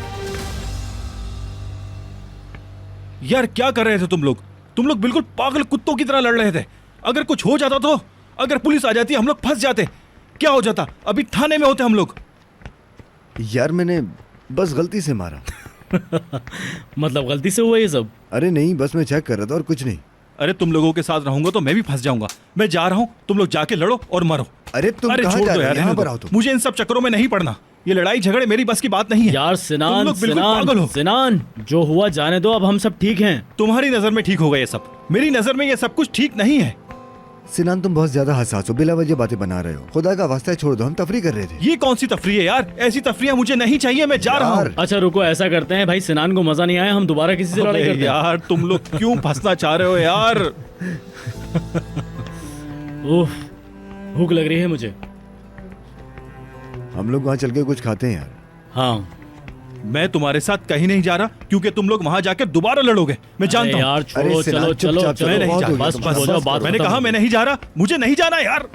यार क्या कर रहे थे तुम लोग? तुम लोग बिल्कुल पागल कुत्तों की तरह लड़ रहे थे। अगर कुछ हो जाता तो, अगर पुलिस आ जाती, हम लोग फंस जाते, क्या हो जाता? अभी थाने में होते हम लोग। यार मैंने बस गलती से मारा। मतलब गलती से हुआ ये सब? अरे नहीं, बस मैं चेक कर रहा था और कुछ नहीं। अरे तुम लोगों के साथ रहूंगा तो मैं भी फंस जाऊंगा। मैं जा रहा हूं, तुम लोग जाके लड़ो और मरो। अरे तुम कहाँ छोड़ जा दो रहे हो? यार, यहाँ रहने पर दो। आओ तुम। मुझे इन सब चक्करों में नहीं पड़ना। ये लड़ाई झगड़े मेरी बस की बात नहीं है यार तुम सिनान, लोग बिल्कुल पागल सिनान, हो। सिनान, जो हुआ जाने दो, अब हम सब ठीक हैं। तुम्हारी नजर में ठीक होगा ये सब, मेरी नजर में ये सब कुछ ठीक नहीं है। सिनान तुम बहुत ज्यादा हसास हो, बिला वजह बातें बना रहे हो। खुदा का वास्ता है छोड़ दो, हम तफरी कर रहे थे। ये कौन सी तफरी है यार? ऐसी तफरियां मुझे नहीं चाहिए, मैं जा रहा हूँ। अच्छा रुको, ऐसा करते हैं भाई, सिनान को मजा नहीं आया, हम दोबारा किसी से लड़ाई करते हैं। यार तुम लोग क्यों फंसना चाह रहे हो यार? ओह भूख लग रही है मुझे। हम लोग वहाँ चल के कुछ खाते हैं यार। हाँ मैं तुम्हारे साथ कहीं नहीं जा रहा क्योंकि तुम लोग वहां जाकर दोबारा लड़ोगे। मैं जानता हूँ। यार छोड़ो, चलो चलो मैं नहीं जा रहा। बस बोलो बात मैंने खत्म कहा हो मैं नहीं जा रहा, मुझे नहीं जाना यार।